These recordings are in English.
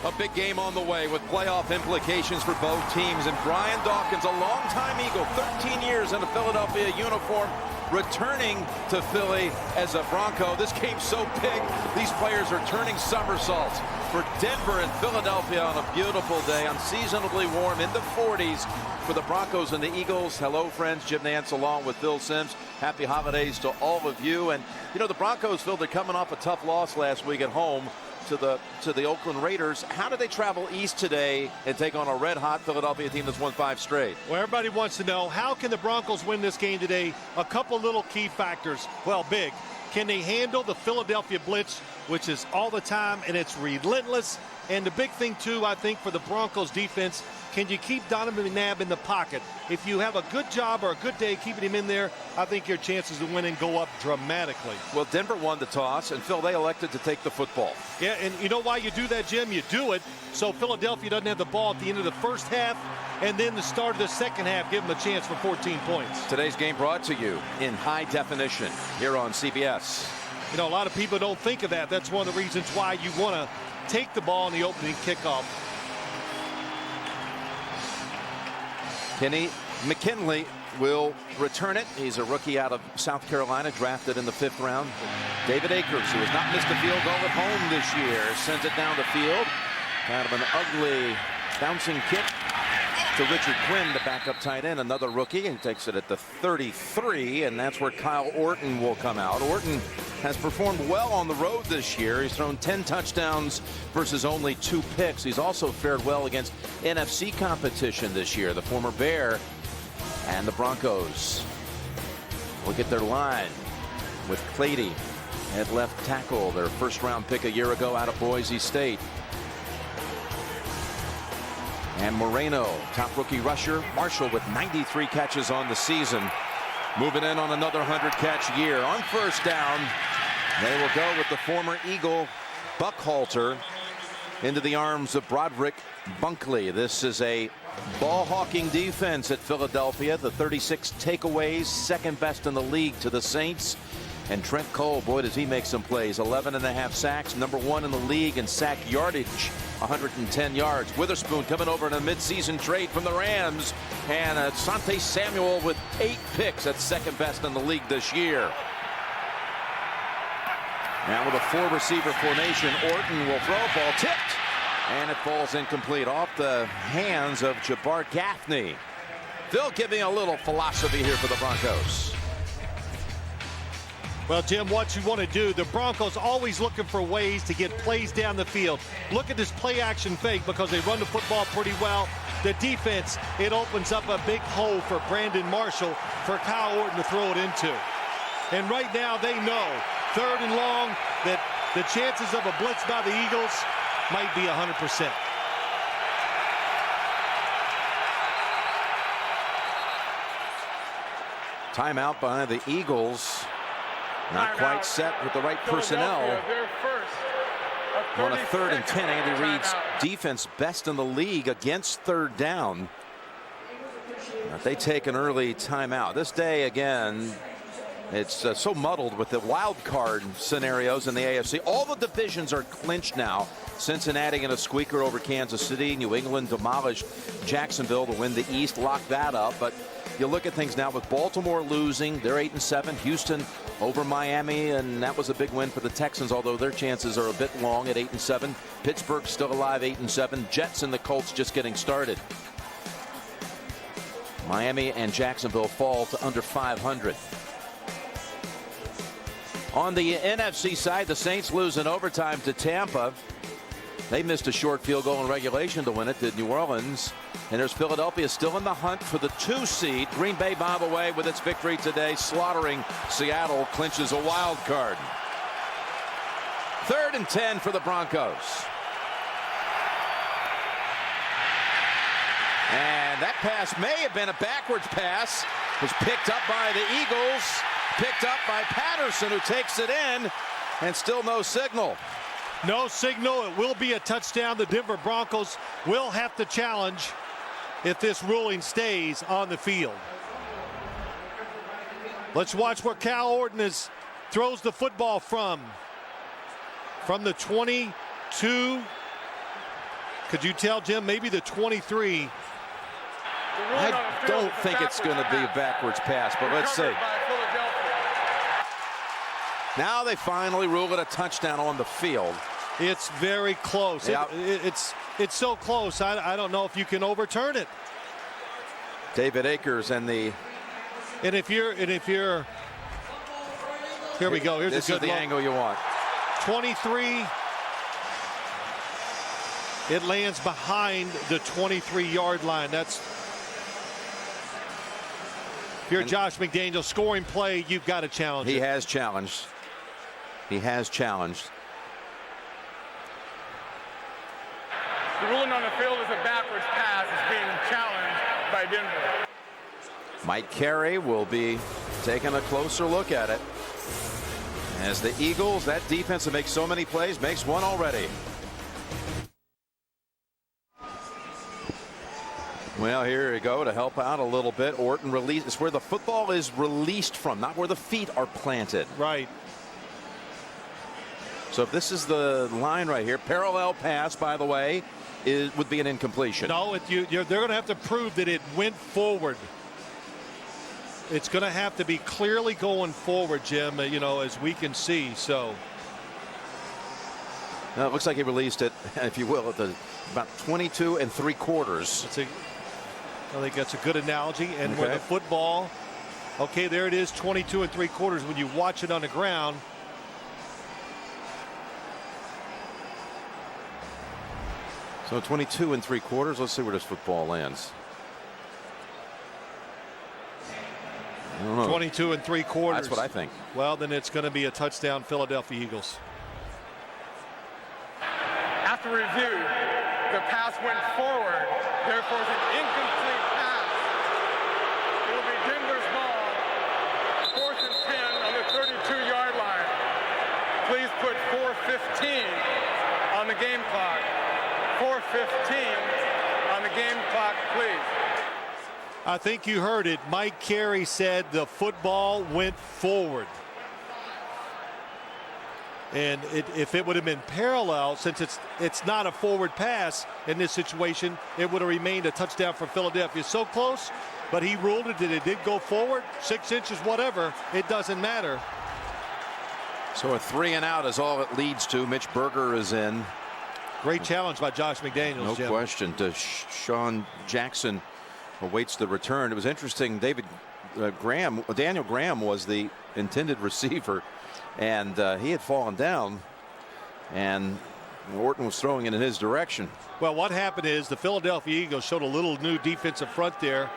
A big game on the way with playoff implications for both teams. And Brian Dawkins, a longtime Eagle, 13 years in a Philadelphia uniform, returning to Philly as a Bronco. This game's so big, these players are turning somersaults. For Denver and Philadelphia on a beautiful day, unseasonably warm in the 40s for the Broncos and the Eagles. Hello, friends. Jim Nantz along with Phil Simms. Happy holidays to all of you. And, you know, the Broncos, Phil, they're coming off a tough loss last week at home to the Oakland Raiders. How do they travel east today and take on a red-hot Philadelphia team that's won 5 straight? Well, everybody wants to know, how can the Broncos win this game today? A couple little key factors. Well, big. Can they handle the Philadelphia blitz, which is all the time, and it's relentless? And the big thing, too, I think, for the Broncos defense, can you keep Donovan McNabb in the pocket? If you have a good job or a good day keeping him in there, I think your chances of winning go up dramatically. Well, Denver won the toss, and Phil, they elected to take the football. Yeah, and you know why you do that, Jim? You do it so Philadelphia doesn't have the ball at the end of the first half, and then the start of the second half, give them a chance for 14 points. Today's game brought to you in high definition here on CBS. You know, a lot of people don't think of that. That's one of the reasons why you want to take the ball in the opening kickoff. Kenny McKinley will return it. He's a rookie out of South Carolina, drafted in the 5th round. David Akers, who has not missed a field goal at home this year, sends it down the field. Kind of an ugly bouncing kick to Richard Quinn, the backup tight end, another rookie, and takes it at the 33, and that's where Kyle Orton will come out. Orton has performed well on the road this year. He's thrown 10 touchdowns versus only 2 picks. He's also fared well against NFC competition this year. The former Bear and the Broncos will get their line with Clady at left tackle, their first-round pick a year ago out of Boise State. And Moreno, top rookie rusher. Marshall with 93 catches on the season. Moving in on another 100-catch year. On first down, they will go with the former Eagle Buckhalter into the arms of Broderick Bunkley. This is a ball-hawking defense at Philadelphia. The 36 takeaways, second best in the league to the Saints. And Trent Cole, boy, does he make some plays. 11.5 sacks, number 1 in the league in sack yardage, 110 yards. Witherspoon coming over in a midseason trade from the Rams. And Asante Samuel with 8 picks. That's second best in the league this year. Now with a 4-receiver formation, Orton will throw, ball tipped. And it falls incomplete off the hands of Jabbar Gaffney. Phil giving a little philosophy here for the Broncos. Well, Jim, what you want to do, the Broncos always looking for ways to get plays down the field. Look at this play-action fake because they run the football pretty well. The defense, it opens up a big hole for Brandon Marshall for Kyle Orton to throw it into. And right now they know, 3rd and long, that the chances of a blitz by the Eagles might be 100%. Timeout by the Eagles. Not quite set with the right personnel. On a 3rd and 10, Andy Reid's defense best in the league against 3rd down. They take an early timeout. This day, again, it's so muddled with the wild card scenarios in the AFC. All the divisions are clinched now. Cincinnati in a squeaker over Kansas City. New England demolished Jacksonville to win the East, lock that up. But you look at things now with Baltimore losing. They're 8-7. Houston over Miami, and that was a big win for the Texans, although their chances are a bit long at 8-7. Pittsburgh still alive, 8-7. Jets and the Colts just getting started. Miami and Jacksonville fall to under 500. On the NFC side, the Saints lose in overtime to Tampa. They missed a short field goal in regulation to win it, did New Orleans. And there's Philadelphia still in the hunt for the 2 seed. Green Bay, by the way, with its victory today, slaughtering Seattle, clinches a wild card. 3rd and 10 for the Broncos. And that pass may have been a backwards pass. It was picked up by the Eagles. Picked up by Patterson, who takes it in. And still no signal. No signal. It will be a touchdown. The Denver Broncos will have to challenge if this ruling stays on the field. Let's watch where Kyle Orton throws the football from the 22. Could you tell, Jim, maybe the 23? I don't think it's going to be a backwards pass, but let's see. Now they finally rule it a touchdown on the field. It's very close. Yeah. It's so close. I don't know if you can overturn it. David Akers and the. And if you're, here we go. Here's this a is good the look. angle you want. 23. It lands behind the 23-yard line. That's. If you're Josh McDaniels scoring play, you've got to challenge it. He has challenged. He has challenged. The ruling on the field is a backwards pass. It's being challenged by Denver. Mike Carey will be taking a closer look at it. As the Eagles, that defense that makes so many plays, makes one already. Well, here you go to help out a little bit. Orton release. It's where the football is released from, not where the feet are planted. Right. So if this is the line right here, parallel pass, by the way, would be an incompletion. No, they're going to have to prove that it went forward. It's going to have to be clearly going forward, Jim, as we can see. So. Now, it looks like he released it, if you will, at about 22 3/4. I think that's a good analogy. And where the football, okay, there it is, 22 3/4. When you watch it on the ground. So 22 3/4. Let's see where this football lands. I don't know. 22 3/4. That's what I think. Well, then it's going to be a touchdown, Philadelphia Eagles. After review, the pass went forward. Therefore, it's an incomplete pass. It will be Denver's ball. 4th and 10 on the 32-yard line. Please put 4:15 on the game clock. 4:15 on the game clock, please. I think you heard it. Mike Carey said the football went forward. And if it would have been parallel, since it's not a forward pass in this situation, it would have remained a touchdown for Philadelphia. So close, but he ruled it that it did go forward, 6 inches, whatever. It doesn't matter. So a 3 and out is all it leads to. Mitch Berger is in. Great challenge by Josh McDaniels. No Jim. question. Deshaun Jackson awaits the return. It was interesting. Daniel Graham was the intended receiver, and he had fallen down, and Orton was throwing it in his direction. Well, what happened is the Philadelphia Eagles showed a little new defensive front there,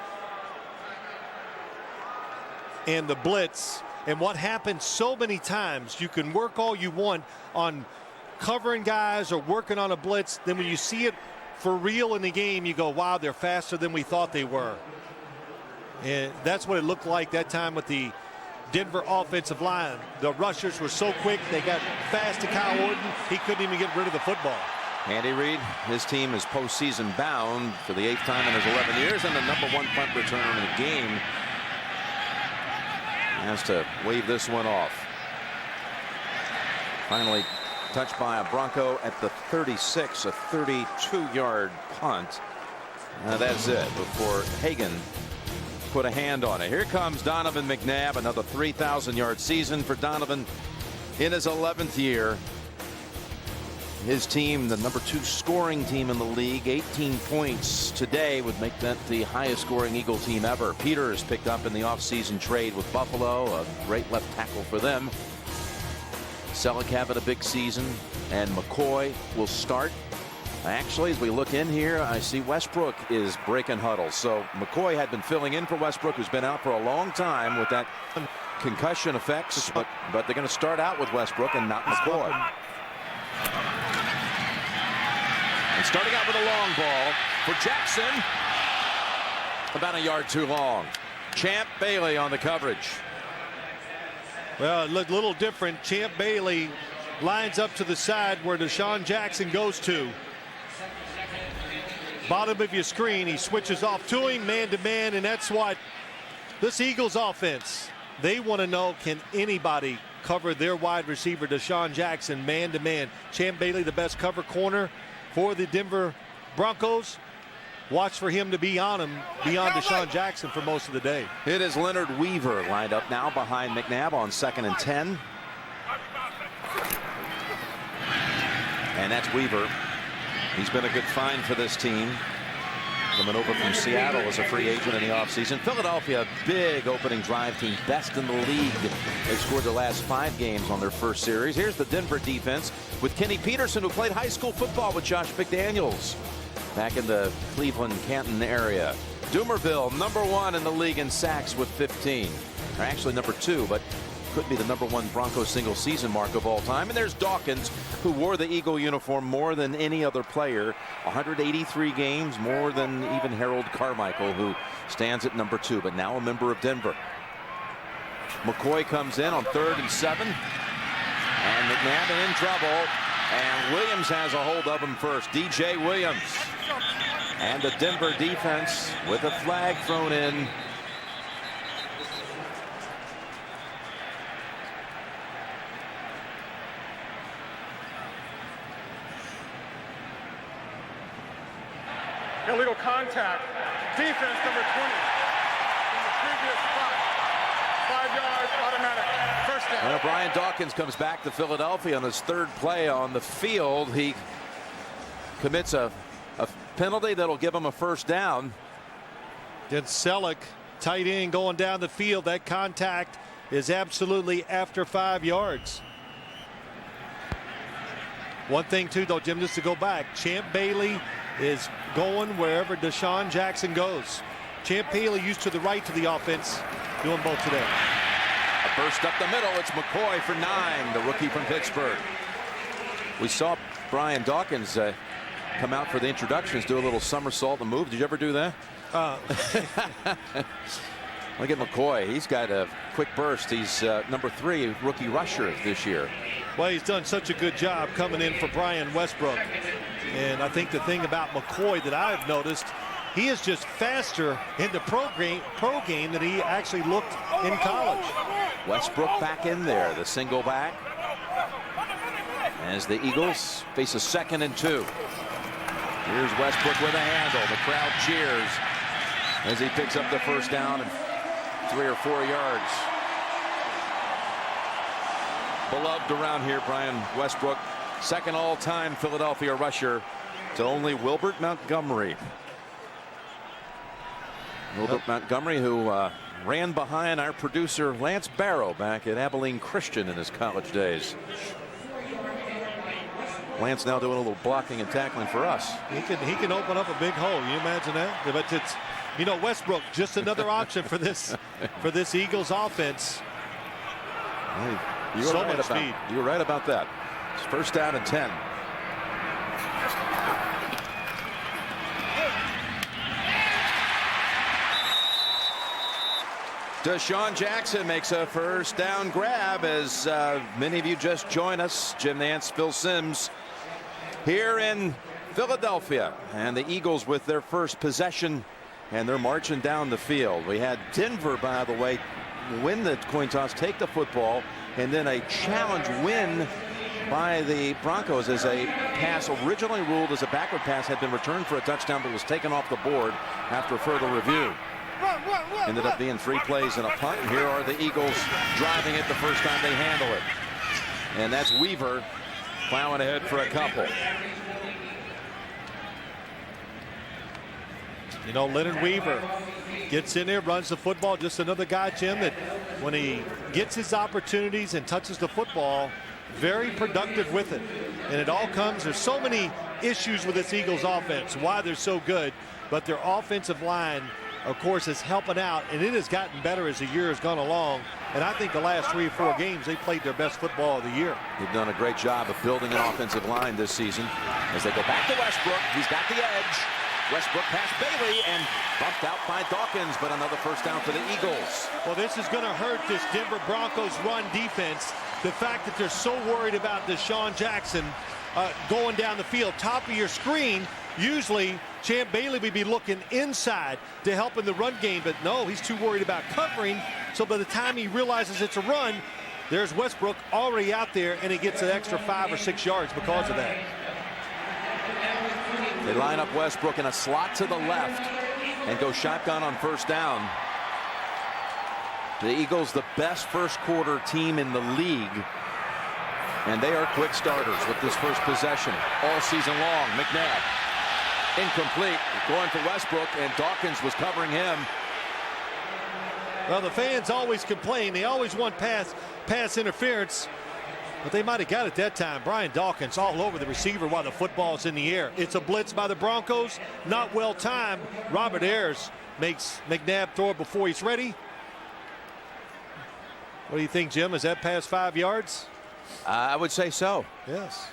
and the blitz. And what happens so many times, you can work all you want on covering guys or working on a blitz, then when you see it for real in the game, you go, wow, they're faster than we thought they were. And that's what it looked like that time with the Denver offensive line. The rushers were so quick, they got fast to Kyle Orton, he couldn't even get rid of the football. Andy Reid, his team is postseason bound for the 8th time in his 11 years, and the #1 punt returner in the game has to wave this one off. Finally touched by a Bronco at the 36, a 32-yard punt. That's it before Hagan put a hand on it. Here comes Donovan McNabb, another 3,000-yard season for Donovan in his 11th year. His team, the #2 scoring team in the league, 18 points today would make that the highest scoring Eagle team ever. Peters picked up in the offseason trade with Buffalo, a great left tackle for them. Selleck having a big season, and McCoy will start. Actually, as we look in here, I see Westbrook is breaking huddles. So McCoy had been filling in for Westbrook, who's been out for a long time with that concussion effects, but they're going to start out with Westbrook and not McCoy. And starting out with a long ball for Jackson, about a yard too long. Champ Bailey on the coverage. Well, it looked a little different. Champ Bailey lines up to the side where Deshaun Jackson goes to. Bottom of your screen, he switches off to him, man-to-man, and that's what this Eagles offense, they want to know, can anybody cover their wide receiver Deshaun Jackson man-to-man? Champ Bailey, the best cover corner for the Denver Broncos, watch for him to be on him beyond Deshaun Jackson for most of the day. It is Leonard Weaver lined up now behind McNabb on 2nd and 10. And that's Weaver. He's been a good find for this team. Coming over from Seattle as a free agent in the offseason. Philadelphia, big opening drive team, best in the league. They've scored their last 5 games on their first series. Here's the Denver defense with Kenny Peterson, who played high school football with Josh McDaniels back in the Cleveland, Canton area. Dumerville, #1 in the league in sacks with 15. Or actually #2, but could be the #1 Broncos single season mark of all time. And there's Dawkins, who wore the Eagle uniform more than any other player. 183 games, more than even Harold Carmichael, who stands at #2, but now a member of Denver. McCoy comes in on 3rd and 7. And McNabb in trouble. And Williams has a hold of him first. DJ Williams. And the Denver defense with a flag thrown in. Illegal contact. Defense number 20 in the previous spot. 5 yards, automatic. First down. Well, Brian Dawkins comes back to Philadelphia on his 3rd play on the field. He commits a penalty that'll give him a first down. Then Selleck, tight end, going down the field. That contact is absolutely after 5 yards. One thing too, though, Jim, just to go back, Champ Bailey is going wherever Deshaun Jackson goes. Champ Bailey used to the right to the offense, doing both today. A burst up the middle. It's McCoy for 9, the rookie from Pittsburgh. We saw Brian Dawkins come out for the introductions, do a little somersault and move. Did you ever do that? Look at McCoy. He's got a quick burst. He's #3 rookie rusher this year. Well, he's done such a good job coming in for Brian Westbrook. And I think the thing about McCoy that I've noticed, he is just faster in the pro game than he actually looked in college. Westbrook back in there, the single back. As the Eagles face a 2nd and 2. Here's Westbrook with a handle. The crowd cheers as he picks up the first down and 3 or 4 yards. Beloved around here, Brian Westbrook, 2nd all-time Philadelphia rusher to only Wilbert Montgomery. Wilbert Montgomery, who ran behind our producer Lance Barrow back at Abilene Christian in his college days. Lance now doing a little blocking and tackling for us. He can open up a big hole. You imagine that? But it's, you know, Westbrook, just another option for this Eagles offense. You were So right much about, speed. you were right about that. It's 1st down and 10. Deshaun Jackson makes a first down grab as many of you just join us. Jim Nantz, Phil Simms here in Philadelphia, and the Eagles with their first possession, and they're marching down the field. We had Denver, by the way, win the coin toss, take the football, and then a challenge win by the Broncos as a pass originally ruled as a backward pass had been returned for a touchdown but was taken off the board after further review. Ended up being 3 plays and a punt, and here are the Eagles driving it the first time they handle it. And that's Weaver plowing ahead for a couple. You know, Leonard Weaver gets in there, runs the football. Just another guy, Jim, that when he gets his opportunities and touches the football, very productive with it. And it all comes, there's so many issues with this Eagles offense, why they're so good, but their offensive line, of course, is helping out, and it has gotten better as the year has gone along. And I think the last 3 or 4 games, they played their best football of the year. They've done a great job of building an offensive line this season as they go back to Westbrook. He's got the edge. Westbrook past Bailey and bumped out by Dawkins, but another first down for the Eagles. Well, this is going to hurt this Denver Broncos run defense. The fact that they're so worried about Deshaun Jackson going down the field. Top of your screen, usually Champ Bailey would be looking inside to help in the run game, but no, he's too worried about covering. So by the time he realizes it's a run, there's Westbrook already out there, and he gets an extra 5 or 6 yards because of that. They line up Westbrook in a slot to the left and go shotgun on first down. The Eagles, the best first quarter team in the league, and they are quick starters with this first possession all season long. McNabb incomplete, going for Westbrook, and Dawkins was covering him. Well, the fans always complain. They always want pass interference, but they might have got it that time. Brian Dawkins all over the receiver while the football's in the air. It's a blitz by the Broncos, not well timed. Robert Ayers makes McNabb throw it before he's ready. What do you think, Jim? Is that past 5 yards? I would say so. Yes.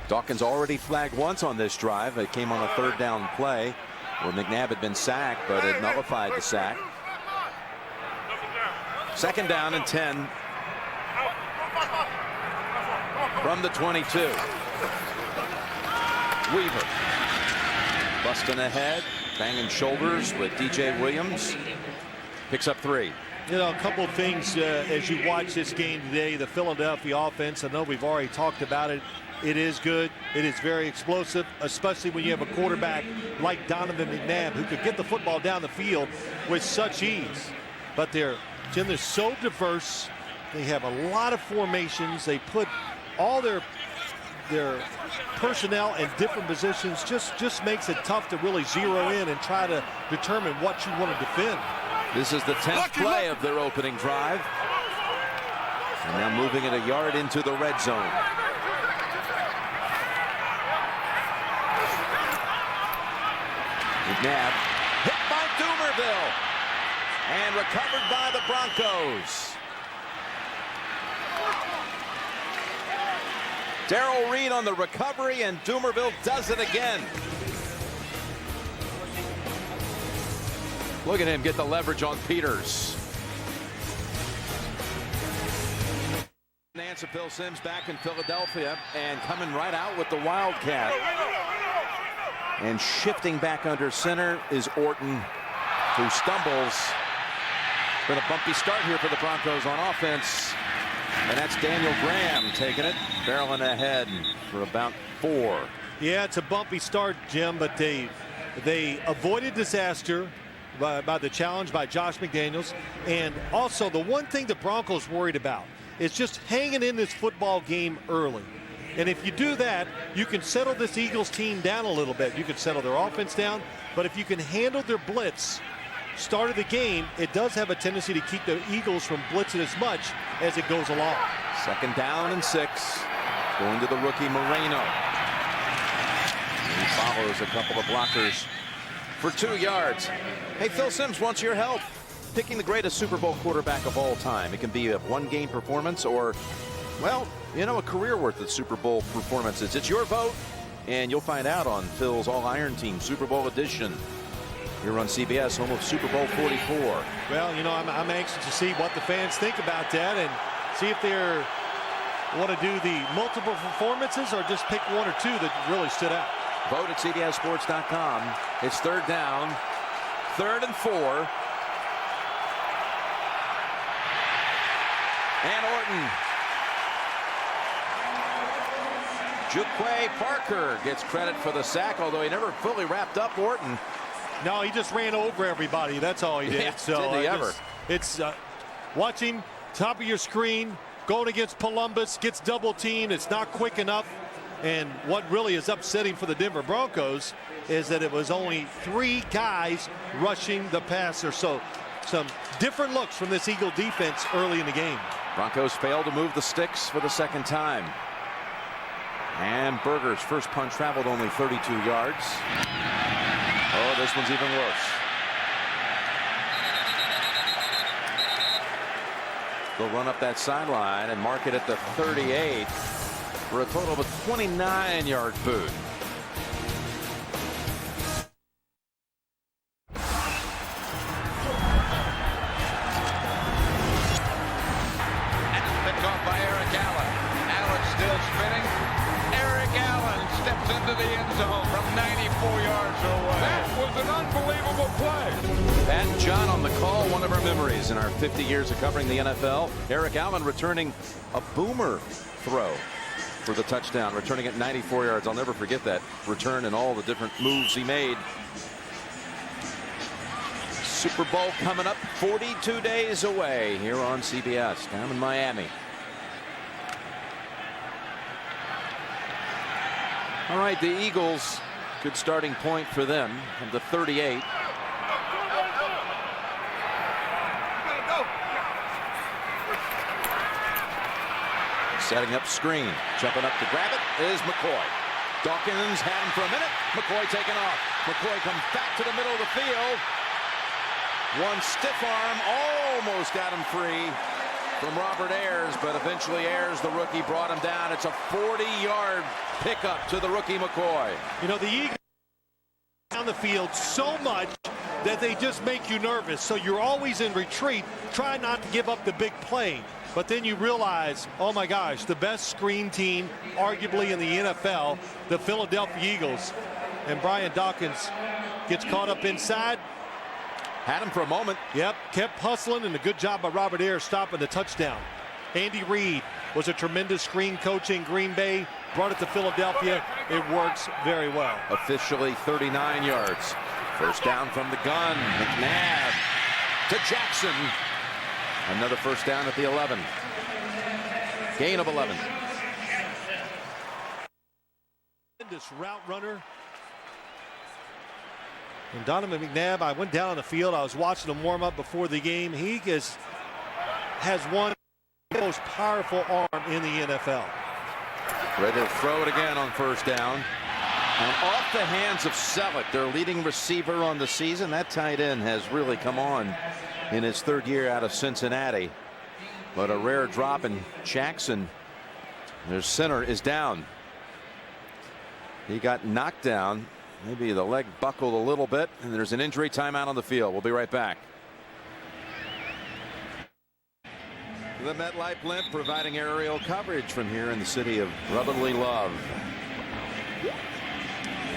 Dawkins already flagged once on this drive. It came on a third down play where McNabb had been sacked, but it nullified the sack. Second down and 10 from the 22. Weaver busting ahead, banging shoulders with DJ Williams. Picks up 3. You know, a couple of things as you watch this game today. The Philadelphia offense, I know we've already talked about it. It is good. It is very explosive, especially when you have a quarterback like Donovan McNabb who could get the football down the field with such ease. But Jim, they're so diverse. They have a lot of formations. They put all their personnel in different positions. Just makes it tough to really zero in and try to determine what you want to defend. This is the 10th play of their opening drive. And now moving it a yard into the red zone. McNabb hit by Dumerville and recovered by the Broncos. Darrell Reed on the recovery, and Dumerville does it again. Look at him get the leverage on Peters. Nantz and Phil Simms back in Philadelphia and coming right out with the Wildcat. And shifting back under center is Orton, who stumbles. Been a bumpy start here for the Broncos on offense. And that's Daniel Graham taking it, barreling ahead for about 4. Yeah, it's a bumpy start, Jim, but they avoided disaster by the challenge by Josh McDaniels. And also the one thing the Broncos worried about is just hanging in this football game early. And if you do that, you can settle this Eagles team down a little bit. You can settle their offense down, but if you can handle their blitz start of the game, it does have a tendency to keep the Eagles from blitzing as much as it goes along. Second down and 6, going to the rookie Moreno. He follows a couple of blockers for 2 yards. Hey, Phil Simms wants your help picking the greatest Super Bowl quarterback of all time. It can be a one-game performance or, well, you know, a career worth of Super Bowl performances. It's your vote, and you'll find out on Phil's All-Iron Team Super Bowl edition here on CBS, home of Super Bowl 44. Well, you know, I'm anxious to see what the fans think about that and see if they're want to do the multiple performances or just pick 1 or 2 that really stood out. Vote at CBSSports.com. It's third down, 3rd and 4. And Orton. Juquay Parker gets credit for the sack, although he never fully wrapped up Orton. No, he just ran over everybody. That's all he did. Yeah, so did he ever? It's watching top of your screen, going against Columbus, gets double teamed. It's not quick enough. And what really is upsetting for the Denver Broncos is that it was only 3 guys rushing the passer. So some different looks from this Eagle defense early in the game. Broncos failed to move the sticks for the second time. And Berger's first punt traveled only 32 yards. Oh, this one's even worse. They'll run up that sideline and mark it at the 38 for a total of a 29-yard boot. Picked off by Eric Allen. Allen still spinning. Eric Allen steps into the end zone from 94 yards away. That was an unbelievable play. Pat and John on the call, one of our memories in our 50 years of covering the NFL. Eric Allen returning a boomer throw. for the touchdown, returning at 94 yards. I'll never forget that return and all the different moves he made. Super Bowl coming up 42 days away here on CBS down in Miami. All right, the Eagles, good starting point for them from the 38. Setting up screen, jumping up to grab it is McCoy. Dawkins had him for a minute. McCoy taking off. McCoy comes back to the middle of the field. One stiff arm almost got him free from Robert Ayers, but eventually Ayers, the rookie, brought him down. It's a 40-yard pickup to the rookie McCoy. You know, the Eagles down the field so much that they just make you nervous. So you're always in retreat, try not to give up the big play. But then you realize, oh my gosh, the best screen team arguably in the NFL, the Philadelphia Eagles. And Brian Dawkins gets caught up inside. Had him for a moment. Yep, kept hustling, and a good job by Robert Ayers stopping the touchdown. Andy Reid was a tremendous screen coach in Green Bay, brought it to Philadelphia. It works very well. Officially 39 yards. First down from the gun. McNabb to Jackson. Another first down at the 11. Gain of 11. This route runner. And Donovan McNabb, I went down on the field. I was watching him warm up before the game. He has one of the most powerful arm in the NFL. Ready to throw it again on first down. And off the hands of Selleck, their leading receiver on the season. That tight end has really come on in his third year out of Cincinnati. But a rare drop, in Jackson, their center, is down. He got knocked down. Maybe the leg buckled a little bit, and there's an injury timeout on the field. We'll be right back. The MetLife blimp providing aerial coverage from here in the city of brotherly love.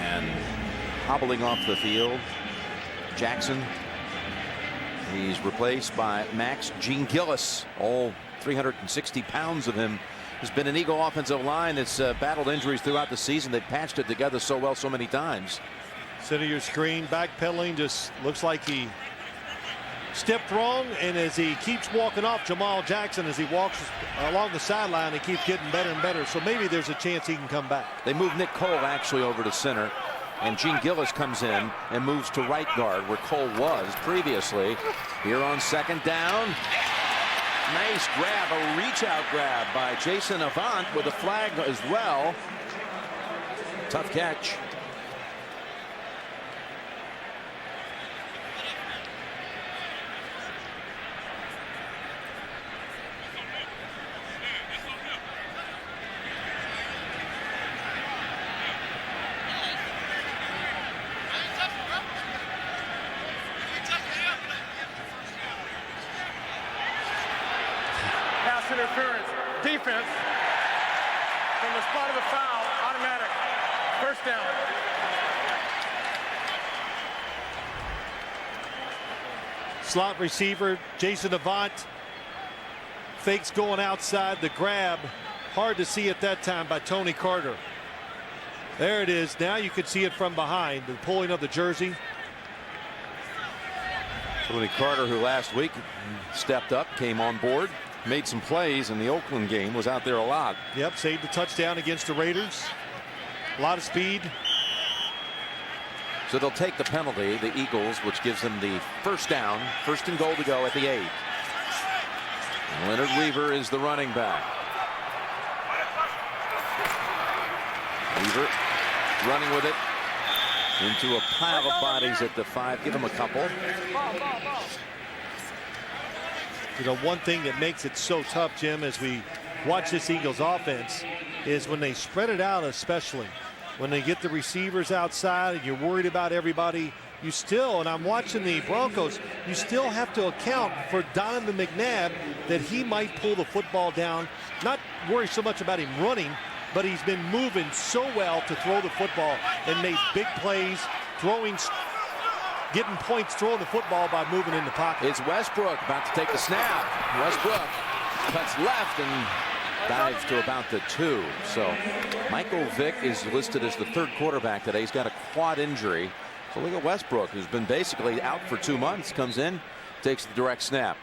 And hobbling off the field, Jackson. He's replaced by Max Gene Gillis. All 360 pounds of him. Has been an Eagle offensive line that's battled injuries throughout the season. They've patched it together so well so many times. Center your screen, backpedaling, just looks like he stepped wrong, and as he keeps walking off, Jamal Jackson, as he walks along the sideline, he keeps getting better and better. So maybe there's a chance he can come back. They moved Nick Cole actually over to center, and Gene Gillis comes in and moves to right guard where Cole was previously. Here on second down. Nice grab, a reach out grab by Jason Avant with a flag as well. Tough catch. Interference, defense from the spot of the foul, automatic first down. Slot receiver Jason Avant fakes going outside. The grab, hard to see at that time by Tony Carter. There it is. Now you can see it from behind, the pulling of the jersey. Tony Carter, who last week stepped up, came on board, made some plays in the Oakland game, was out there a lot. Yep, saved the touchdown against the Raiders. A lot of speed. So they'll take the penalty, the Eagles, which gives them the first down, first and goal to go at the 8. And Leonard Weaver is the running back. Weaver running with it into a pile of bodies at the 5. Give him a couple. You know, one thing that makes it so tough, Jim, as we watch this Eagles offense, is when they spread it out, especially when they get the receivers outside and you're worried about everybody, you still, and I'm watching the Broncos, you still have to account for Donovan McNabb, that he might pull the football down. Not worry so much about him running, but he's been moving so well to throw the football and made big plays, throwing, getting points, throwing the football by moving in the pocket. It's Westbrook about to take the snap. Westbrook cuts left, and dives to about the 2. So Michael Vick is listed as the 3rd quarterback today. He's got a quad injury. So look at Westbrook, who's been basically out for 2 months, comes in, takes the direct snap.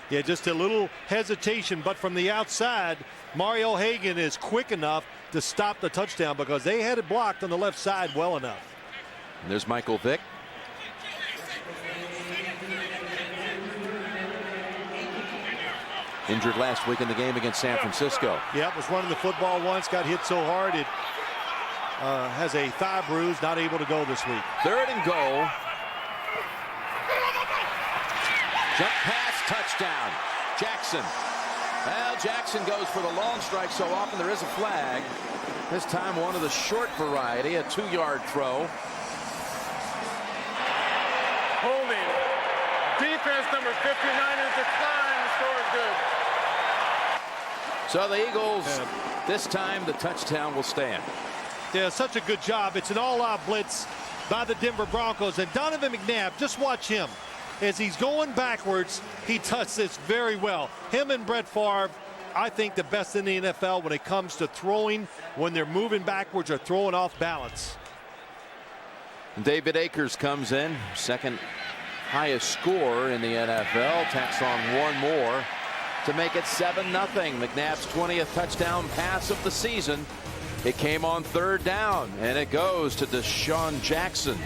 Yeah, just a little hesitation, but from the outside, Mario Hagan is quick enough to stop the touchdown because they had it blocked on the left side well enough. And there's Michael Vick. Injured last week in the game against San Francisco. Yeah, was running the football once, got hit so hard it has a thigh bruise, not able to go this week. 3rd and goal. Jump pass, touchdown. Jackson. Well, Jackson goes for the long strike so often there is a flag. This time one of the short variety, a 2-yard throw. Holding. Defense number 59 is declined. Score is good. So the Eagles, this time the touchdown will stand. Yeah, such a good job. It's an all-out blitz by the Denver Broncos. And Donovan McNabb, just watch him. As he's going backwards, he does this very well. Him and Brett Favre, I think the best in the NFL when it comes to throwing when they're moving backwards or throwing off balance. David Akers comes in, 2nd highest score in the NFL, tacks on 1 more to make it 7-0. McNabb's 20th touchdown pass of the season. It came on 3rd down, and it goes to Deshaun Jackson.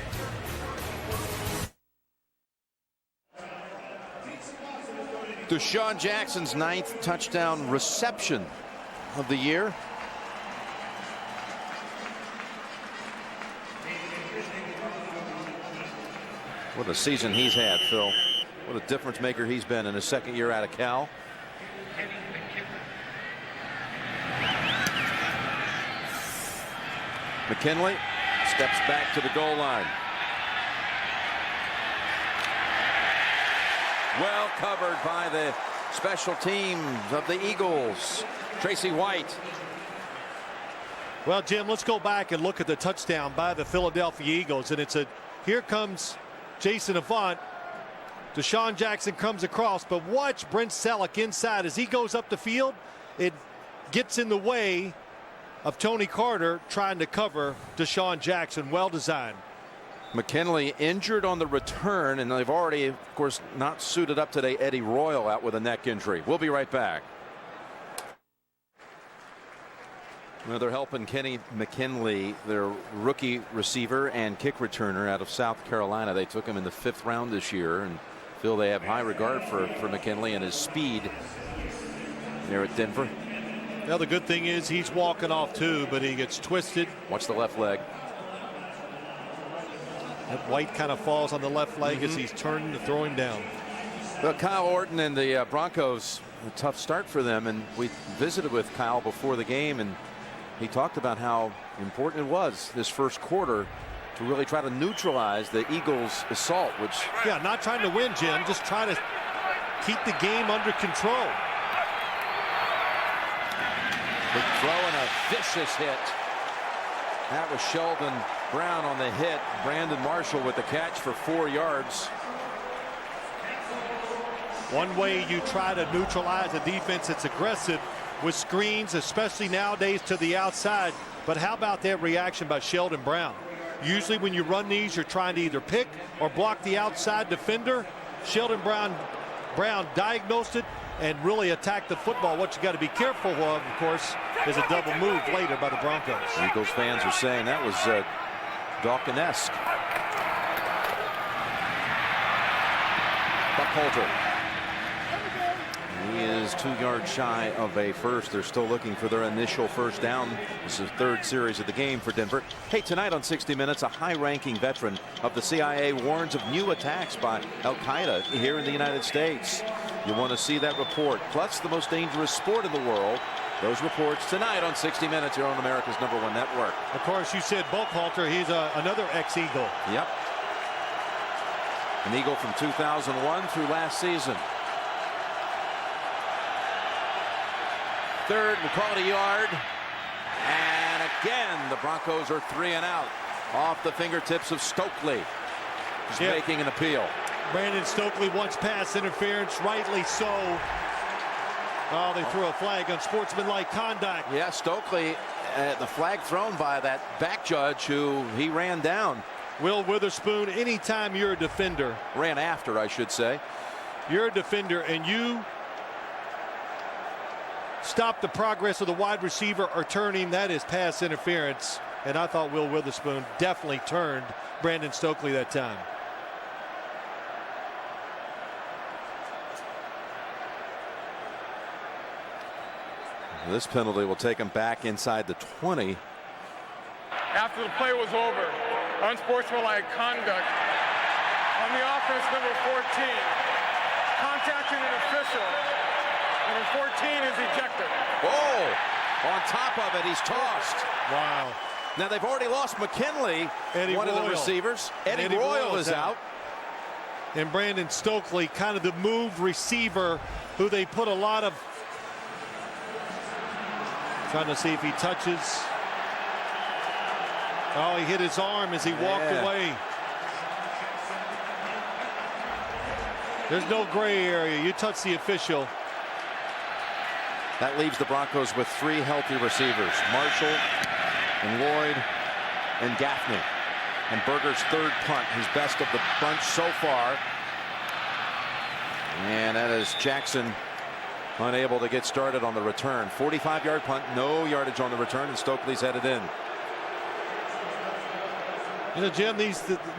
Deshaun Jackson's 9th touchdown reception of the year. What a season he's had, Phil. What a difference maker he's been in his 2nd year out of Cal. McKinley steps back to the goal line. Well covered by the special teams of the Eagles. Tracy White. Well, Jim, let's go back and look at the touchdown by the Philadelphia Eagles. And here comes Jason Avant. Deshaun Jackson comes across, but watch Brent Selleck inside as he goes up the field. It gets in the way of Tony Carter trying to cover Deshaun Jackson. Well designed. McKinley injured on the return, and they've already, of course, not suited up today. Eddie Royal out with a neck injury. We'll be right back. Well, they're helping Kenny McKinley, their rookie receiver and kick returner out of South Carolina. They took him in the 5th round this year and feel they have high regard for McKinley and his speed there at Denver. Now, the good thing is he's walking off too, but he gets twisted. Watch the left leg. That White kind of falls on the left leg as he's turning to throw him down. Well, Kyle Orton and the Broncos, a tough start for them, and we visited with Kyle before the game, and he talked about how important it was this 1st quarter to really try to neutralize the Eagles' assault, which... Yeah, not trying to win, Jim, just trying to keep the game under control. Big throw and a vicious hit. That was Sheldon Brown on the hit. Brandon Marshall with the catch for 4 yards. One way you try to neutralize a defense that's aggressive with screens, especially nowadays to the outside. But how about that reaction by Sheldon Brown? Usually when you run these, you're trying to either pick or block the outside defender. Sheldon Brown diagnosed it and really attacked the football. What you got to be careful of course, is a double move later by the Broncos. Eagles fans are saying that was Dawkins-esque. Buckholter. He is 2 yards shy of a first. They're still looking for their initial 1st down. This is the 3rd series of the game for Denver. Hey, tonight on 60 Minutes, a high-ranking veteran of the CIA warns of new attacks by Al-Qaeda here in the United States. You want to see that report, plus the most dangerous sport in the world. Those reports tonight on 60 Minutes here on America's #1 network. Of course, you said Buckholter. He's another ex-Eagle. Yep. An Eagle from 2001 through last season. 3rd, we'll call it a yard. And again, the Broncos are 3 and out off the fingertips of Stokely. He's making an appeal. Brandon Stokely wants pass interference, rightly so. Oh, they threw a flag on sportsmanlike conduct. Yeah, Stokely, the flag thrown by that back judge who he ran down. Will Witherspoon, anytime you're a defender. Ran after, I should say. You're a defender and you stop the progress of the wide receiver or turning, that is pass interference. And I thought Will Witherspoon definitely turned Brandon Stokely that time. This penalty will take him back inside the 20. After the play was over, unsportsmanlike conduct on the offense, number 14, contacting an official. Number 14 is ejected. Oh, on top of it, he's tossed. Wow. Now they've already lost McKinley, one of the receivers. Eddie Royal is out. And Brandon Stokely, kind of the move receiver who they put a lot of. Trying to see if he touches. Oh, he hit his arm as he walked away. There's no gray area. You touch the official. That leaves the Broncos with 3 healthy receivers. Marshall and Lloyd and Gaffney. And Berger's third punt, his best of the bunch so far. And that is Jackson unable to get started on the return. 45-yard punt, no yardage on the return, and Stokely's headed in. You know, Jim,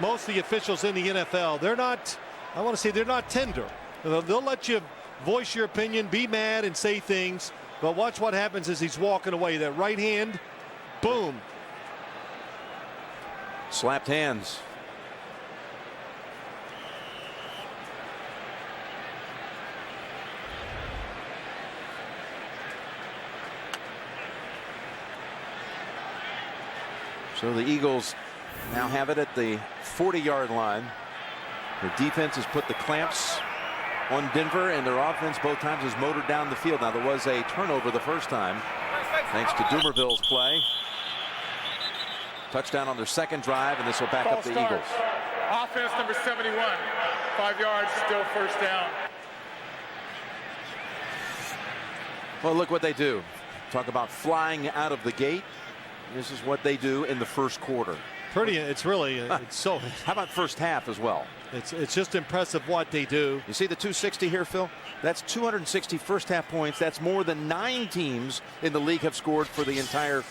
most of the officials in the NFL, they're not, I want to say they're not tender. They'll let you voice your opinion, be mad and say things, but watch what happens as he's walking away. That right hand, boom. Slapped hands. So the Eagles now have it at the 40-yard line. Their defense has put the clamps on Denver, and their offense both times has motored down the field. Now there was a turnover the first time, thanks to Dumerville's play. Touchdown on their second drive, and this will back up the Eagles. Offense number 71, 5 yards, still first down. Well, look what they do. Talk about flying out of the gate. This is what they do in the first quarter. It's really, it's so. How about first half as well? It's just impressive what they do. You see the 260 here, Phil? That's 260 first half points. That's more than 9 teams in the league have scored for the entire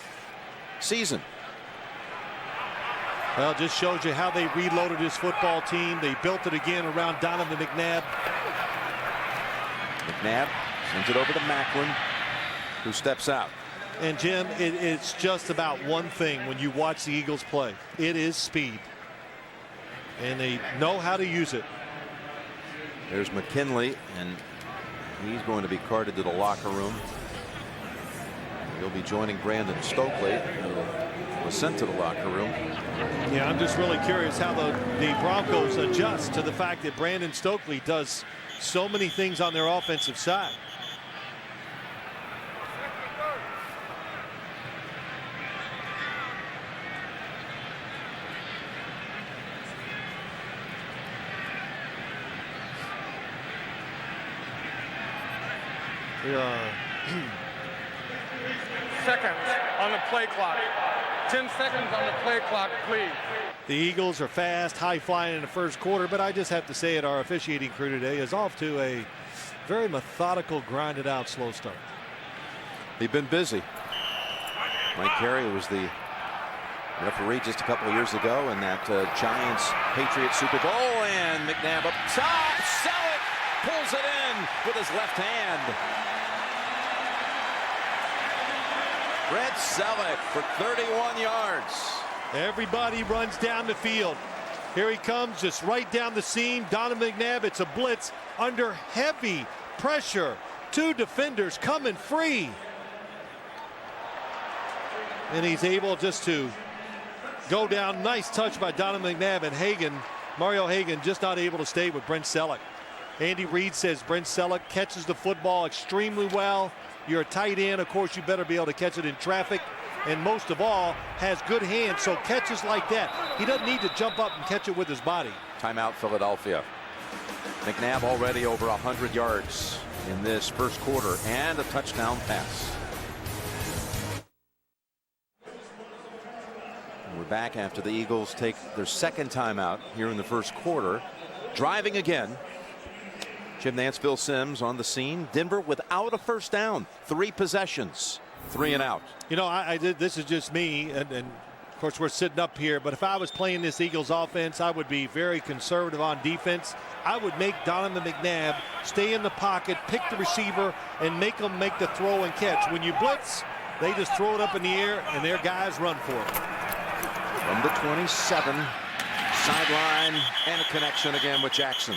season. Well, it just shows you how they reloaded this football team. They built it again around Donovan McNabb. McNabb sends it over to Macklin, who steps out. And Jim, it's just about one thing when you watch the Eagles play. It is speed. And they know how to use it. There's McKinley, and he's going to be carted to the locker room. He'll be joining Brandon Stokely, who was sent to the locker room. Yeah, I'm just really curious how the Broncos adjust to the fact that Brandon Stokely does so many things on their offensive side. Seconds on the play clock. 10 seconds on the play clock, please. The Eagles are fast, high flying in the first quarter, but I just have to say it, our officiating crew today is off to a very methodical, grinded out, slow start. They've been busy. Mike Carey was the referee just a couple of years ago in that Giants Patriots Super Bowl, and McNabb up top. Selleck pulls it in with his left hand. Brett Selleck for 31 yards. Everybody runs down the field. Here he comes, just right down the seam. Donovan McNabb, it's a blitz under heavy pressure. 2 defenders coming free. And he's able just to go down. Nice touch by Donovan McNabb, and Hagan, Mario Hagan, just not able to stay with Brent Selleck. Andy Reid says Brent Selleck catches the football extremely well. You're a tight end, of course you better be able to catch it in traffic, and most of all has good hands, so catches like that, he doesn't need to jump up and catch it with his body. Timeout Philadelphia. McNabb already over 100 yards in this first quarter, and a touchdown pass. We're back after the Eagles take their second timeout here in the first quarter. Driving again. Jim Nantz, Phil Simms on the scene. Denver without a first down. 3 possessions, 3 and out. You know, I did. This is just me, and of course we're sitting up here. But if I was playing this Eagles offense, I would be very conservative on defense. I would make Donovan McNabb stay in the pocket, pick the receiver, and make them make the throw and catch. When you blitz, they just throw it up in the air, and their guys run for it. From the 27, sideline, and a connection again with Jackson.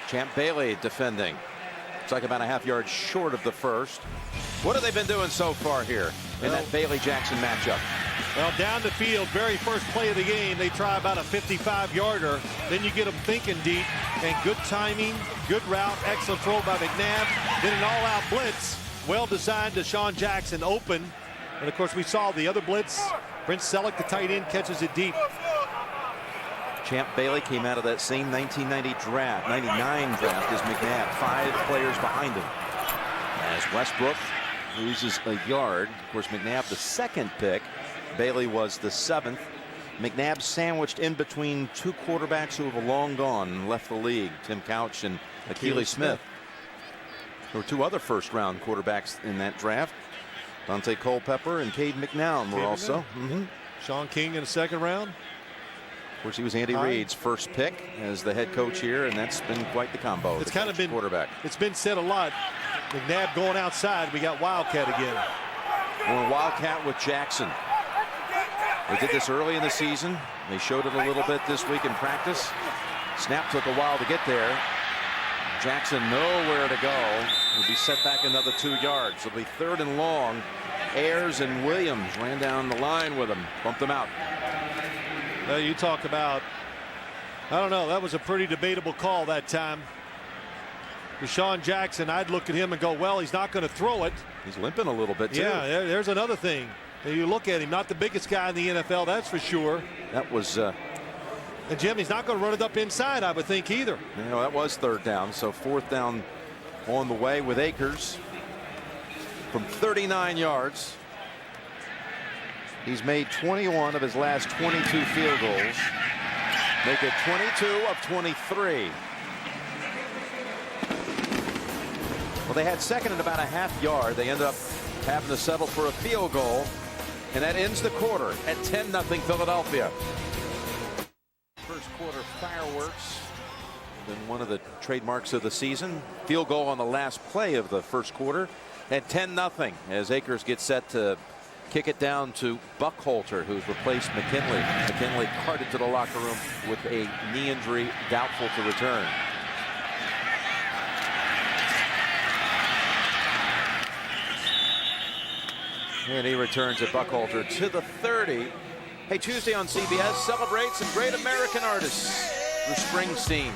Champ Bailey defending. It's like about a half-yard short of the first. What have they been doing so far here in that Bailey-Jackson matchup? Well, down the field, very first play of the game, they try about a 55-yarder. Then you get them thinking deep, and good timing, good route, excellent throw by McNabb. Then an all-out blitz, well-designed to Sean Jackson open. And, of course, we saw the other blitz. Prince Selleck, the tight end, catches it deep. Champ Bailey came out of that same 99 draft as McNabb, 5 players behind him. As Westbrook loses a yard. Of course, McNabb the second pick. Bailey was the 7th. McNabb sandwiched in between 2 quarterbacks who have long gone and left the league, Tim Couch and Akili Smith. There were 2 other first-round quarterbacks in that draft. Dante Culpepper and Cade McNown were also. Sean King in the second round. Of course, he was Andy Reid's first pick as the head coach here, and that's been quite the combo. It's kind of been quarterback. It's been said a lot. McNabb going outside. We got Wildcat again. Or Wildcat with Jackson. They did this early in the season. They showed it a little bit this week in practice. Snap took a while to get there. Jackson nowhere to go. He'll be set back another 2 yards. It'll be 3rd and long. Ayers and Williams ran down the line with him, bumped him out. Well, you talk about, I don't know, that was a pretty debatable call that time. Deshaun Jackson, I'd look at him and go, well, he's not going to throw it. He's limping a little bit, too. Yeah, there's another thing. You look at him, not the biggest guy in the NFL, that's for sure. That was... and Jim, he's not going to run it up inside, I would think, either. You know, that was 3rd down, so 4th down on the way with Akers from 39 yards. He's made 21 of his last 22 field goals. Make it 22 of 23. Well, they had second and about a half yard. They end up having to settle for a field goal. And that ends the quarter at 10-0 Philadelphia. First quarter fireworks. Been one of the trademarks of the season. Field goal on the last play of the first quarter at 10-0 as Akers gets set to kick it down to Buckholter, who's replaced McKinley. McKinley carted to the locker room with a knee injury, doubtful to return. And he returns at Buckholter to the 30. Hey, Tuesday on CBS, celebrate some great American artists. Bruce Springsteen,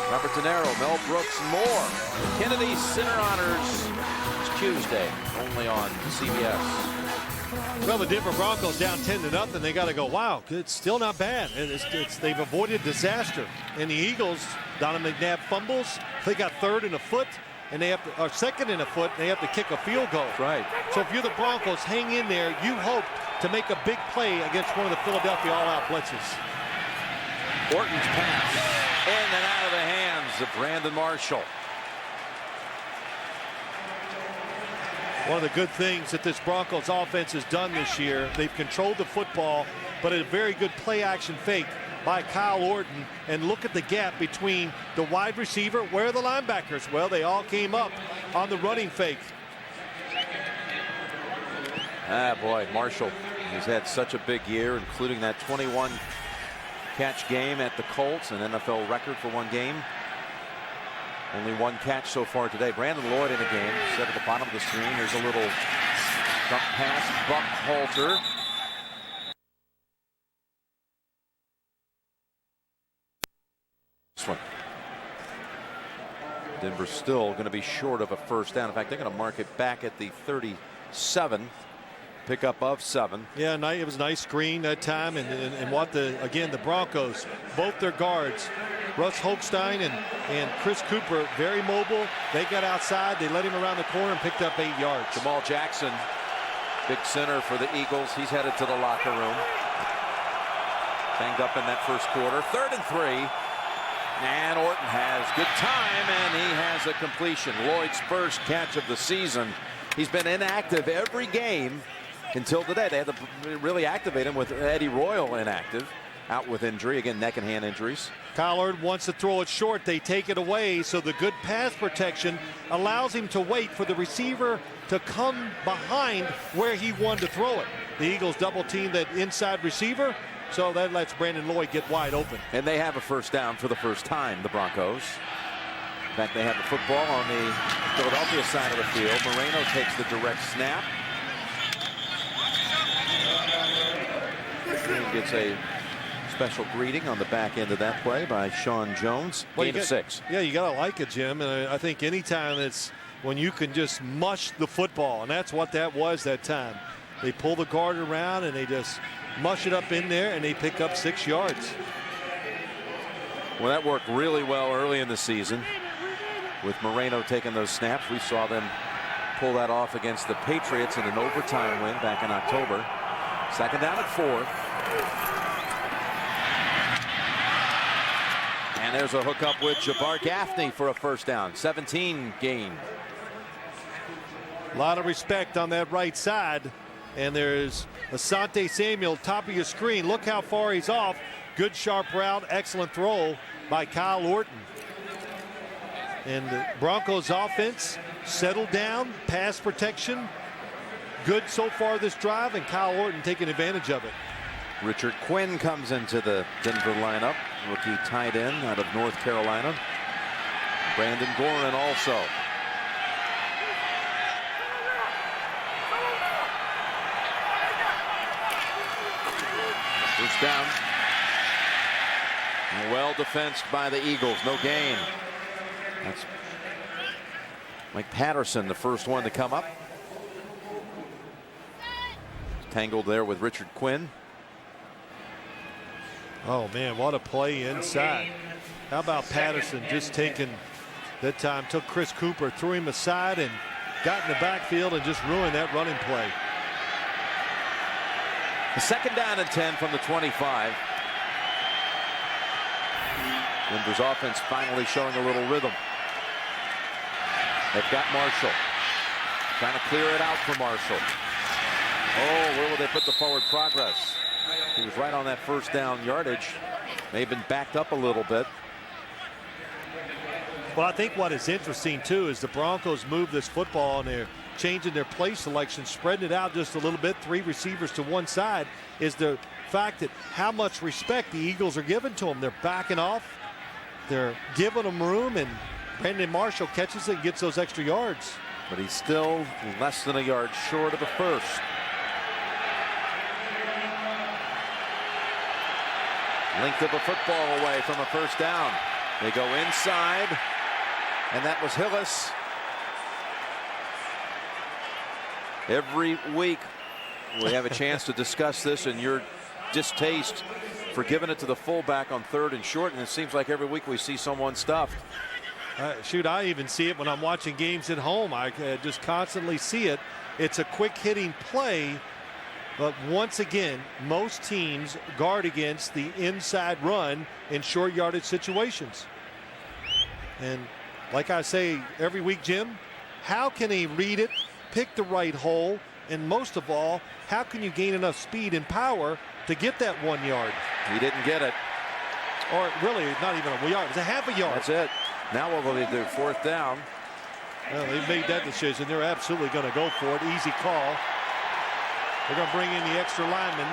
Robert De Niro, Mel Brooks, and more. Kennedy Center Honors. It's Tuesday, only on CBS. Well, the Denver Broncos down 10-0. They got to go, wow, it's still not bad. They've avoided disaster. And the Eagles, Donovan McNabb fumbles. They got 3rd and a foot, and they have to, or 2nd and a foot, and they have to kick a field goal. Right. So if you're the Broncos, hang in there. You hope to make a big play against one of the Philadelphia all-out blitzes. Orton's pass in and out of the hands of Brandon Marshall. One of the good things that this Broncos offense has done this year, they've controlled the football, but a very good play action fake by Kyle Orton. And look at the gap between the wide receiver. Where are the linebackers? Well, they all came up on the running fake. Ah, boy, Marshall has had such a big year, including that 21 catch game at the Colts, an NFL record for one game. Only one catch so far today. Brandon Lloyd in the game, set at the bottom of the screen. There's a little dump pass, Buckholter. This one. Denver's still going to be short of a first down. In fact, they're going to mark it back at the 37. Pickup of 7. Yeah, it was a nice screen that time, and what again, the Broncos, both their guards Russ Holstein and Chris Cooper, very mobile. They got outside. They led him around the corner and picked up 8 yards. Jamal Jackson, big center for the Eagles. He's headed to the locker room. Banged up in that first quarter. 3rd and 3. And Orton has good time, and he has a completion. Lloyd's first catch of the season. He's been inactive every game until today. They had to really activate him with Eddie Royal inactive, out with injury. Again, neck and hand injuries. Collard wants to throw it short. They take it away, so the good pass protection allows him to wait for the receiver to come behind where he wanted to throw it. The Eagles double team that inside receiver, so that lets Brandon Lloyd get wide open. And they have a first down for the first time, the Broncos. In fact, they have the football on the Philadelphia side of the field. Moreno takes the direct snap. He gets a special greeting on the back end of that play by Sean Jones. Gain of 6. Yeah, you got to like it, Jim. And I think anytime it's when you can just mush the football, and that's what that was that time. They pull the guard around and they just mush it up in there, and they pick up 6 yards. Well, that worked really well early in the season with Moreno taking those snaps. We saw them pull that off against the Patriots in an overtime win back in October. 2nd down at 4. And there's a hookup with Jabbar Gaffney for a first down. 17 gain. A lot of respect on that right side. And there's Asante Samuel, top of your screen. Look how far he's off. Good sharp route, excellent throw by Kyle Orton. And the Broncos offense settled down, pass protection. Good so far this drive, and Kyle Orton taking advantage of it. Richard Quinn comes into the Denver lineup. Rookie tight end out of North Carolina. Brandon Gorin also. First down. Well defensed by the Eagles. No gain. That's Mike Patterson, the first one to come up. Tangled there with Richard Quinn. Oh man, what a play inside. How about Patterson just taking that time, took Chris Cooper, threw him aside, and got in the backfield and just ruined that running play. A 2nd down and 10 from the 25. Denver's offense finally showing a little rhythm. They've got Marshall. Trying to clear it out for Marshall. Oh, where will they put the forward progress? He was right on that first down yardage. May have been backed up a little bit. Well, I think what is interesting too is the Broncos move this football and they're changing their play selection, spreading it out just a little bit, 3 receivers to one side, is the fact that how much respect the Eagles are giving to them. They're backing off, they're giving them room, and Brandon Marshall catches it and gets those extra yards. But he's still less than a yard short of the first. Length of a football away from a first down. They go inside, and that was Hillis. Every week we have a chance to discuss this and your distaste for giving it to the fullback on 3rd and short, and it seems like every week we see someone stuffed. Shoot, I even see it when I'm watching games at home. I just constantly see it. It's a quick hitting play, but once again, most teams guard against the inside run in short yardage situations. And like I say every week, Jim, how can he read it, pick the right hole, and most of all, how can you gain enough speed and power to get that 1 yard? He didn't get it. Or really, not even a yard. It's a half a yard. That's it. Now what will they do? 4th down. Well, they've made that decision. They're absolutely going to go for it. Easy call. They're going to bring in the extra lineman.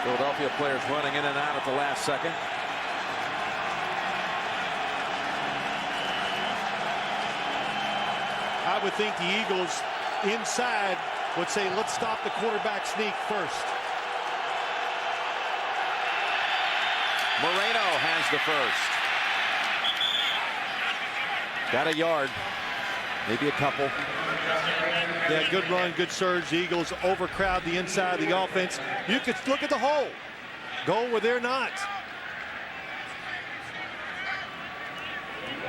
Philadelphia players running in and out at the last second. I would think the Eagles inside would say, let's stop the quarterback sneak first. Moreno has the first. Got a yard, maybe a couple. Yeah, good run, good surge. The Eagles overcrowd the inside of the offense. You could look at the hole. go where they're not.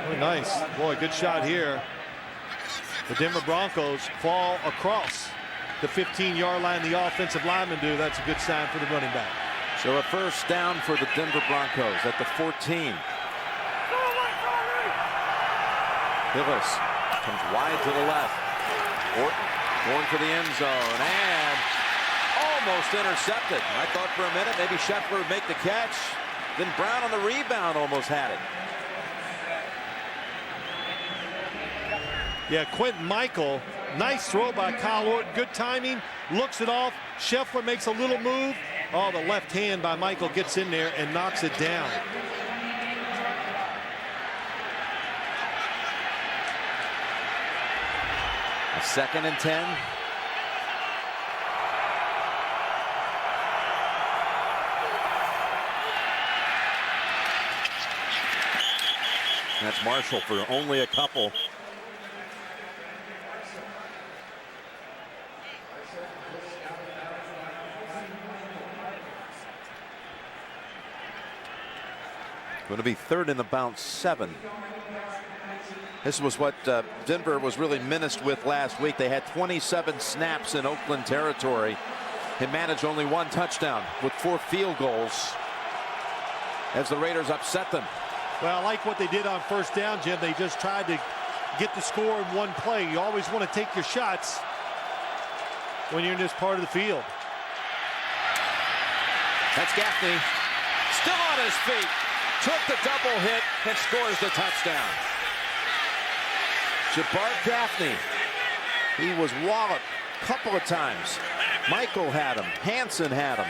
Oh, nice. Boy, good shot here. The Denver Broncos fall across the 15-yard line. The offensive linemen do. That's a good sign for the running back. So a first down for the Denver Broncos at the 14. Hillis comes wide to the left. Orton going for the end zone and almost intercepted. I thought for a minute maybe Scheffler would make the catch. Then Brown on the rebound almost had it. Yeah, Quentin Michael, nice throw by Kyle Orton. Good timing, looks it off. Scheffler makes a little move. Oh, the left hand by Michael gets in there and knocks it down. A 2nd and 10. That's Marshall for only a couple. Going to be 3rd and about 7. This was what Denver was really menaced with last week. They had 27 snaps in Oakland territory and managed only 1 touchdown with 4 field goals as the Raiders upset them. Well, I like what they did on first down, Jim. They just tried to get the score in one play. You always want to take your shots when you're in this part of the field. That's Gaffney. Still on his feet. Took the double hit and scores the touchdown. Jabbar Gaffney. He was walloped a couple of times. Michael had him. Hansen had him.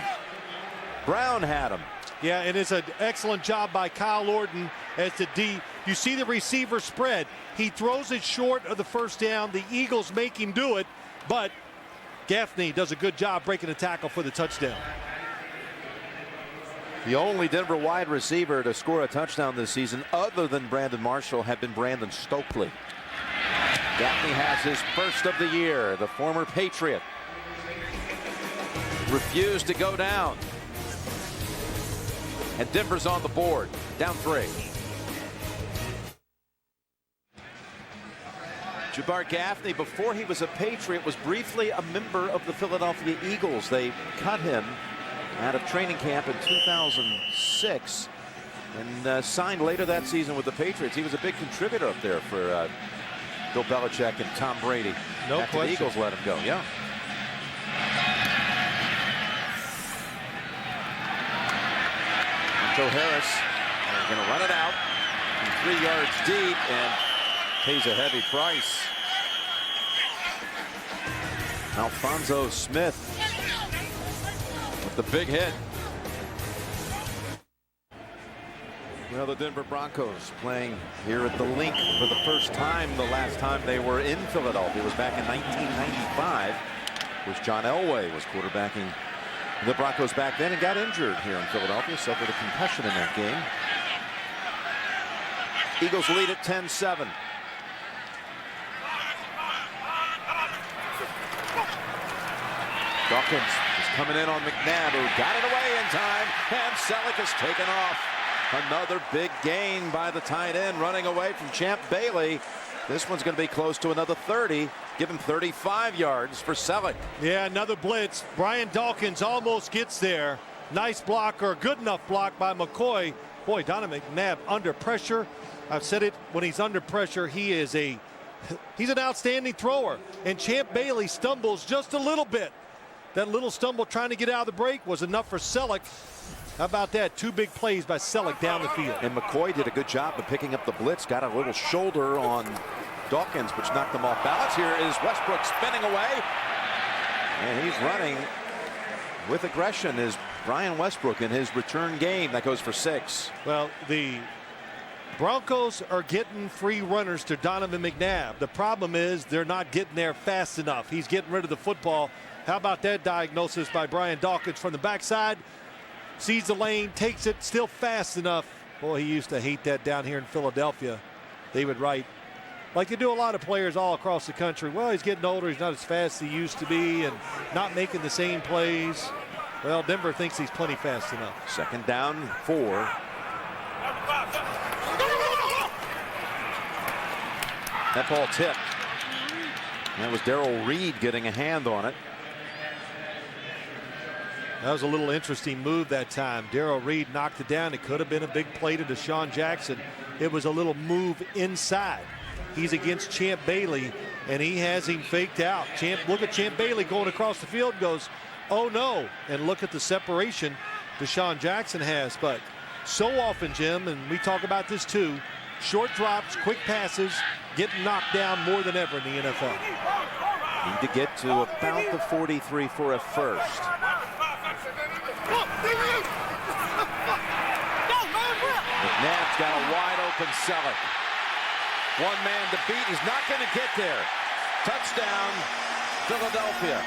Brown had him. Yeah, and it's an excellent job by Kyle Orton as the D. You see the receiver spread. He throws it short of the first down. The Eagles make him do it, but Gaffney does a good job breaking the tackle for the touchdown. The only Denver wide receiver to score a touchdown this season other than Brandon Marshall had been Brandon Stokely. Gaffney has his first of the year. The former Patriot refused to go down. And Denver's on the board, down 3. Jabbar Gaffney, before he was a Patriot, was briefly a member of the Philadelphia Eagles. They cut him out of training camp in 2006 and signed later that season with the Patriots. He was a big contributor up there for Bill Belichick and Tom Brady. No after question. The Eagles let him go. Yeah. Monto Harris going to run it out from 3 yards deep and pays a heavy price. Alfonso Smith with the big hit. Well, the Denver Broncos playing here at the Link for the first time. The last time they were in Philadelphia was back in 1995, which John Elway was quarterbacking the Broncos back then and got injured here in Philadelphia, suffered a concussion in that game. Eagles lead at 10-7. Dawkins is coming in on McNabb, who got it away in time, and Selleck is taken off. Another big gain by the tight end, running away from Champ Bailey. This one's going to be close to another 30. Give him 35 yards for Selleck. Yeah, another blitz. Brian Dawkins almost gets there. Nice block, or good enough block by McCoy. Boy, Donovan McNabb under pressure. I've said it, when he's under pressure, he's an outstanding thrower. And Champ Bailey stumbles just a little bit. That little stumble trying to get out of the break was enough for Selleck. How about that? 2 big plays by Selleck down the field. And McCoy did a good job of picking up the blitz. Got a little shoulder on Dawkins, which knocked him off balance. Here is Westbrook spinning away. And he's running with aggression is Brian Westbrook in his return game. That goes for 6. Well, the Broncos are getting free runners to Donovan McNabb. The problem is they're not getting there fast enough. He's getting rid of the football. How about that diagnosis by Brian Dawkins from the backside? Sees the lane, takes it, still fast enough. Boy, he used to hate that down here in Philadelphia. David Wright. Like they do a lot of players all across the country. Well, he's getting older. He's not as fast as he used to be and not making the same plays. Well, Denver thinks he's plenty fast enough. Second down, 4. That ball tipped. That was Darrell Reed getting a hand on it. That was a little interesting move that time. Darrell Reed knocked it down. It could have been a big play to Deshaun Jackson. It was a little move inside. He's against Champ Bailey, and he has him faked out. Look at Champ Bailey going across the field, goes, oh no. And look at the separation Deshaun Jackson has. But so often, Jim, and we talk about this too, short drops, quick passes, getting knocked down more than ever in the NFL. Need to get to about the 43 for a first. McNabb's got a wide open Selleck. One man to beat. He's not going to get there. Touchdown, Philadelphia.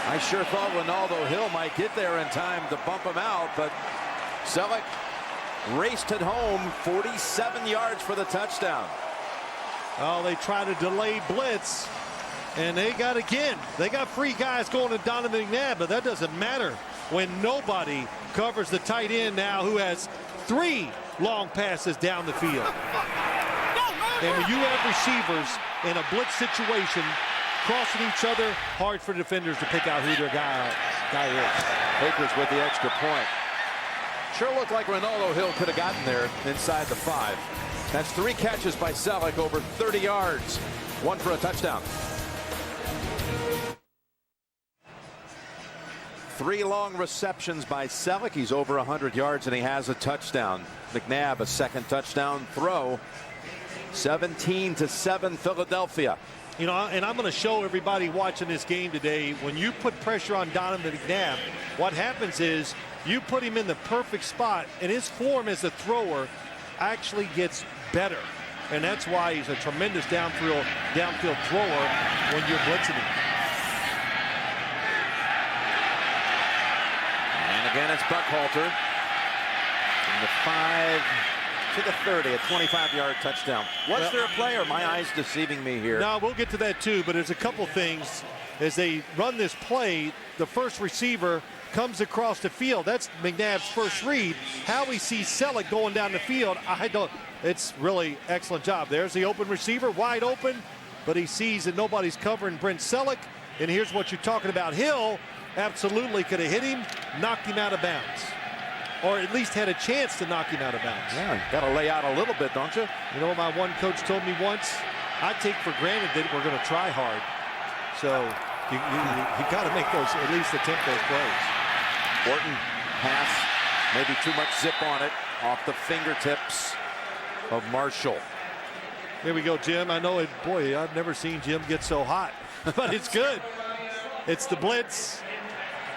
I sure thought Ronaldo Hill might get there in time to bump him out, but Selleck raced it home, 47 yards for the touchdown. Oh, they try to delay blitz, and they got free guys going to Donovan McNabb, but that doesn't matter when nobody covers the tight end now, who has 3 long passes down the field. And when you have receivers in a blitz situation crossing each other, hard for defenders to pick out who their guy is. Akers with the extra point. Sure looked like Ronaldo Hill could have gotten there inside the 5. That's 3 catches by Selleck, over 30 yards. 1 for a touchdown. 3 long receptions by Selleck. He's over 100 yards and he has a touchdown. McNabb a second touchdown throw. 17-7 Philadelphia. You know, and I'm going to show everybody watching this game today, when you put pressure on Donovan McNabb, what happens is you put him in the perfect spot, and his form as a thrower actually gets better. And that's why he's a tremendous downfield thrower when you're blitzing him. And again, it's Buckhalter. From the 5 to the 30, a 25-yard touchdown. Was there a play, or are my eyes deceiving me here? No, we'll get to that too, but there's a couple things. As they run this play, the first receiver comes across the field. That's McNabb's first read. How he sees Selleck going down the field, it's really excellent job. There's the open receiver, wide open, but he sees that nobody's covering Brent Selleck. And here's what you're talking about. Hill absolutely could have hit him, knocked him out of bounds, or at least had a chance to knock him out of bounds. Yeah, got to lay out a little bit, don't you? You know what my one coach told me once? I take for granted that we're going to try hard. So you got to make those, at least attempt those plays. Orton pass, maybe too much zip on it, off the fingertips of Marshall. Here we go, Jim. I know it, boy, I've never seen Jim get so hot, but it's good. It's the blitz.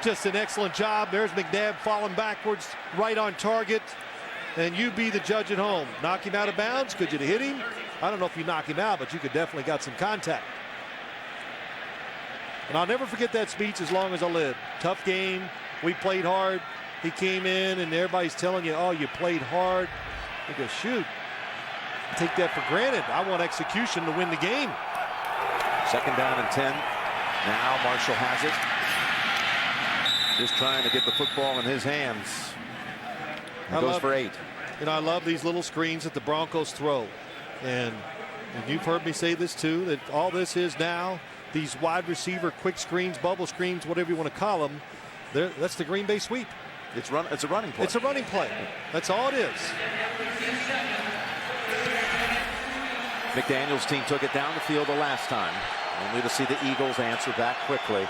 Just an excellent job. There's McNabb falling backwards, right on target. And you be the judge at home. Knock him out of bounds. Could you hit him? I don't know if you knock him out, but you could definitely got some contact. And I'll never forget that speech as long as I live. Tough game. We played hard. He came in, and everybody's telling you, oh, you played hard. You go, shoot. Take that for granted. I want execution to win the game. Second down and 10. Now Marshall has it. Just trying to get the football in his hands. He goes for 8. You know, I love these little screens that the Broncos throw. And you've heard me say this too, that all this is now, these wide receiver quick screens, bubble screens, whatever you want to call them, that's the Green Bay sweep. It's a running play. It's a running play. That's all it is. McDaniel's team took it down the field the last time, only to see the Eagles answer back quickly.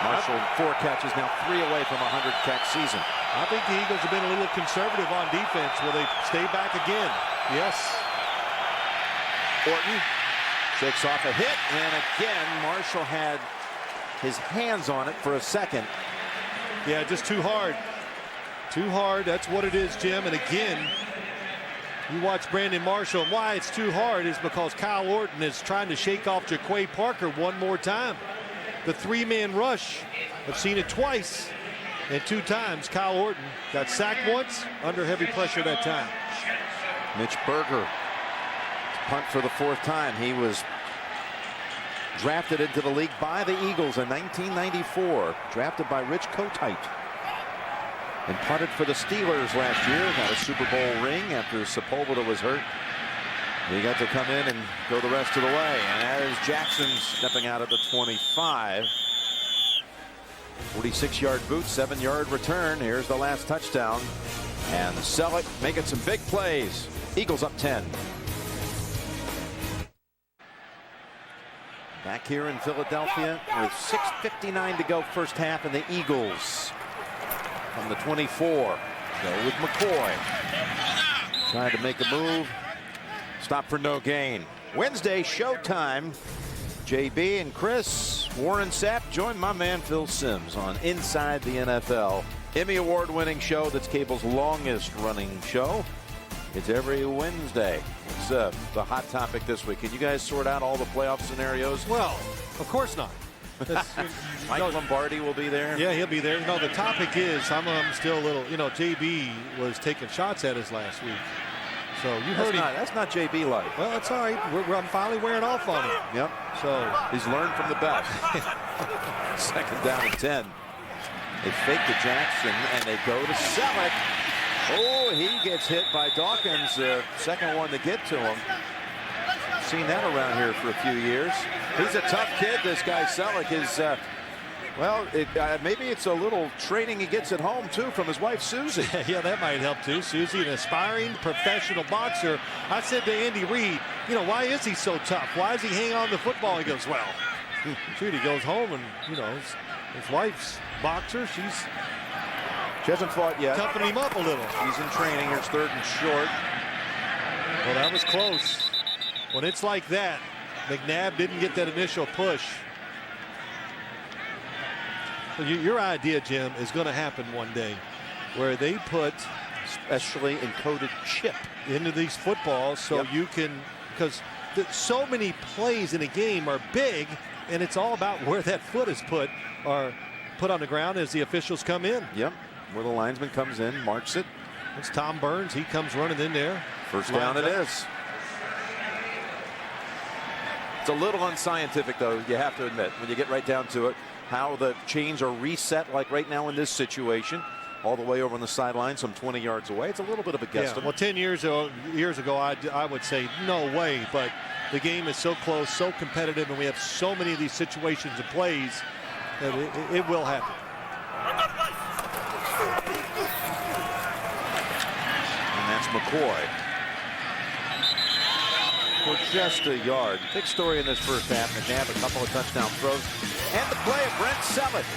Marshall 4 catches, now 3 away from a 100-catch season. I think the Eagles have been a little conservative on defense. Will they stay back again? Yes. Orton shakes off a hit, and again Marshall had his hands on it for a second. Yeah, just too hard. Too hard, that's what it is, Jim. And again, you watch Brandon Marshall, and why it's too hard is because Kyle Orton is trying to shake off Jaquay Parker one more time. The 3-man rush, I've seen it twice, and 2 times Kyle Orton got sacked once, under heavy pressure that time. Mitch Berger punt for the 4th time. He was drafted into the league by the Eagles in 1994, drafted by Rich Kotite, and punted for the Steelers last year. Got a Super Bowl ring after Sepulveda was hurt. He got to come in and go the rest of the way. And there's Jackson stepping out at the 25. 46-yard boot, 7-yard return. Here's the last touchdown. And Selleck making some big plays. Eagles up 10. Back here in Philadelphia with 6:59 to go first half, and the Eagles from the 24 go with McCoy. Trying to make a move. Stop for no gain. Wednesday, Showtime. JB and Chris, Warren Sapp, join my man Phil Simms on Inside the NFL. Emmy Award-winning show that's cable's longest-running show. It's every Wednesday. It's the hot topic this week. Can you guys sort out all the playoff scenarios? Well, of course not. Mike Lombardi will be there. Yeah, he'll be there. You know, the topic is, I'm still a little, you know, JB was taking shots at us last week. So you heard him. That's not JB like. Well, it's all right. I'm finally wearing off on him. Yep. So he's learned from the best. 2nd down and 10. They fake to Jackson and they go to Selleck. Oh, he gets hit by Dawkins, second one to get to him. Seen that around here for a few years. He's a tough kid, this guy Selleck is. Well, maybe it's a little training he gets at home, too, from his wife, Susie. Yeah, that might help, too. Susie, an aspiring professional boxer. I said to Andy Reid, you know, why is he so tough? Why does he hang on to the football? He goes, well, shoot, he goes home and, you know, his wife's boxer. She hasn't fought yet. Toughened him up a little. He's in training. Here's 3rd and short. Well, that was close. When it's like that, McNabb didn't get that initial push. Your idea, Jim, is going to happen one day where they put specially encoded chip into these footballs so you can, because so many plays in a game are big, and it's all about where that foot is put or put on the ground as the officials come in. Yep, where the linesman comes in, marks it. It's Tom Burns. He comes running in there. First down it is. It's a little unscientific, though, you have to admit, when you get right down to it, how the chains are reset, like right now in this situation, all the way over on the sideline, some 20 yards away. It's a little bit of a guesstimate. Yeah, well, 10 years ago, I would say no way, but the game is so close, so competitive, and we have so many of these situations and plays that it will happen. And that's McCoy for just a yard. Big story in this first half. McNabb a couple of touchdown throws. And the play of Brent Selleck.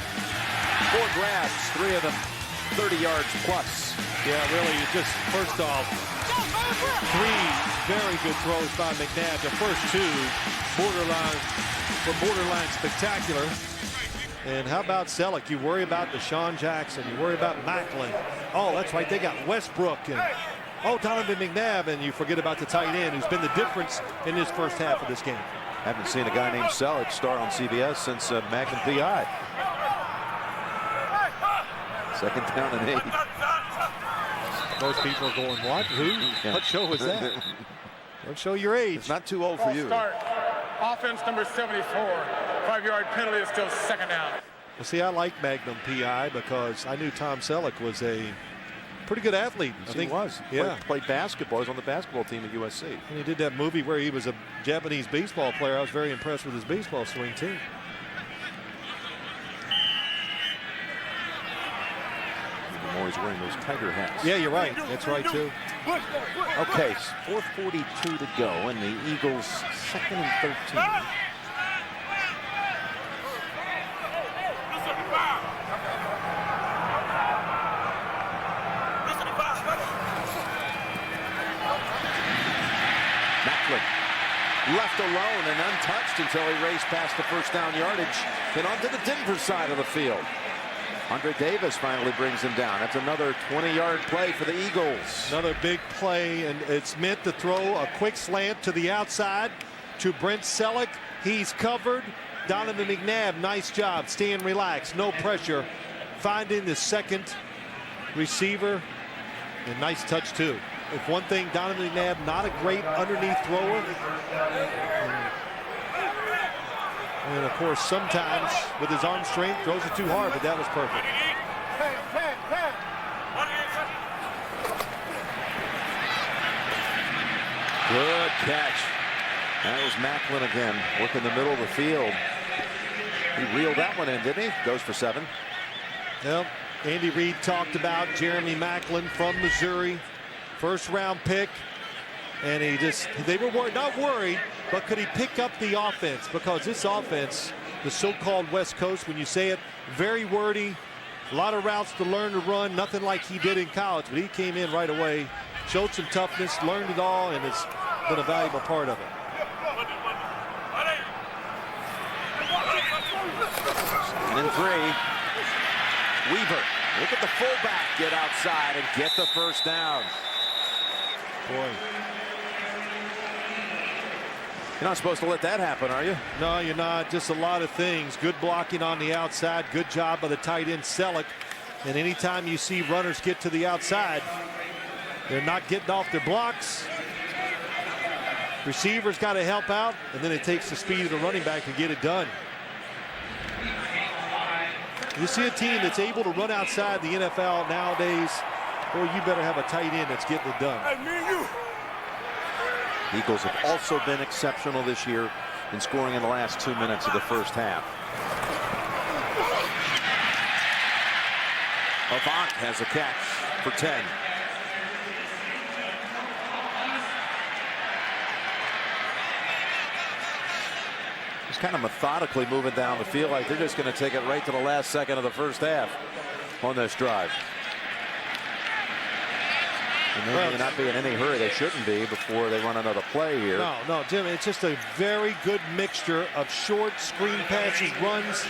4 grabs, 3 of them 30 yards plus. Yeah, really, just first off, 3 very good throws by McNabb. The first 2 borderline spectacular. And how about Selleck? You worry about Deshaun Jackson. You worry about Macklin. Oh, that's right. They got Westbrook and Donovan McNabb, and you forget about the tight end, who's been the difference in this first half of this game. Haven't seen a guy named Selleck star on CBS since Magnum PI. 2nd down and 8. Most people are going, what? Who? Yeah. What show was that? Don't show your age. It's not too old for you. Start. Offense number 74. 5-yard penalty is still 2nd down. Well, see, I like Magnum PI because I knew Tom Selleck was a pretty good athlete. I think he was. Yeah. Played basketball. He was on the basketball team at USC. And he did that movie where he was a Japanese baseball player. I was very impressed with his baseball swing, too. Even more, he's wearing those Tiger hats. Yeah, you're right. That's right, too. Okay, 4:42 to go, and the Eagles 2nd and 13. Left alone and untouched until he raced past the first down yardage and onto the Denver side of the field. Andre Davis finally brings him down. That's another 20-yard play for the Eagles. Another big play, and it's meant to throw a quick slant to the outside to Brent Selleck. He's covered. Donovan McNabb, nice job, staying relaxed, no pressure, finding the second receiver, and nice touch too. if one thing, Donovan McNabb, not a great underneath thrower. And of course, sometimes with his arm strength, throws it too hard, but that was perfect. Good catch. That was Macklin again, working the middle of the field. He reeled that one in, didn't he? Goes for 7. Well, Andy Reid talked about Jeremy Macklin from Missouri, first-round pick, and they were not worried, but could he pick up the offense? Because this offense, the so-called West Coast, when you say it, very wordy, a lot of routes to learn to run, nothing like he did in college, but he came in right away, showed some toughness, learned it all, and it's been a valuable part of it. And 3. Weaver, look at the fullback get outside and get the first down. Boy. You're not supposed to let that happen, are you? No, you're not. Just a lot of things. Good blocking on the outside. Good job by the tight end, Selleck. And anytime you see runners get to the outside, they're not getting off their blocks. Receivers got to help out, and then it takes the speed of the running back to get it done. You see a team that's able to run outside the NFL nowadays, boy, you better have a tight end that's getting it done. Eagles have also been exceptional this year in scoring in the last 2 minutes of the first half. Avant has a catch for 10. He's kind of methodically moving down the field like they're just going to take it right to the last second of the first half on this drive. And they may not be in any hurry. They shouldn't be before they run another play here. No, Jim, it's just a very good mixture of short screen passes, runs.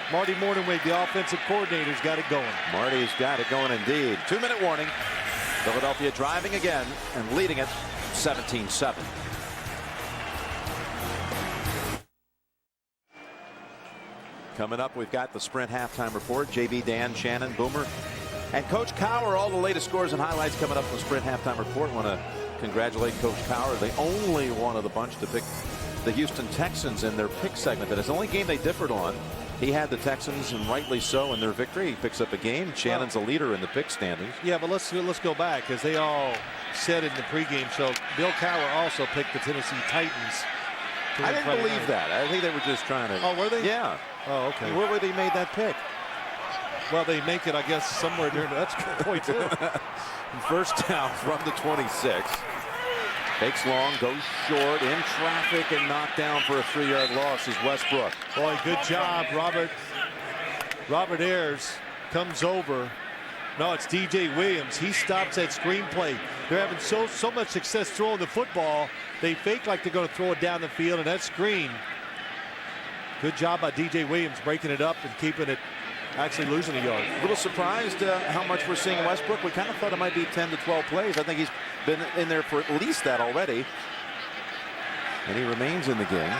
Marty Morningwig, the offensive coordinator, has got it going. Marty's got it going indeed. 2-minute warning. Philadelphia driving again and leading it 17-7. Coming up, we've got the Sprint halftime report. JB, Dan, Shannon, Boomer, and Coach Cowher. All the latest scores and highlights coming up from the Sprint halftime report. I want to congratulate Coach Cowher, the only one of the bunch to pick the Houston Texans in their pick segment. That is the only game they differed on. He had the Texans, and rightly so, in their victory. He picks up a game. Shannon's a leader in the pick standings. Yeah, but let's go back, as they all said in the pregame show. Bill Cowher also picked the Tennessee Titans. I didn't believe that. I think they were just trying to. Oh, were they? Yeah. Oh, okay. Where were they made that pick? Well, they make it, I guess, somewhere during. That's a good point, too. First down from the 26. Takes long, goes short, in traffic, and knocked down for a 3-yard loss is Westbrook. Boy, good job, Robert. Robert Ayers comes over. No, it's DJ Williams. He stops that screen play. They're having so much success throwing the football. They fake like they're going to throw it down the field, and that screen. Good job by DJ Williams breaking it up and keeping it, actually losing a yard. A little surprised how much we're seeing Westbrook. We kind of thought it might be 10 to 12 plays. I think he's been in there for at least that already. And he remains in the game.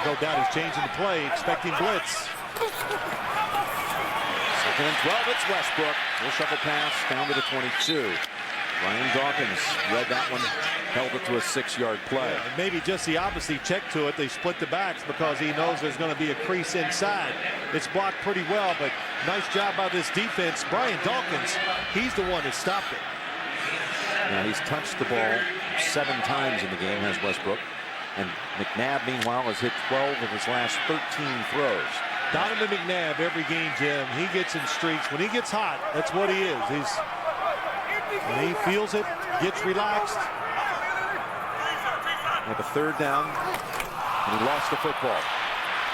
Go down, he's changing the play, expecting blitz. 2nd and 12, it's Westbrook. We'll shuffle pass down to the 22. Ryan Dawkins read that one, held it to a 6-yard play. Yeah, and maybe just the opposite check to it. They split the backs because he knows there's going to be a crease inside. It's blocked pretty well, but nice job by this defense. Brian Dawkins, he's the one that stopped it. Now he's touched the ball 7 times in the game, has Westbrook. And McNabb, meanwhile, has hit 12 of his last 13 throws. Donovan McNabb, every game, Jim, he gets in streaks. When he gets hot, that's what he is. When he feels it, gets relaxed. With a 3rd down, and he lost the football.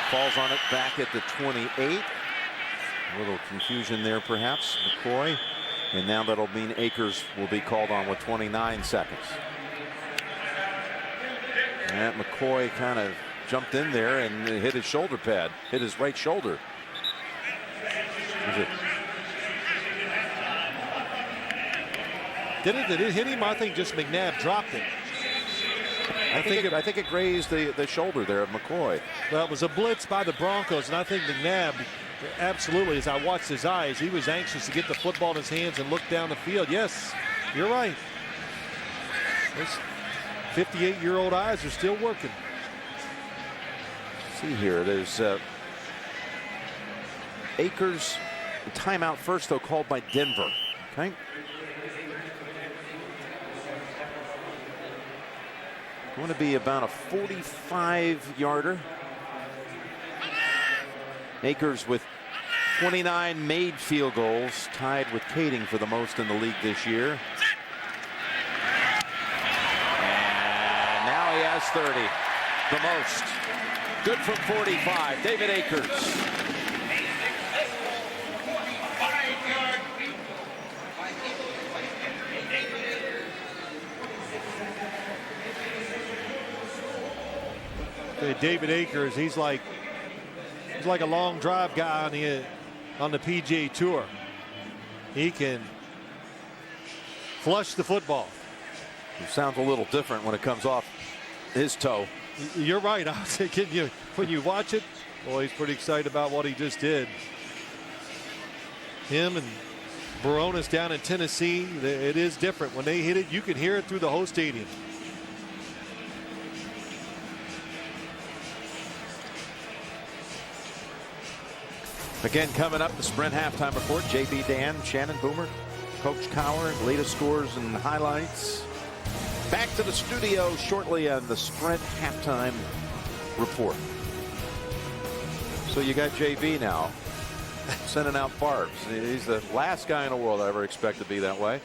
Falls on it back at the 28. A little confusion there, perhaps. McCoy. And now that'll mean Akers will be called on with 29 seconds. And McCoy kind of jumped in there and hit his shoulder pad, hit his right shoulder. Did it hit him? I think just McNabb dropped it. I think it grazed the shoulder there of McCoy. Well, it was a blitz by the Broncos, and I think McNabb Absolutely. As I watched his eyes, he was anxious to get the football in his hands and look down the field. Yes, you're right. Those 58-year-old eyes are still working. See here, there's Akers. Timeout first, though, called by Denver. Okay. Going to be about a 45-yarder. Akers with 29 made field goals, tied with Kading for the most in the league this year. And now he has 30, the most. Good from 45, David Akers. David Akers, he's like a long drive guy on the PGA Tour. He can flush the football. It sounds a little different when it comes off his toe. You're right. I was thinking, when you watch it, boy, he's pretty excited about what he just did. Him and Baronis down in Tennessee, it is different. When they hit it, you can hear it through the whole stadium. Again, coming up, the Sprint halftime report. JB Dan, Shannon Boomer, Coach Cower, latest scores and highlights. Back to the studio shortly on the Sprint halftime report. So you got JB now sending out barbs. He's the last guy in the world I ever expect to be that way.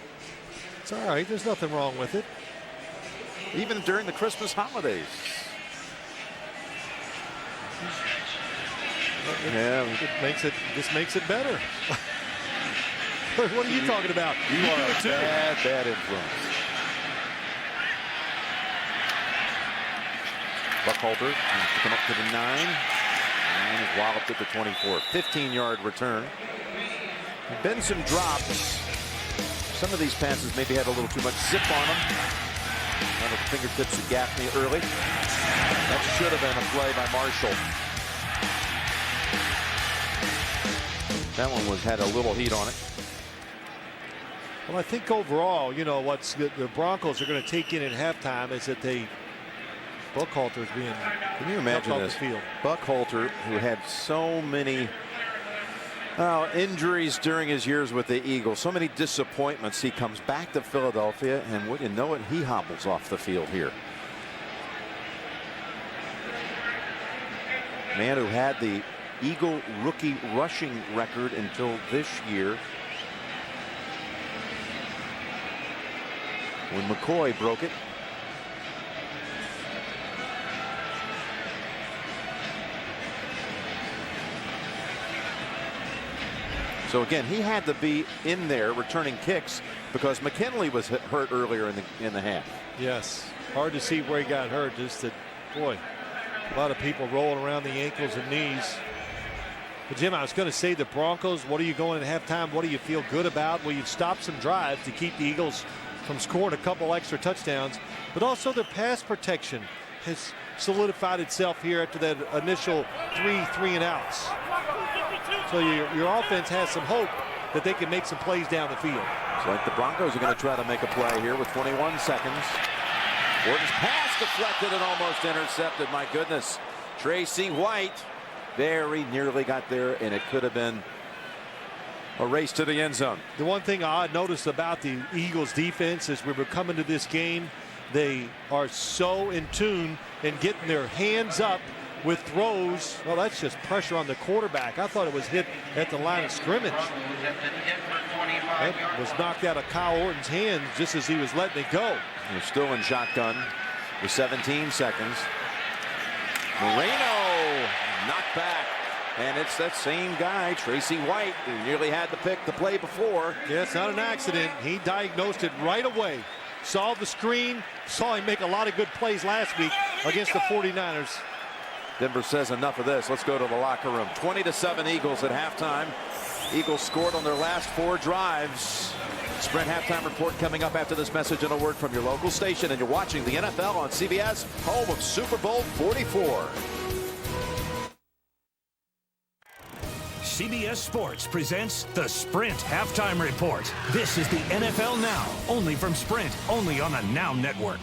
It's all right. There's nothing wrong with it. Even during the Christmas holidays. Yeah, this makes it better. What are you talking about? You are a bad influence. Buckhalter to come up to the 9 and is walloped at the 24. 15-yard return. Been some drops. Some of these passes maybe had a little too much zip on them. One of the fingertips of Gaffney early. That should have been a play by Marshall. That one had a little heat on it. Well, I think overall, what's the Broncos are going to take in at halftime is that Buckhalter's being. Can you imagine this? Buckhalter, who had so many injuries during his years with the Eagles, so many disappointments. He comes back to Philadelphia, and wouldn't you know it, he hobbles off the field here. Man who had the Eagle rookie rushing record until this year, when McCoy broke it. So again, he had to be in there returning kicks because McKinley was hurt earlier in the half. Yes, hard to see where he got hurt. Just that, boy, a lot of people rolling around the ankles and knees. But Jim, I was going to say the Broncos, what are you going at halftime? What do you feel good about? Well, you've stopped some drives to keep the Eagles from scoring a couple extra touchdowns, but also their pass protection has solidified itself here after that initial three and outs. So your offense has some hope that they can make some plays down the field. It's like the Broncos are going to try to make a play here with 21 seconds. Orton's pass deflected and almost intercepted. My goodness. Tracy White very nearly got there, and it could have been a race to the end zone. The one thing I noticed about the Eagles defense as we were coming to this game, they are so in tune and getting their hands up with throws. Well, that's just pressure on the quarterback. I thought it was hit at the line of scrimmage. That was knocked out of Kyle Orton's hands just as he was letting it go. They're still in shotgun with 17 seconds. Moreno knocked back. And it's that same guy, Tracy White, who nearly had the pick the play before. Yeah, it's not an accident. He diagnosed it right away. Saw the screen, saw him make a lot of good plays last week against the 49ers. Denver says enough of this. Let's go to the locker room. 20-7 Eagles at halftime. Eagles scored on their last 4 drives. Sprint halftime report coming up after this message and a word from your local station. And you're watching the NFL on CBS, home of Super Bowl 44. CBS Sports presents the Sprint Halftime Report. This is the NFL Now, only from Sprint, only on the Now Network.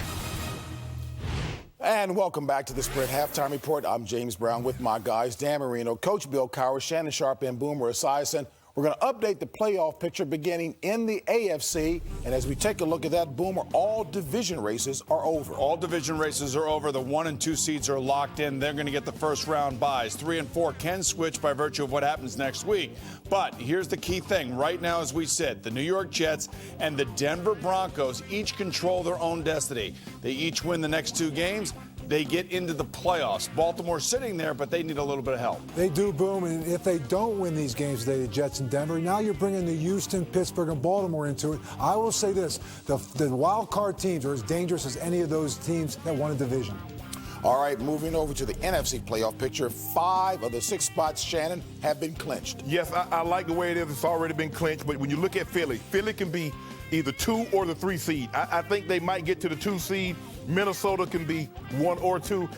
And welcome back to the Sprint Halftime Report. I'm James Brown with my guys, Dan Marino, Coach Bill Cowher, Shannon Sharp, and Boomer Esiason. We're going to update the playoff picture beginning in the AFC. And as we take a look at that, Boomer, all division races are over. All division races are over. The 1 and 2 seeds are locked in. They're going to get the first round buys. 3 and 4 can switch by virtue of what happens next week. But here's the key thing. Right now, as we said, the New York Jets and the Denver Broncos each control their own destiny. They each win the next 2 games. They get into the playoffs. Baltimore sitting there, but they need a little bit of help. They do, Boom, and if they don't win these games today, the Jets and Denver, now you're bringing the Houston, Pittsburgh, and Baltimore into it. I will say this, the wild card teams are as dangerous as any of those teams that won a division. All right, moving over to the NFC playoff picture, 5 of the 6 spots, Shannon, have been clinched. Yes, I like the way it is. It's already been clinched, but when you look at Philly can be either 2 or the 3 seed. I think they might get to the 2 seed. Minnesota can be 1 or 2.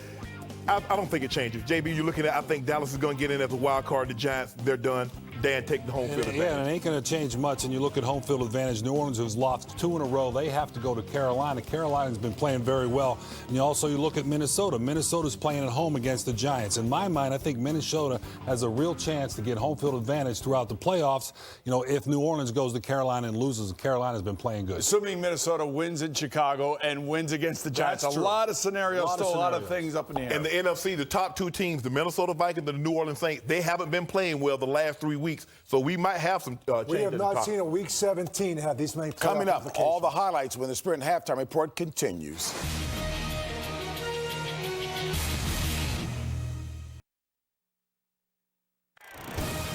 I don't think it changes. JB, you're looking at, I think Dallas is going to get in as a wild card. The Giants, they're done. Dan, take the home field advantage. Yeah, and it ain't going to change much. And you look at home field advantage. New Orleans, who's lost 2 in a row, they have to go to Carolina. Carolina's been playing very well. And you look at Minnesota. Minnesota's playing at home against the Giants. In my mind, I think Minnesota has a real chance to get home field advantage throughout the playoffs. If New Orleans goes to Carolina and loses, Carolina's been playing good. Assuming Minnesota wins in Chicago and wins against the Giants. That's a true. lot of scenarios, a lot of things up in the air. And the NFC, the top 2 teams, the Minnesota Vikings and the New Orleans Saints, they haven't been playing well the last 3 weeks. So we might have some change. We have not seen a Week 17 have these many playoff Coming up, implications. all the highlights when the Sprint Halftime Report continues.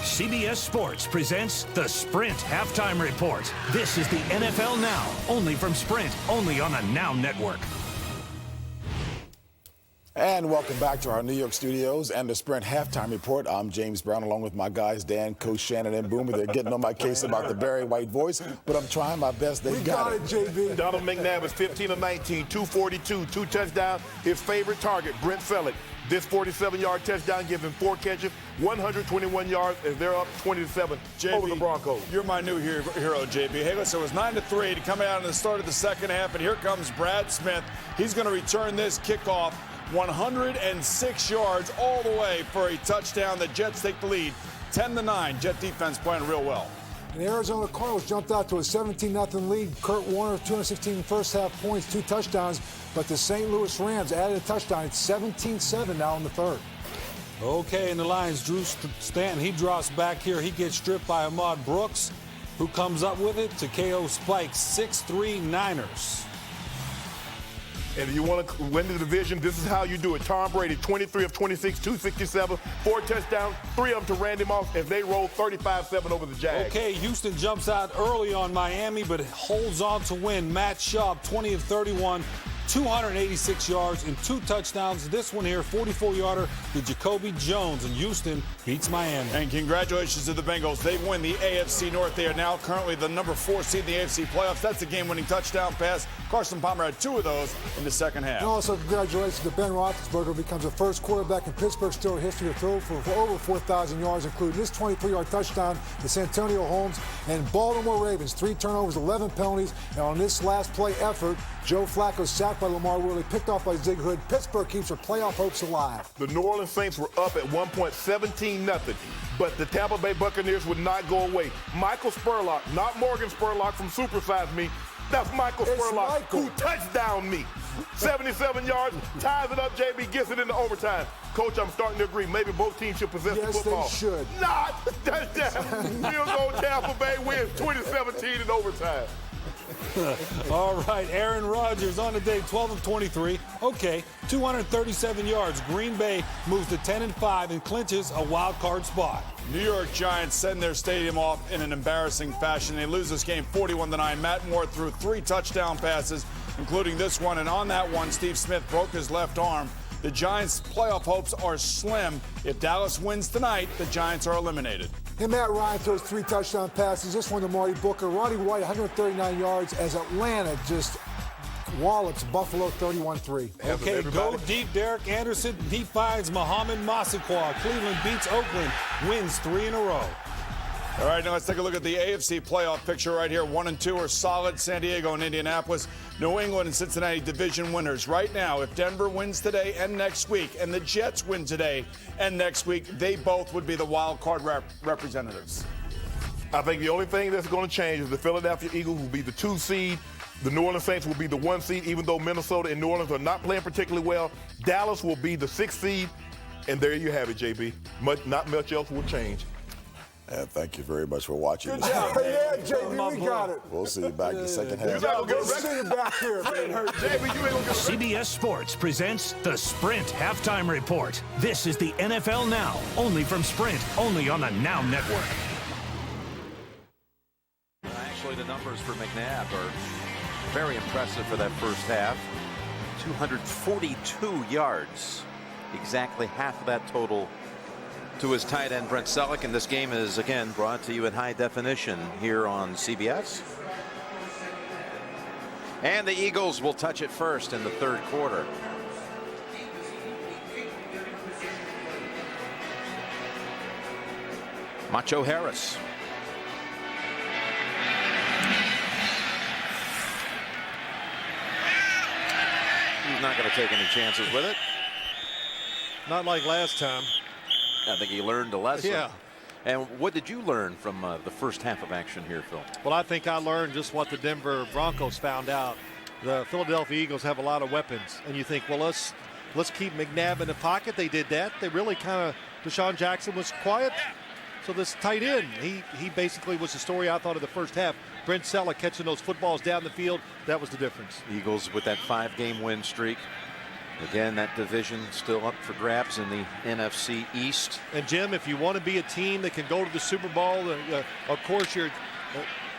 CBS Sports presents the Sprint Halftime Report. This is the NFL Now, only from Sprint, only on the Now Network. And welcome back to our New York studios and the Sprint Halftime Report. I'm James Brown, along with my guys, Dan, Coach Shannon, and Boomer. They're getting on my case about the Barry White voice, but I'm trying my best. They got it. JB. Donald McNabb is 15 of 19, 242, 2 touchdowns. His favorite target, Brent Selleck. This 47-yard touchdown gives him 4 catches, 121 yards, as they're up 20-7 over the Broncos. You're my new hero, JB. Hey, listen, it was 9-3 to come out in the start of the second half, and here comes Brad Smith. He's going to return this kickoff 106 yards all the way for a touchdown. The Jets take the lead, 10-9. Jet defense playing real well. And the Arizona Cardinals jumped out to a 17-0 lead. Kurt Warner, 216 first half points, 2 touchdowns. But the St. Louis Rams added a touchdown. It's 17-7 now in the third. Okay, and the Lions, Drew Stanton, he drops back here. He gets stripped by Ahmad Brooks, who comes up with it to KO Spike's 6'3" Niners. And if you want to win the division, this is how you do it. Tom Brady, 23 of 26, 267, 4 touchdowns, 3 of them to Randy Moss as they roll 35-7 over the Jags. Okay, Houston jumps out early on Miami, but holds on to win. Matt Schaub, 20 of 31, 286 yards and 2 touchdowns. This one here, 44-yarder to Jacoby Jones, and Houston beats Miami. And congratulations to the Bengals. They win the AFC North. They are now currently the number 4 seed in the AFC playoffs. That's a game-winning touchdown pass. Carson Palmer had 2 of those in the second half. And also congratulations to Ben Roethlisberger, becomes the first quarterback in Pittsburgh's still history to throw for over 4,000 yards, including this 23-yard touchdown to Santonio Holmes. And Baltimore Ravens, 3 turnovers, 11 penalties. And on this last play effort, Joe Flacco sacked by Lamar Willie, picked off by Zig Hood. Pittsburgh keeps their playoff hopes alive. The New Orleans Saints were up at one point, 17-0. But the Tampa Bay Buccaneers would not go away. Michael Spurlock, not Morgan Spurlock from Super Size Me. That's Michael Spurlock, who touchdowned me. 77 yards, ties it up. JB gets it into overtime. Coach, I'm starting to agree. Maybe both teams should possess the football. Yes, they should. Not touchdown. Field goal, Tampa Bay wins 2017 in overtime. All right, Aaron Rodgers on the day, 12 of 23. Okay, 237 yards. Green Bay moves to 10-5 and clinches a wild card spot. New York Giants send their stadium off in an embarrassing fashion. They lose this game 41-9. Matt Moore threw 3 touchdown passes, including this one. And on that one, Steve Smith broke his left arm. The Giants' playoff hopes are slim. If Dallas wins tonight, the Giants are eliminated. And Matt Ryan throws 3 touchdown passes. This one to Marty Booker. Roddy White, 139 yards as Atlanta just wallops Buffalo 31-3. Okay, go deep. Derek Anderson. He finds Muhammad Massaquoi. Cleveland beats Oakland, wins 3 in a row. All right, now let's take a look at the AFC playoff picture right here. 1 and 2 are solid. San Diego and Indianapolis. New England and Cincinnati division winners. Right now, if Denver wins today and next week, and the Jets win today and next week, they both would be the wild card representatives. I think the only thing that's going to change is the Philadelphia Eagles will be the 2 seed. The New Orleans Saints will be the 1 seed, even though Minnesota and New Orleans are not playing particularly well. Dallas will be the 6th seed. And there you have it, JB. Not much else will change. And thank you very much for watching. Good job. Yeah, JB, we got it. We'll see you back in the second half. We'll see you back here, man. CBS Sports presents the Sprint Halftime Report. This is the NFL Now, only from Sprint, only on the Now Network. Actually, the numbers for McNabb are very impressive for that first half. 242 yards, exactly half of that total to his tight end Brent Selleck, and this game is again brought to you in high definition here on CBS. And the Eagles will touch it first in the third quarter. Macho Harris. He's not going to take any chances with it. Not like last time. I think he learned a lesson. Yeah. And what did you learn from the first half of action here, Phil? Well, I think I learned just what the Denver Broncos found out. The Philadelphia Eagles have a lot of weapons, and you think, well, let's keep McNabb in the pocket. They did that. They really kind of, Deshaun Jackson was quiet. So this tight end, he basically was the story I thought of the first half. Brent Selleck catching those footballs down the field, that was the difference. Eagles with that 5-game win streak. Again, that division still up for grabs in the NFC East. And Jim, if you want to be a team that can go to the Super Bowl, of course your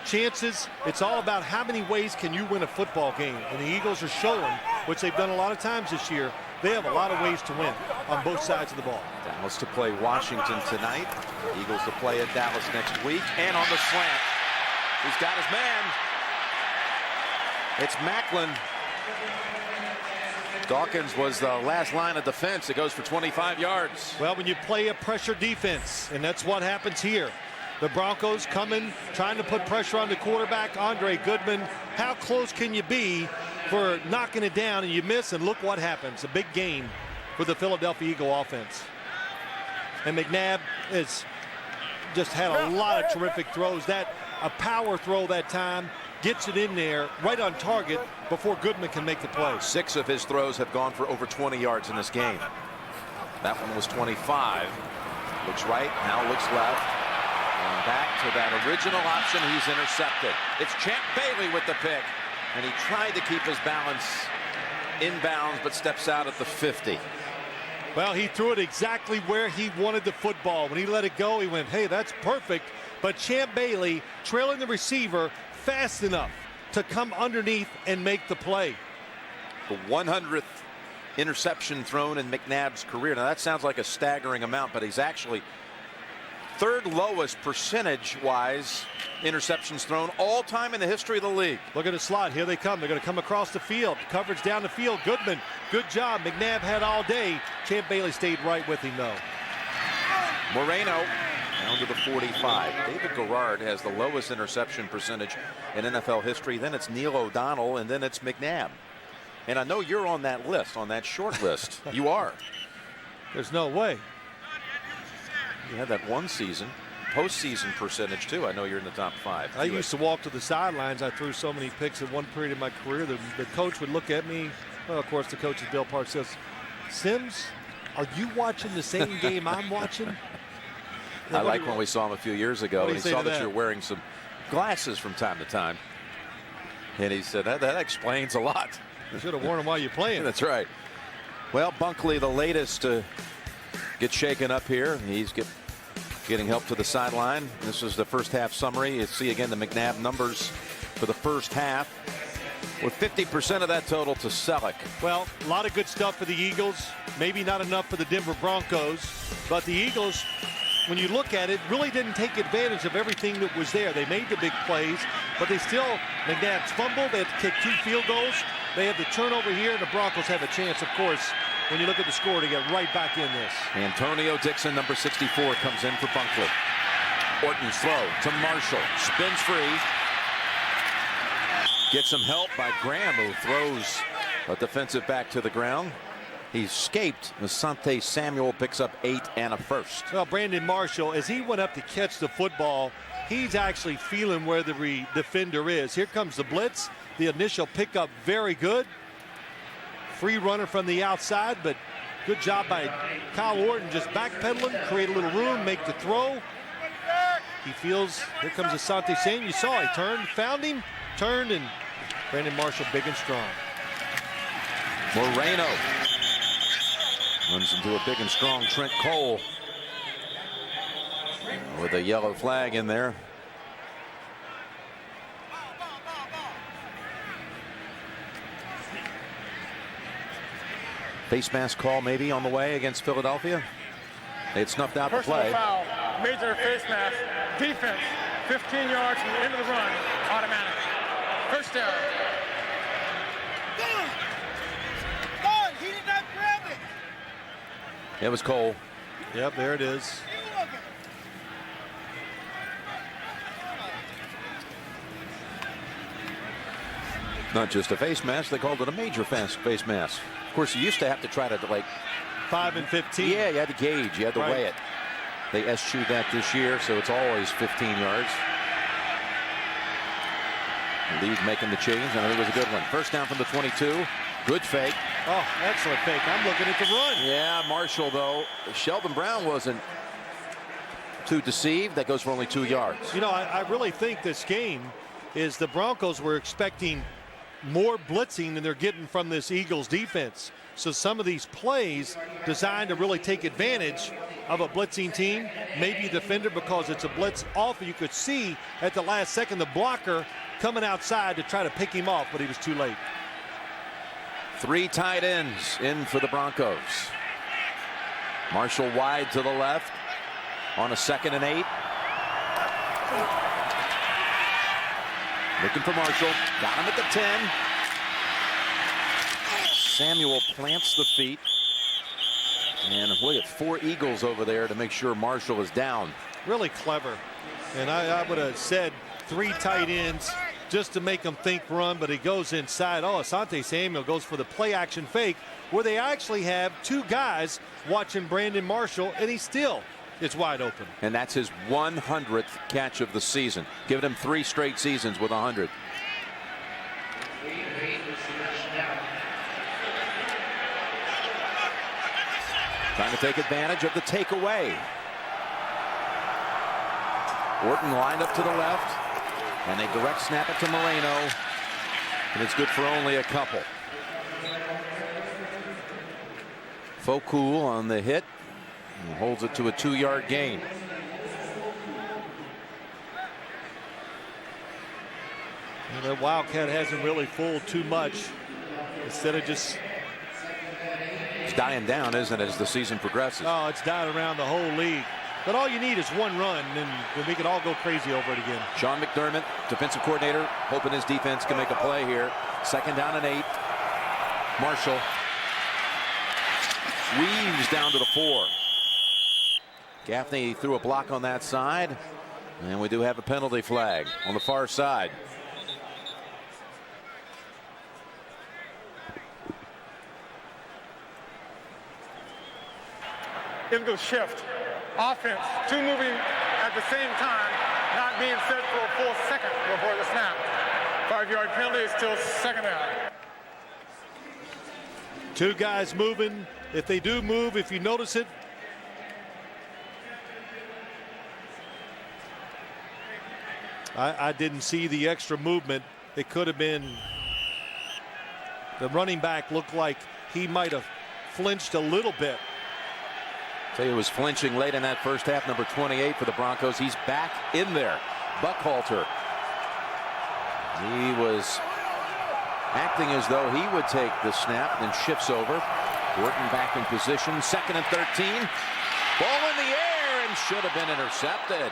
chances, it's all about how many ways can you win a football game. And the Eagles are showing, which they've done a lot of times this year, they have a lot of ways to win on both sides of the ball. Dallas to play Washington tonight. Eagles to play at Dallas next week. And on the slant, he's got his man. It's Macklin. Dawkins was the last line of defense. It goes for 25 yards. Well, when you play a pressure defense, and that's what happens here. The Broncos coming, trying to put pressure on the quarterback, Andre Goodman. How close can you be for knocking it down and you miss, and look what happens. A big gain for the Philadelphia Eagle offense. And McNabb has just had a lot of terrific throws. A power throw that time. Gets it in there right on target before Goodman can make the play. 6 of his throws have gone for over 20 yards in this game. That one was 25. Looks right, now looks left. And back to that original option, he's intercepted. It's Champ Bailey with the pick. And he tried to keep his balance inbounds, but steps out at the 50. Well, he threw it exactly where he wanted the football. When he let it go, he went, hey, that's perfect. But Champ Bailey trailing the receiver fast enough to come underneath and make the play. The 100th interception thrown in McNabb's career. Now that sounds like a staggering amount, but he's actually third lowest percentage-wise interceptions thrown all time in the history of the league. Look at the slot. Here they come. They're going to come across the field. Coverage down the field. Goodman, good job. McNabb had all day. Champ Bailey stayed right with him, though. Moreno down to the 45. David Garrard has the lowest interception percentage in NFL history. Then it's Neil O'Donnell, and then it's McNabb. And I know you're on that list, on that short list. You are. There's no way. You had that one season, postseason percentage too. I know you're in the top 5. I used to walk to the sidelines. I threw so many picks in one period of my career. The coach would look at me. Well, of course, the coach at Dale Park says, Sims, are you watching the same game I'm watching? I like when we saw him a few years ago, and he saw that you're wearing some glasses from time to time. And he said, that explains a lot. You should have worn them while you're playing. That's right. Well, Bunkley, the latest to get shaken up here. He's getting help to the sideline. This is the first half summary. You see again the McNabb numbers for the first half, with 50% of that total to Selleck. Well, a lot of good stuff for the Eagles. Maybe not enough for the Denver Broncos. But the Eagles, when you look at it, really didn't take advantage of everything that was there. They made the big plays, but they still, McNabb's fumbled. They had to kick 2 field goals. They have the turnover here, and the Broncos have a chance, of course, when you look at the score, to get right back in this. Antonio Dixon, number 64, comes in for Bunkley. Orton's throw to Marshall. Spins free. Gets some help by Graham, who throws a defensive back to the ground. He escaped. Asante Samuel picks up 8 and a first. Well, Brandon Marshall, as he went up to catch the football, he's actually feeling where the defender is. Here comes the blitz. The initial pickup, very good. Free runner from the outside, but good job by Kyle Orton, just backpedaling, create a little room, make the throw. He feels, here comes Asante Samuel. You saw he turned, found him, turned, and Brandon Marshall big and strong. Moreno runs into a big and strong Trent Cole with a yellow flag in there. Face mask call maybe on the way against Philadelphia. They had snuffed out the play. Foul, major face mask, defense, 15 yards from the end of the run, automatic. First down. He did not grab it. It was Cole. Yep, there it is. Not just a face mask, they called it a major face mask. Of course, you used to have to try to, like, 5 and 15. Yeah, you had to gauge, you had to weigh it. They eschewed that this year, so it's always 15 yards. The league making the change, and I think it was a good one. First down from the 22. Good fake. Oh, excellent fake. I'm looking at the run. Yeah, Marshall, though. Sheldon Brown wasn't too deceived. That goes for only 2 yards. You know, I really think this game is the Broncos were expecting more blitzing than they're getting from this Eagles defense. So some of these plays designed to really take advantage of a blitzing team, maybe a defender, because it's a blitz off. You could see at the last second the blocker coming outside to try to pick him off, but he was too late. 3 tight ends in for the Broncos. Marshall wide to the left on a 2nd and 8. Looking for Marshall. Got him at the 10. Samuel plants the feet. And we have 4 Eagles over there to make sure Marshall is down. Really clever. And I would have said 3 tight ends just to make him think run, but he goes inside. Oh, Asante Samuel goes for the play action fake, where they actually have 2 guys watching Brandon Marshall, and he still is wide open. And that's his 100th catch of the season, giving him 3 straight seasons with 100. Trying to take advantage of the takeaway. Orton lined up to the left, and they direct snap it to Moreno, and it's good for only a couple. Focool on the hit and holds it to a 2-yard gain. And the Wildcat hasn't really fooled too much. Instead of just... It's dying down, isn't it, as the season progresses? Oh, it's dying around the whole league. But all you need is one run, and we can all go crazy over it again. Sean McDermott, defensive coordinator, hoping his defense can make a play here. 2nd down and 8. Marshall weaves down to the 4. Gaffney threw a block on that side, and we do have a penalty flag on the far side. Into the shift. Offense, 2 moving at the same time, not being set for a full second before the snap. 5-yard penalty is still 2nd down. 2 guys moving. If they do move, if you notice it, I didn't see the extra movement. It could have been the running back looked like he might have flinched a little bit. He was flinching late in that first half. Number 28 for the Broncos. He's back in there. Buckhalter. He was acting as though he would take the snap, then shifts over. Orton back in position. 2nd and 13. Ball in the air and should have been intercepted.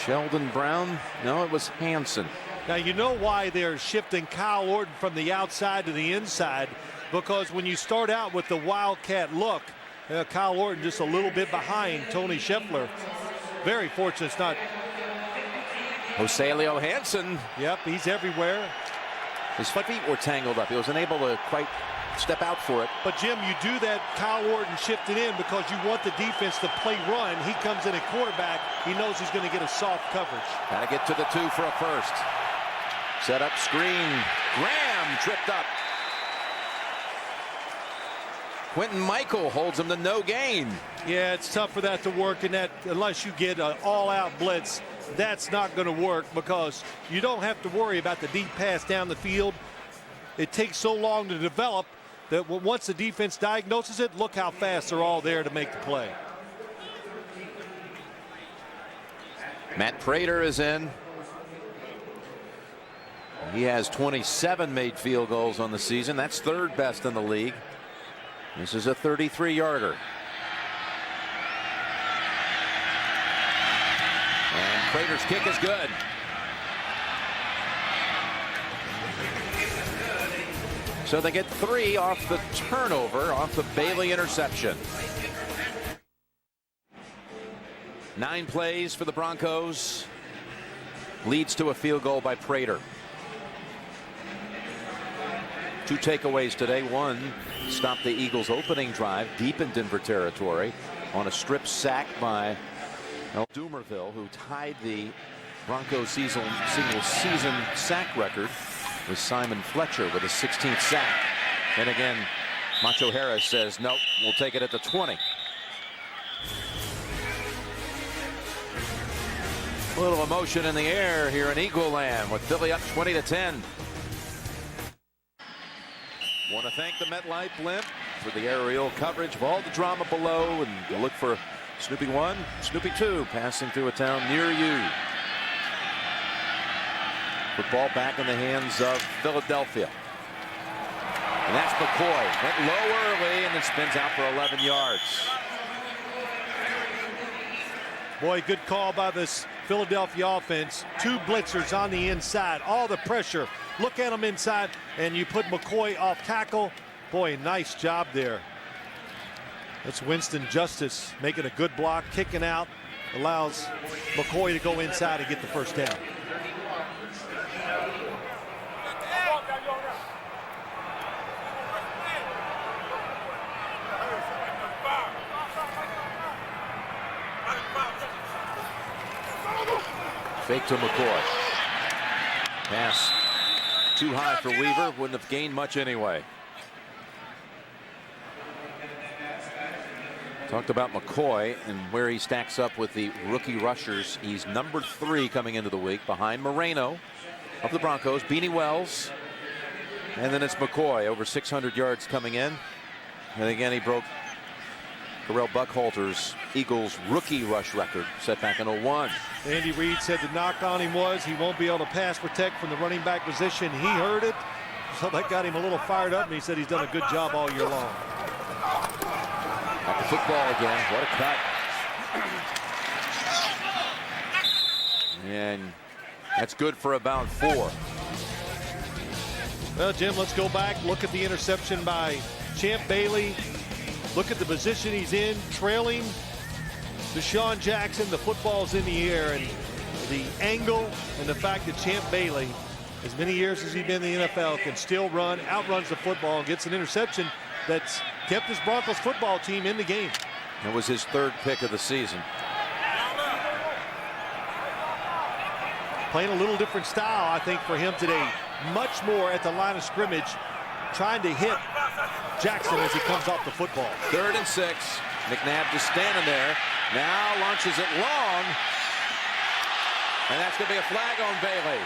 Sheldon Brown. No, it was Hansen. Now, you know why they're shifting Kyle Orton from the outside to the inside, because when you start out with the Wildcat look, Kyle Orton just a little bit behind Tony Scheffler. Very fortunate it's not. Joselio Hansen. Yep, he's everywhere. His feet were tangled up. He was unable to quite step out for it. But, Jim, you do that Kyle Orton shifting in because you want the defense to play run. He comes in at quarterback. He knows he's going to get a soft coverage. Got to get to the 2 for a first. Set up screen. Graham tripped up. Quentin Michael holds him to no gain. Yeah, it's tough for that to work in that unless you get an all-out blitz. That's not going to work because you don't have to worry about the deep pass down the field. It takes so long to develop that once the defense diagnoses it, look how fast they're all there to make the play. Matt Prater is in. He has 27 made field goals on the season. That's 3rd best in the league. This is a 33-yarder. And Prater's kick is good. So they get 3 off the turnover, off the Bailey interception. 9 plays for the Broncos. Leads to a field goal by Prater. 2 takeaways today. One stopped the Eagles' opening drive deep in Denver territory on a strip sack by Dumerville, who tied the Broncos single season sack record with Simon Fletcher with his 16th sack. And again, Macho Harris says, nope, we'll take it at the 20. A little emotion in the air here in Eagle Land with Philly up 20-10. Want to thank the MetLife blimp for the aerial coverage of all the drama below, and you look for Snoopy 1, Snoopy 2 passing through a town near you. Football back in the hands of Philadelphia. And that's McCoy. Went low early and then spins out for 11 yards. Boy, good call by this Philadelphia offense. 2 blitzers on the inside. All the pressure. Look at them inside, and you put McCoy off tackle. Boy, nice job there. That's Winston Justice making a good block, kicking out. Allows McCoy to go inside and get the first down. Fake to McCoy. Pass too high for Weaver. Wouldn't have gained much anyway. Talked about McCoy and where he stacks up with the rookie rushers. He's number 3 coming into the week behind Moreno of the Broncos, Beanie Wells, and then it's McCoy over 600 yards coming in. And again, he broke Terrell Buckhalter's Eagles rookie rush record set back in 01. Andy Reid said the knock on him was he won't be able to pass protect from the running back position. He heard it, so that got him a little fired up, and he said he's done a good job all year long. At the football again. What a cut. And that's good for about 4. Well, Jim, let's go back. Look at the interception by Champ Bailey. Look at the position he's in, trailing Deshaun Jackson. The football's in the air, and the angle and the fact that Champ Bailey, as many years as he's been in the NFL, can still run, outruns the football, and gets an interception that's kept his Broncos football team in the game. It was his 3rd pick of the season. Playing a little different style, I think, for him today. Much more at the line of scrimmage, trying to hit Jackson as he comes off the football. 3rd and 6. McNabb just standing there. Now launches it long. And that's going to be a flag on Bailey.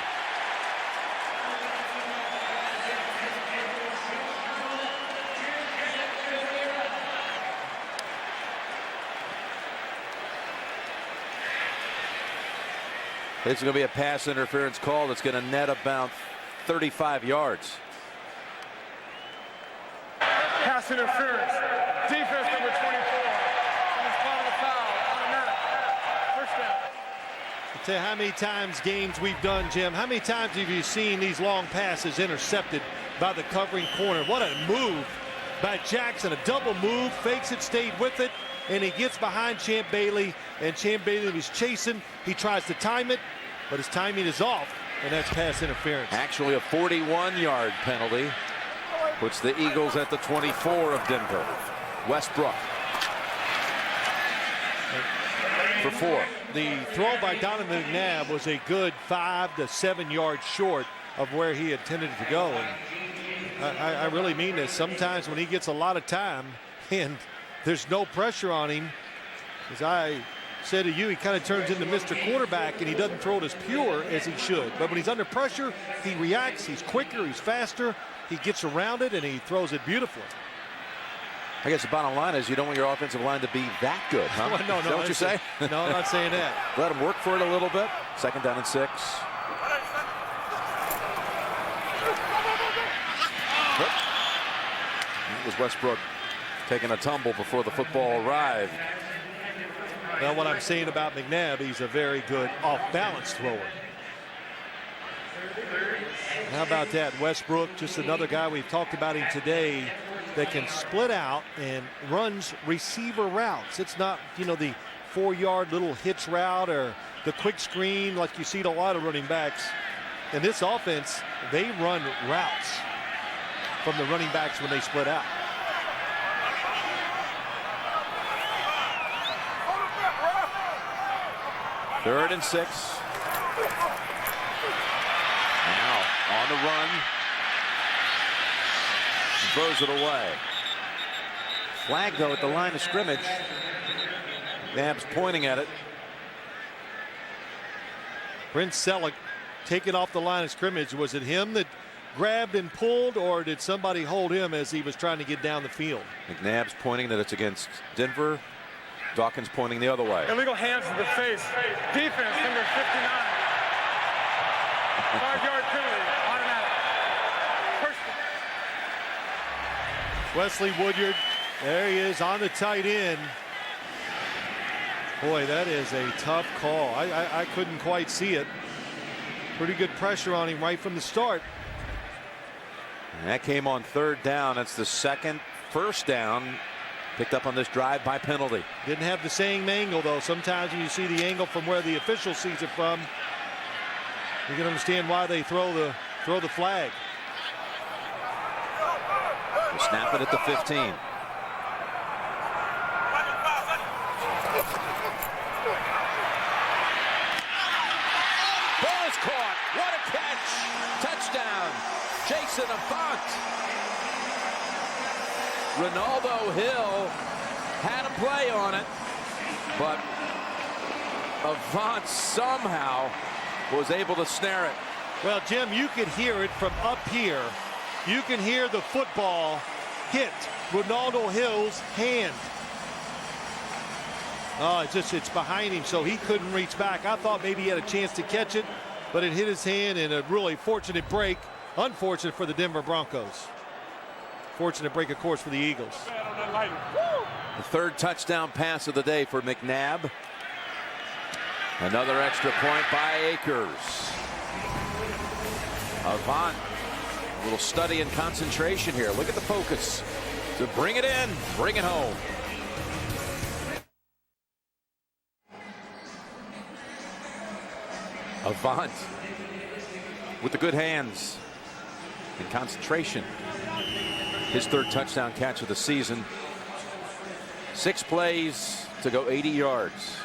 It's going to be a pass interference call that's going to net about 35 yards. Pass interference. Defense number 24. On the spot of the foul. On a minute. First down. To how many times games we've done, Jim, how many times have you seen these long passes intercepted by the covering corner? What a move by Jackson, a double move, fakes it, stayed with it, and he gets behind Champ Bailey, and Champ Bailey was chasing. He tries to time it, but his timing is off, and that's pass interference. Actually a 41-yard penalty, puts the Eagles at the 24 of Denver. Westbrook for 4. The throw by Donovan McNabb was a good 5 to 7 yards short of where he intended to go. And I really mean this. Sometimes when he gets a lot of time and there's no pressure on him, as I said to you, he kind of turns into Mr. Quarterback and he doesn't throw it as pure as he should. But when he's under pressure, he reacts. He's quicker. He's faster. He gets around it and he throws it beautifully. I guess the bottom line is you don't want your offensive line to be that good, huh? No, Is that what you say? No, I'm not saying that. Let him work for it a little bit. 2nd down and 6. That was Westbrook taking a tumble before the football arrived. Well, what I'm saying about McNabb, he's a very good off-balance thrower. How about that? Westbrook, just another guy, we've talked about him today, that can split out and runs receiver routes. It's not, you know, the 4-yard little hitch route or the quick screen like you see to a lot of running backs. In this offense, they run routes from the running backs when they split out. Third and 6. Now on the run. Throws it away. Flag, though, at the line of scrimmage. Nab's pointing at it. Brent Selleck taken off the line of scrimmage. Was it him that grabbed and pulled, or did somebody hold him as he was trying to get down the field? McNabb's pointing that it's against Denver. Dawkins pointing the other way. Illegal hands to the face. Defense, number 59. 5-yard penalty, automatic. Wesley Woodyard, there he is on the tight end. Boy, that is a tough call. I couldn't quite see it. Pretty good pressure on him right from the start. And that came on 3rd down. That's the second first down picked up on this drive by penalty. Didn't have the same angle, though. Sometimes when you see the angle from where the official sees it from, you can understand why they throw the flag. They snap it at the 15. Ball is caught. What a catch. Touchdown. Jason Avant. Ronaldo Hill had a play on it, but Avant somehow was able to snare it. Well, Jim, you could hear it from up here. You can hear the football hit Ronaldo Hill's hand. Oh, it's behind him, so he couldn't reach back. I thought maybe he had a chance to catch it, but it hit his hand in a really fortunate break. Unfortunate for the Denver Broncos. Fortunate break, of course, for the Eagles. The 3rd touchdown pass of the day for McNabb. Another extra point by Akers. Avant, a little study and concentration here. Look at the focus. To bring it in, bring it home. Avant with the good hands and concentration. His 3rd touchdown catch of the season. 6 plays to go 80 yards.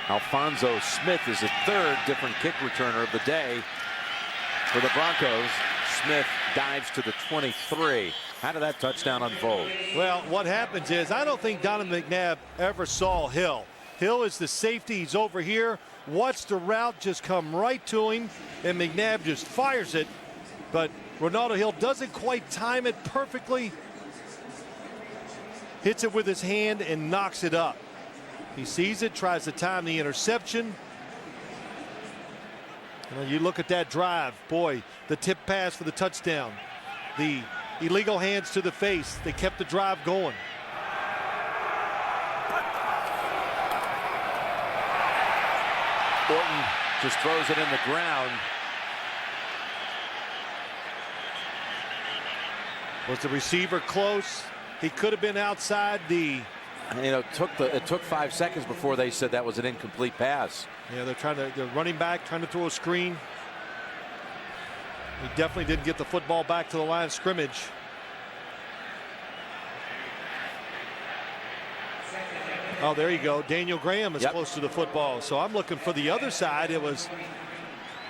Alfonso Smith is the 3rd different kick returner of the day for the Broncos. Smith dives to the 23. How did that touchdown unfold? Well, what happens is I don't think Donovan McNabb ever saw Hill. Hill is the safety. He's over here. Watch the route just come right to him, and McNabb just fires it. But Ronaldo Hill doesn't quite time it perfectly. Hits it with his hand and knocks it up. He sees it, tries to time the interception. And you look at that drive, boy, the tip pass for the touchdown. The illegal hands to the face. They kept the drive going. Orton just throws it in the ground. Was the receiver close? He could have been outside the... You know, it took 5 seconds before they said that was an incomplete pass. Yeah, they're running back, trying to throw a screen. He definitely didn't get the football back to the line of scrimmage. Oh, there you go. Daniel Graham is close to the football. So I'm looking for the other side. It was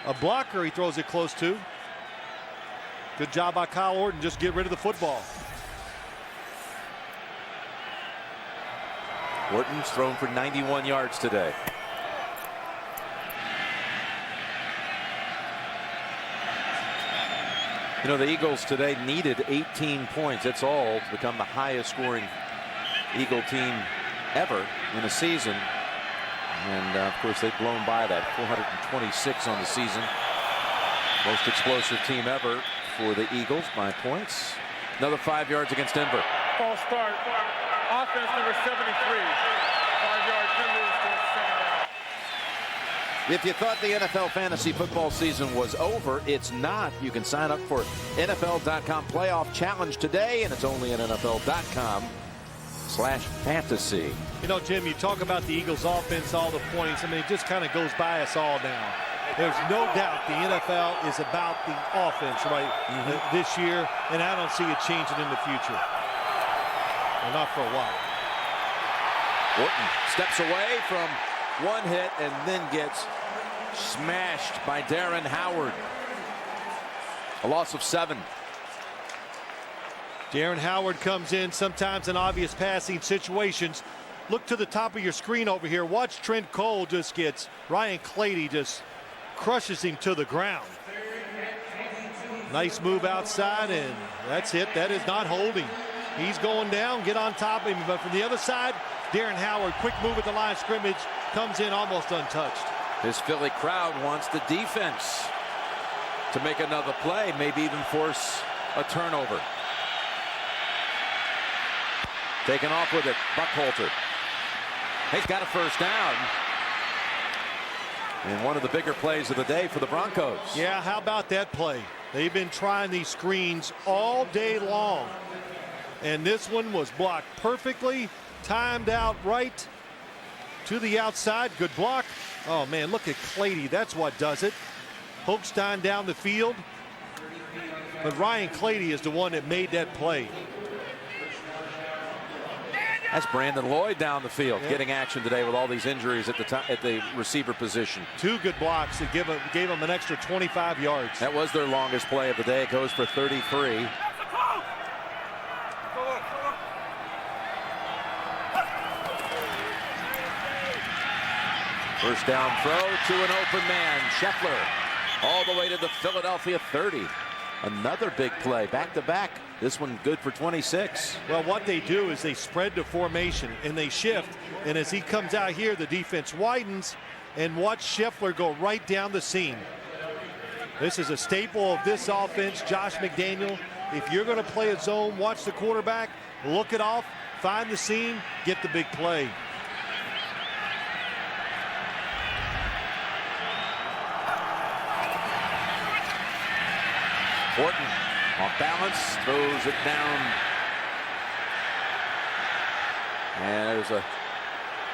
a blocker he throws it close to. Good job by Kyle Orton. Just get rid of the football. Orton's thrown for 91 yards today. You know, the Eagles today needed 18 points. That's all to become the highest scoring Eagle team ever in a season. And of course, they've blown by that. 426 on the season. Most explosive team ever for the Eagles by points. Another 5 yards against Denver. False start. Offense number 73. 5-yard penalty to 7 down. If you thought the NFL fantasy football season was over, it's not. You can sign up for NFL.com playoff challenge today, and it's only at NFL.com/fantasy. You know, Jim, you talk about the Eagles offense, all the points. I mean, it just kind of goes by us all now. There's no doubt the NFL is about the offense this year, and I don't see it changing in the future. Well, not for a while. Orton steps away from one hit and then gets smashed by Darren Howard. A loss of 7. Darren Howard comes in sometimes in obvious passing situations. Look to the top of your screen over here. Watch Trent Cole just gets Ryan Clady just crushes him to the ground. Nice move outside, and that's it. That is not holding. He's going down, get on top of him, but from the other side, Darren Howard, quick move at the line of scrimmage, comes in almost untouched. This Philly crowd wants the defense to make another play, maybe even force a turnover. Taken off with it, Buckhalter. He's got a first down. And one of the bigger plays of the day for the Broncos. Yeah, how about that play? They've been trying these screens all day long. And this one was blocked perfectly, timed out right to the outside. Good block. Oh, man, look at Clady. That's what does it. Hochstein down the field. But Ryan Clady is the one that made that play. That's Brandon Lloyd down the field, getting action today with all these injuries at the receiver position. 2 good blocks that gave him an extra 25 yards. That was their longest play of the day. It goes for 33. First down throw to an open man. Scheffler all the way to the Philadelphia 30. Another big play, back-to-back. This one good for 26. Well, what they do is they spread the formation and they shift. And as he comes out here, the defense widens, and watch Scheffler go right down the seam. This is a staple of this offense. Josh McDaniel, if you're going to play a zone, watch the quarterback, look it off, find the seam, get the big play. Orton off balance, throws it down. And there's a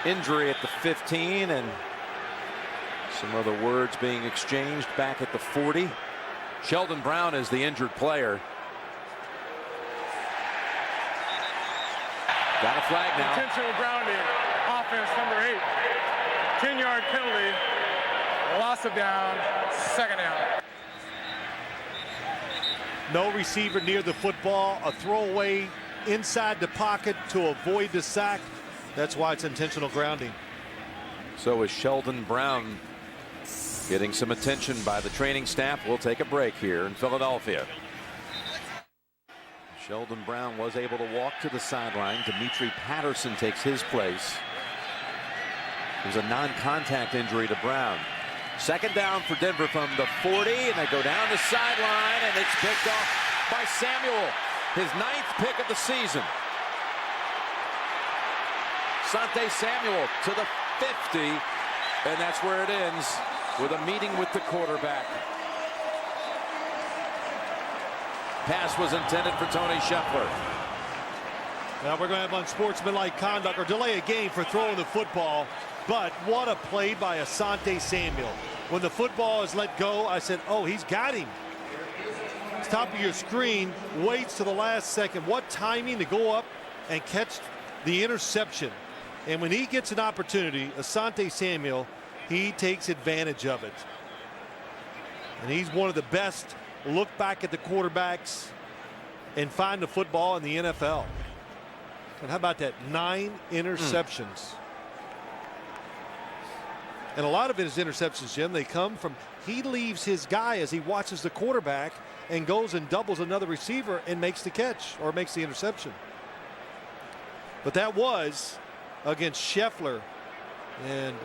injury at the 15 and some other words being exchanged back at the 40. Sheldon Brown is the injured player. Got a flag now. Intentional grounding. Offense number 8. 10-yard penalty. Loss of down. 2nd down. No receiver near the football, a throwaway inside the pocket to avoid the sack. That's why it's intentional grounding. So is Sheldon Brown getting some attention by the training staff. We'll take a break here in Philadelphia. Sheldon Brown was able to walk to the sideline. Demetri Patterson takes his place. It was a non-contact injury to Brown. 2nd down for Denver from the 40, and they go down the sideline, and it's picked off by Samuel, his 9th pick of the season. Asante Samuel to the 50, and that's where it ends with a meeting with the quarterback. Pass was intended for Tony Scheffler. Now we're going to have unsportsmanlike conduct or delay a game for throwing the football. But what a play by Asante Samuel. When the football is let go, I said, oh, he's got him. Top of your screen, waits to the last second. What timing to go up and catch the interception. And when he gets an opportunity, Asante Samuel, he takes advantage of it. And he's one of the best look back at the quarterbacks and find the football in the NFL. And how about that? 9 interceptions. And a lot of his interceptions, Jim, they come from he leaves his guy as he watches the quarterback and goes and doubles another receiver and makes the catch or makes the interception. But that was against Scheffler. And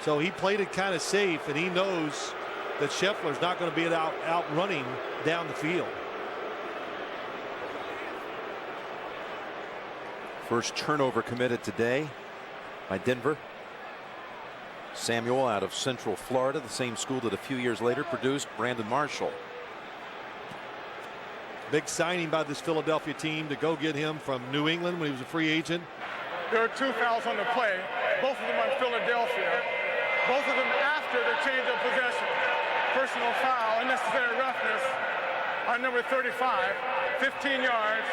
so he played it kind of safe, and he knows that Scheffler's not going to be out running down the field. First turnover committed today by Denver. Samuel out of Central Florida, the same school that a few years later produced Brandon Marshall. Big signing by this Philadelphia team to go get him from New England when he was a free agent. There are 2 fouls on the play, both of them on Philadelphia, both of them after the change of possession. Personal foul, unnecessary roughness on number 35, 15 yards.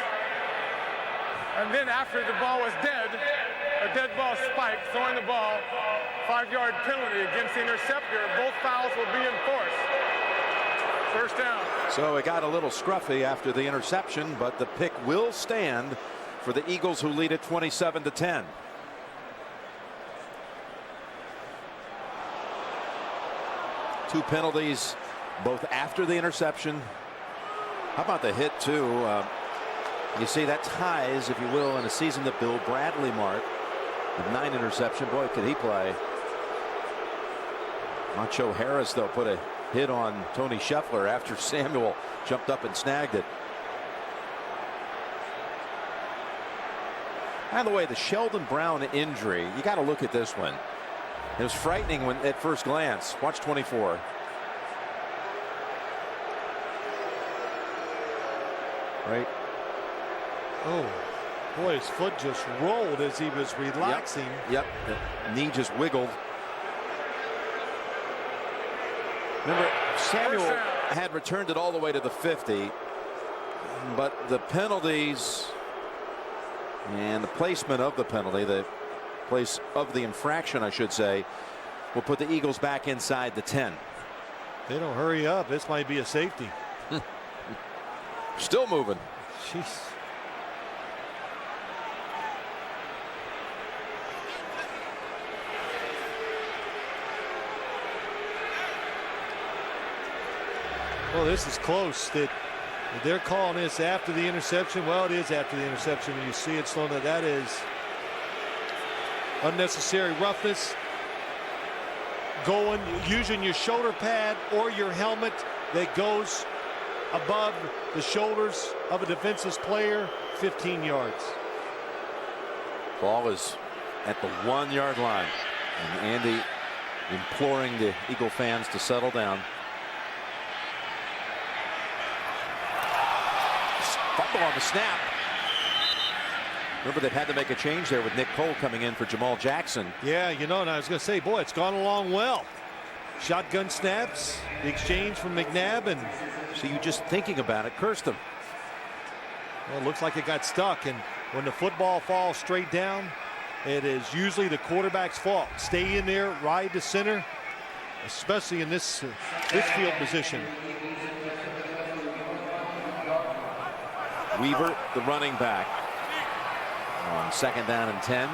And then after the ball was dead, a dead ball spike, throwing the ball, 5-yard penalty against the interceptor. Both fouls will be enforced. First down. So it got a little scruffy after the interception, but the pick will stand for the Eagles, who lead at 27-10. Two penalties, both after the interception. How about the hit, too? You see, that ties, if you will, in a season that Bill Bradley marked with 9 interceptions. Boy, could he play. Macho Harris, though, put a hit on Tony Scheffler after Samuel jumped up and snagged it. By the way, the Sheldon Brown injury, you got to look at this one. It was frightening when at first glance. Watch 24. Right. Oh, boy, his foot just rolled as he was relaxing. Yep. The knee just wiggled. Remember, Samuel had returned it all the way to the 50, but the penalties and the placement of the penalty, the place of the infraction, I should say, will put the Eagles back inside the 10. They don't hurry up. This might be a safety. Still moving. Jeez. Well, this is close. That they're calling this after the interception. Well, it is after the interception when you see it slowing. That is unnecessary roughness. Going, using your shoulder pad or your helmet that goes above the shoulders of a defensive player, 15 yards. Ball is at the 1-yard line. And Andy imploring the Eagle fans to settle down. Fumble on the snap. Remember, they've had to make a change there with Nick Cole coming in for Jamal Jackson. Yeah, you know, and I was going to say, boy, it's gone along well. Shotgun snaps, the exchange from McNabb, and so you just thinking about it cursed him. Well, it looks like it got stuck, and when the football falls straight down, it is usually the quarterback's fault. Stay in there, ride to center, especially in this field position. Weaver, the running back, on 2nd down and 10.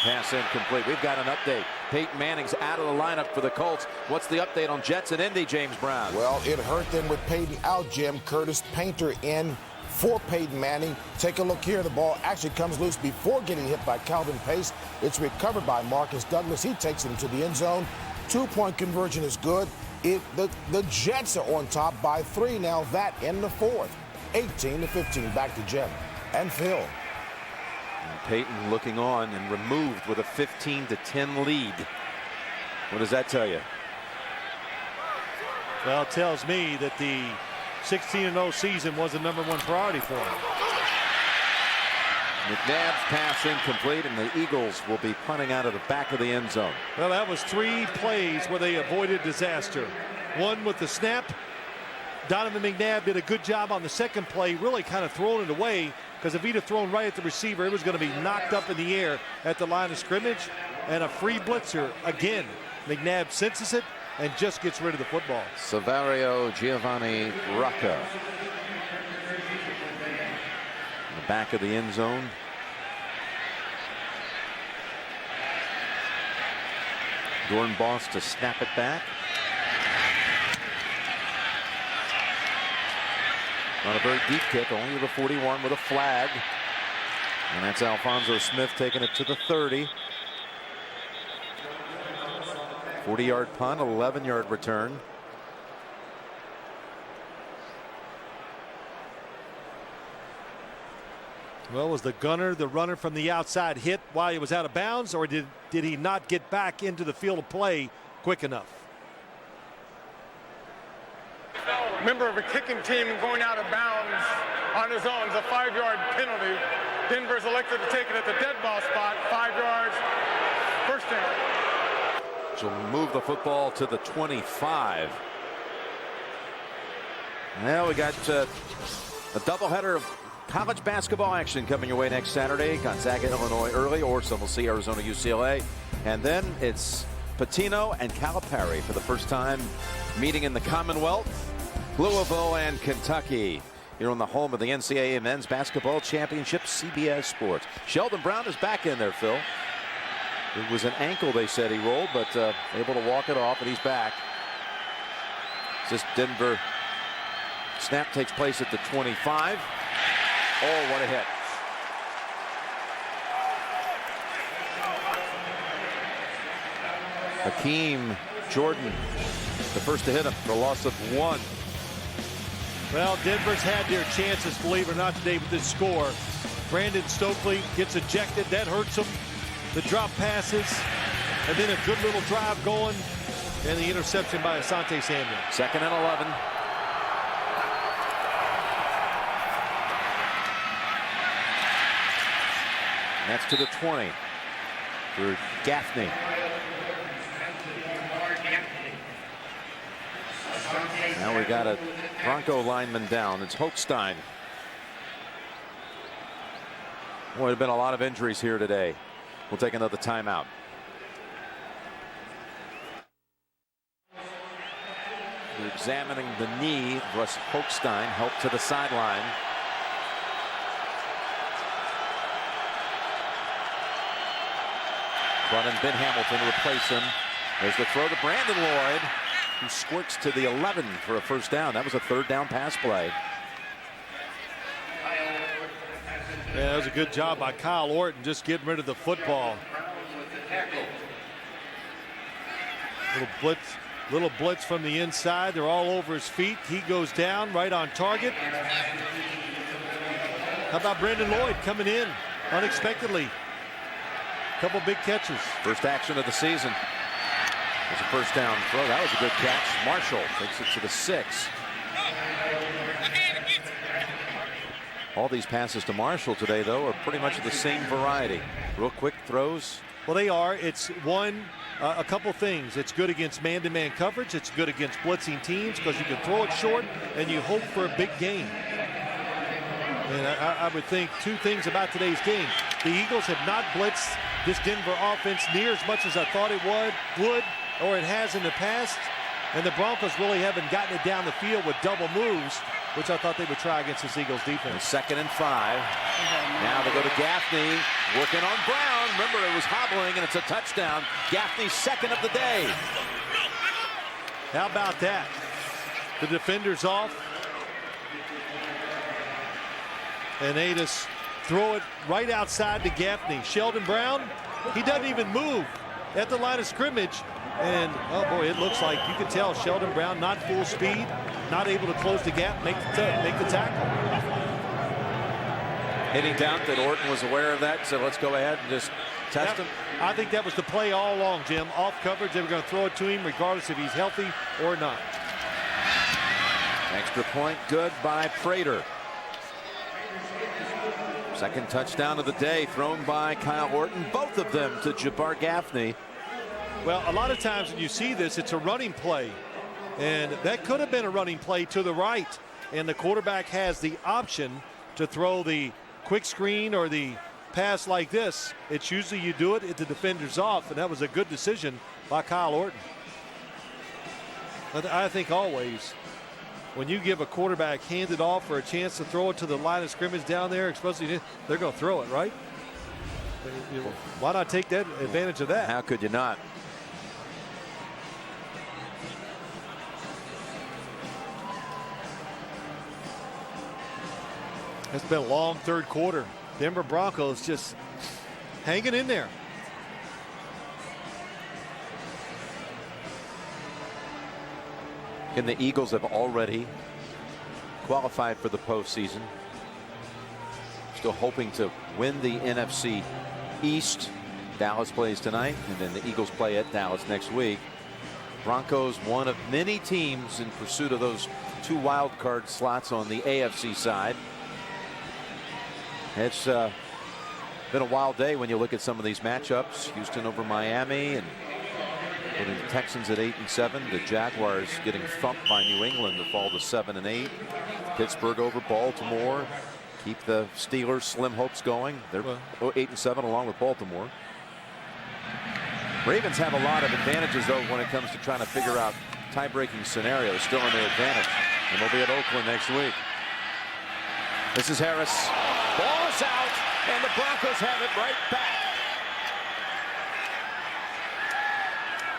Pass incomplete. We've got an update. Peyton Manning's out of the lineup for the Colts. What's the update on Jets and Indy, James Brown? Well, it hurt them with Peyton out, Jim. Curtis Painter in for Peyton Manning. Take a look here. The ball actually comes loose before getting hit by Calvin Pace. It's recovered by Marcus Douglas. He takes it into the end zone. 2-point conversion is good. The Jets are on top by 3 now, that in the 4th. 18-15. Back to Jim and Phil. And Peyton looking on and removed with a 15-10 lead. What does that tell you? Well, it tells me that the 16-0 season was the #1 priority for him. McNabb's pass incomplete, and the Eagles will be punting out of the back of the end zone. Well, that was 3 plays where they avoided disaster. One with the snap. Donovan McNabb did a good job on the second play, really kind of throwing it away, because if he'd have thrown right at the receiver, it was going to be knocked up in the air at the line of scrimmage. And a free blitzer again. McNabb senses it and just gets rid of the football. Savario Giovanni Rocca. The back of the end zone. Dornbos to snap it back. Not a very deep kick, only the 41 with a flag. And that's Alfonso Smith taking it to the 30. 40-yard punt, 11-yard return. Well, was the gunner, the runner from the outside, hit while he was out of bounds, or did he not get back into the field of play quick enough? Member of a kicking team going out of bounds on his own is a 5-yard penalty. Denver's elected to take it at the dead ball spot, 5 yards, first down. She'll move the football to the 25. Now we got a doubleheader of college basketball action coming your way next Saturday. Gonzaga, Illinois early. Orson will see Arizona, UCLA. And then it's Patino and Calipari for the first time meeting in the Commonwealth. Louisville and Kentucky. Here on the home of the NCAA Men's Basketball Championship, CBS Sports. Sheldon Brown is back in there, Phil. It was an ankle, they said he rolled, but able to walk it off, and he's back. This Denver snap takes place at the 25. Oh, what a hit. Hakeem Jordan, the first to hit him for a loss of 1. Well, Denver's had their chances, believe it or not, today with this score. Brandon Stokely gets ejected. That hurts him. The drop passes, and then a good little drive going, and the interception by Asante Samuel. 2nd and 11. And that's to the 20 for Gaffney. Now we got a Bronco lineman down. It's Hochstein. Boy, there have been a lot of injuries here today. We'll take another timeout. They're examining the knee. Russ Hochstein helped to the sideline. Brought in Ben Hamilton to replace him. There's the throw to Brandon Lloyd, who squirts to the 11 for a first down. That was a 3rd down pass play. Yeah, that was a good job by Kyle Orton, just getting rid of the football. Little blitz from the inside. They're all over his feet. He goes down right on target. How about Brandon Lloyd coming in unexpectedly? Couple big catches. First action of the season. It was a first down throw. That was a good catch. Marshall takes it to the 6. All these passes to Marshall today, though, are pretty much of the same variety. Real quick throws. Well, they are. It's a couple things. It's good against man-to-man coverage. It's good against blitzing teams because you can throw it short and you hope for a big gain. And I would think 2 things about today's game. The Eagles have not blitzed this Denver offense near as much as I thought it would, or it has in the past. And the Broncos really haven't gotten it down the field with double moves, which I thought they would try against this Eagles defense. 2nd and 5. Now they go to Gaffney, working on Brown. Remember, it was hobbling, and it's a touchdown. Gaffney's 2nd of the day. How about that? The defender's off. And they just throw it right outside to Gaffney. Sheldon Brown, he doesn't even move at the line of scrimmage. And, oh boy, it looks like you can tell Sheldon Brown not full speed. not able to close the gap, make the tackle. Any doubt that Orton was aware of that? So let's go ahead and just test him. I think that was the play all along, Jim. Off coverage, they were going to throw it to him regardless if he's healthy or not. Extra point good by Prater. Second touchdown of the day thrown by Kyle Orton. Both of them to Jabbar Gaffney. Well, a lot of times when you see this, it's a running play. And that could have been a running play to the right. And the quarterback has the option to throw the quick screen or the pass like this. It's usually you do it if the defender's off, and that was a good decision by Kyle Orton. But I think always when you give a quarterback handed off or a chance to throw it to the line of scrimmage down there, especially they're going to throw it, right? Why not take that advantage of that? How could you not? It's been a long third quarter. Denver Broncos just hanging in there. And the Eagles have already qualified for the postseason. Still hoping to win the NFC East. Dallas plays tonight, and then the Eagles play at Dallas next week. Broncos, one of many teams in pursuit of those 2 wild card slots on the AFC side. It's been a wild day when you look at some of these matchups. Houston over Miami, and putting the Texans at 8-7. The Jaguars getting thumped by New England to fall to 7-8. Pittsburgh over Baltimore. Keep the Steelers' slim hopes going. They're 8-7 along with Baltimore. Ravens have a lot of advantages, though, when it comes to trying to figure out tie-breaking scenarios. Still in their advantage. And they'll be at Oakland next week. This is Harris. Ball is out, and the Broncos have it right back.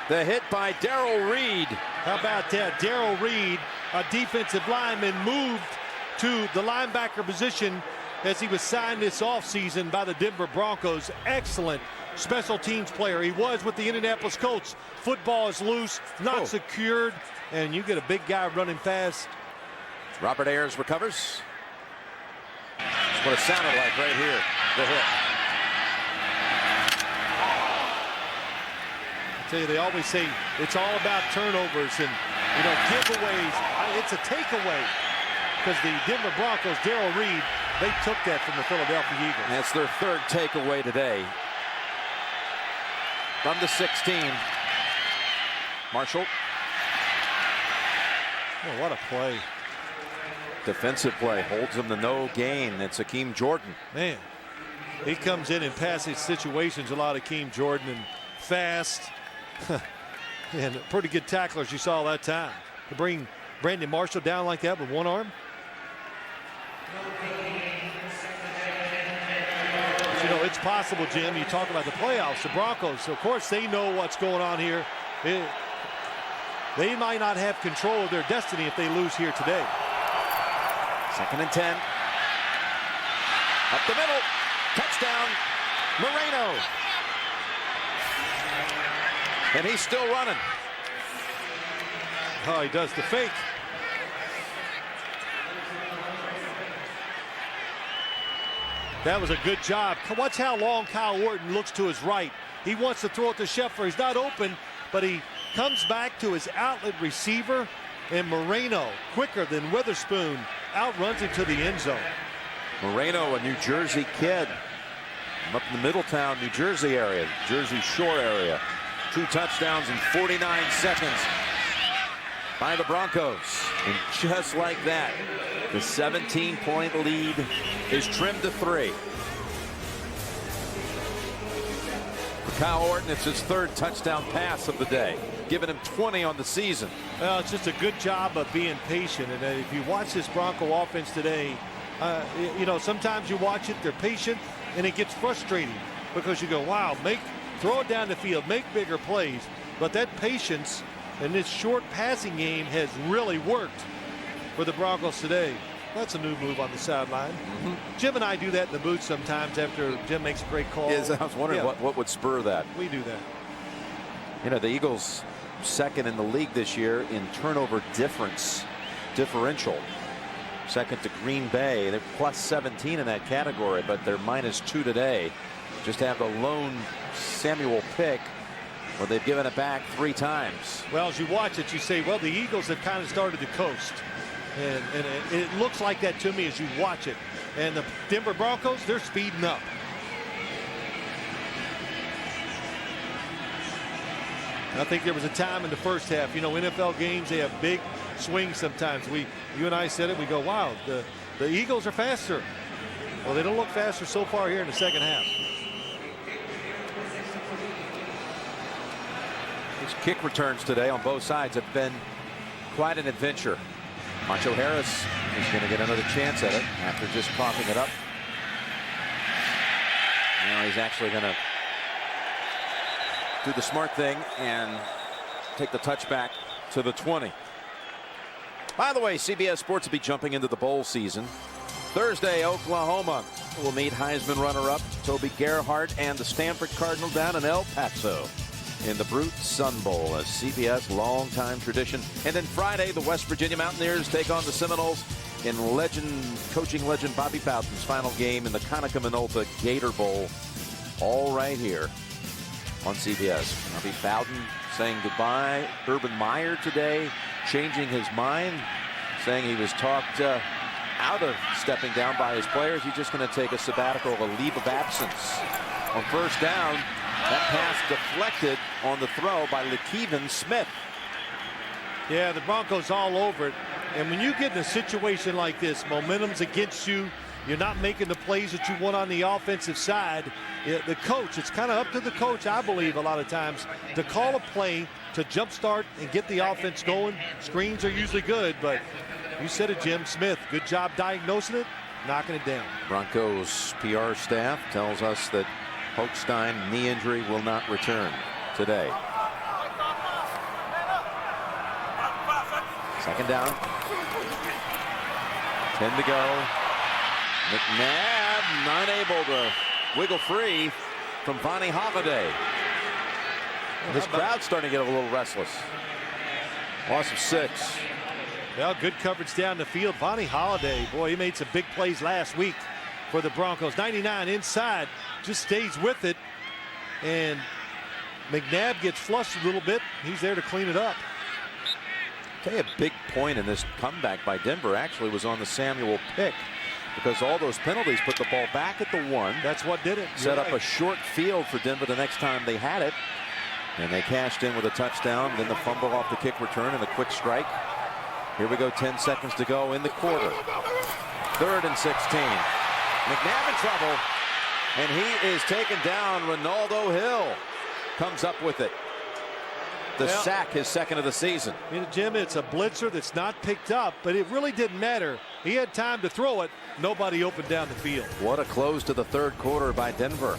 The hit by Darrell Reed. How about that? Darrell Reed, a defensive lineman, moved to the linebacker position as he was signed this offseason by the Denver Broncos. Excellent special teams player. He was with the Indianapolis Colts. Football is loose, not secured, and you get a big guy running fast. Robert Ayers recovers. That's what it sounded like right here, the hit. I tell you, they always say it's all about turnovers and, giveaways. It's a takeaway because the Denver Broncos, Darrell Reed, they took that from the Philadelphia Eagles. That's their third takeaway today. From the 16. Marshall. Oh, what a play. Defensive play holds him to no gain. It's Hakeem Jordan. Man, he comes in passage situations a lot of Hakeem Jordan, and fast. And pretty good tacklers you saw that time. To bring Brandon Marshall down like that with one arm. But, it's possible, Jim. You talk about the playoffs. The Broncos, of course, they know what's going on here. They might not have control of their destiny if they lose here today. 2nd and 10. Up the middle. Touchdown. Moreno. And he's still running. Oh, he does the fake. That was a good job. Watch how long Kyle Orton looks to his right. He wants to throw it to Scheffler. He's not open, but he comes back to his outlet receiver, and Moreno, quicker than Witherspoon, outruns him to the end zone. Moreno, a New Jersey kid, from up in the Middletown, New Jersey area, Jersey Shore area. 2 touchdowns in 49 seconds by the Broncos. And just like that, the 17-point lead is trimmed to 3. For Kyle Orton, it's his 3rd touchdown pass of the day, giving him 20 on the season. Well, it's just a good job of being patient. And if you watch this Bronco offense today, sometimes you watch it, they're patient, and it gets frustrating because you go, wow, throw it down the field, make bigger plays. But that patience in this short passing game has really worked for the Broncos today. That's a new move on the sideline. Jim and I do that in the booth sometimes after Jim makes a great call. Yes, I was wondering what would spur that. We do that. The Eagles 2nd in the league this year in turnover difference. differential. Second to Green Bay. They're plus 17 in that category, but they're -2 today. Just have the lone Samuel pick where they've given it back 3 times. Well, as you watch it, you say, well, the Eagles have kind of started to coast. And it looks like that to me as you watch it. And the Denver Broncos, they're speeding up. I think there was a time in the first half, you know, NFL games, they have big swings sometimes. You and I said it, we go, wow, the Eagles are faster. Well, they don't look faster so far here in the second half. These kick returns today on both sides have been quite an adventure. Macho Harris is going to get another chance at it after just coughing it up. Now he's actually going to do the smart thing and take the touchback to the 20. By the way, CBS Sports will be jumping into the bowl season. Thursday, Oklahoma will meet Heisman runner-up Toby Gerhart and the Stanford Cardinal down in El Paso in the Brute Sun Bowl, a CBS longtime tradition. And then Friday, the West Virginia Mountaineers take on the Seminoles in coaching legend Bobby Bowden's final game in the Conaca Minolta Gator Bowl, all right here on CBS. Bobby Bowden saying goodbye. Urban Meyer today changing his mind, saying he was talked out of stepping down by his players. He's just going to take a sabbatical, a leave of absence. On first down, that pass deflected on the throw by Lakeven Smith. Yeah, the Broncos all over it. And when you get in a situation like this, momentum's against you, you're not making the plays that you want on the offensive side. The coach, it's kind of up to the coach, I believe, a lot of times, to call a play to jumpstart and get the offense going. Screens are usually good, but you said it, Jim. Smith, good job diagnosing it, knocking it down. Broncos PR staff tells us that Holstein knee injury will not return today. Second down. 10 to go. McNabb not able to wiggle free from Vonnie Holiday. This crowd's starting to get a little restless. Loss of 6. Well, good coverage down the field. Vonnie Holiday, boy, he made some big plays last week for the Broncos. 99 inside, just stays with it. And McNabb gets flushed a little bit. He's there to clean it up. I'll tell you, a big point in this comeback by Denver actually was on the Samuel pick, because all those penalties put the ball back at the 1. That's what did it. Set up a short field for Denver the next time they had it. And they cashed in with a touchdown. Then the fumble off the kick return and a quick strike. Here we go, 10 seconds to go in the quarter. 3rd and 16. McNabb in trouble. And he is taken down. Ronaldo Hill comes up with it. The sack, his second of the season. Jim, it's a blitzer that's not picked up, but it really didn't matter. He had time to throw it. Nobody opened down the field. What a close to the third quarter by Denver.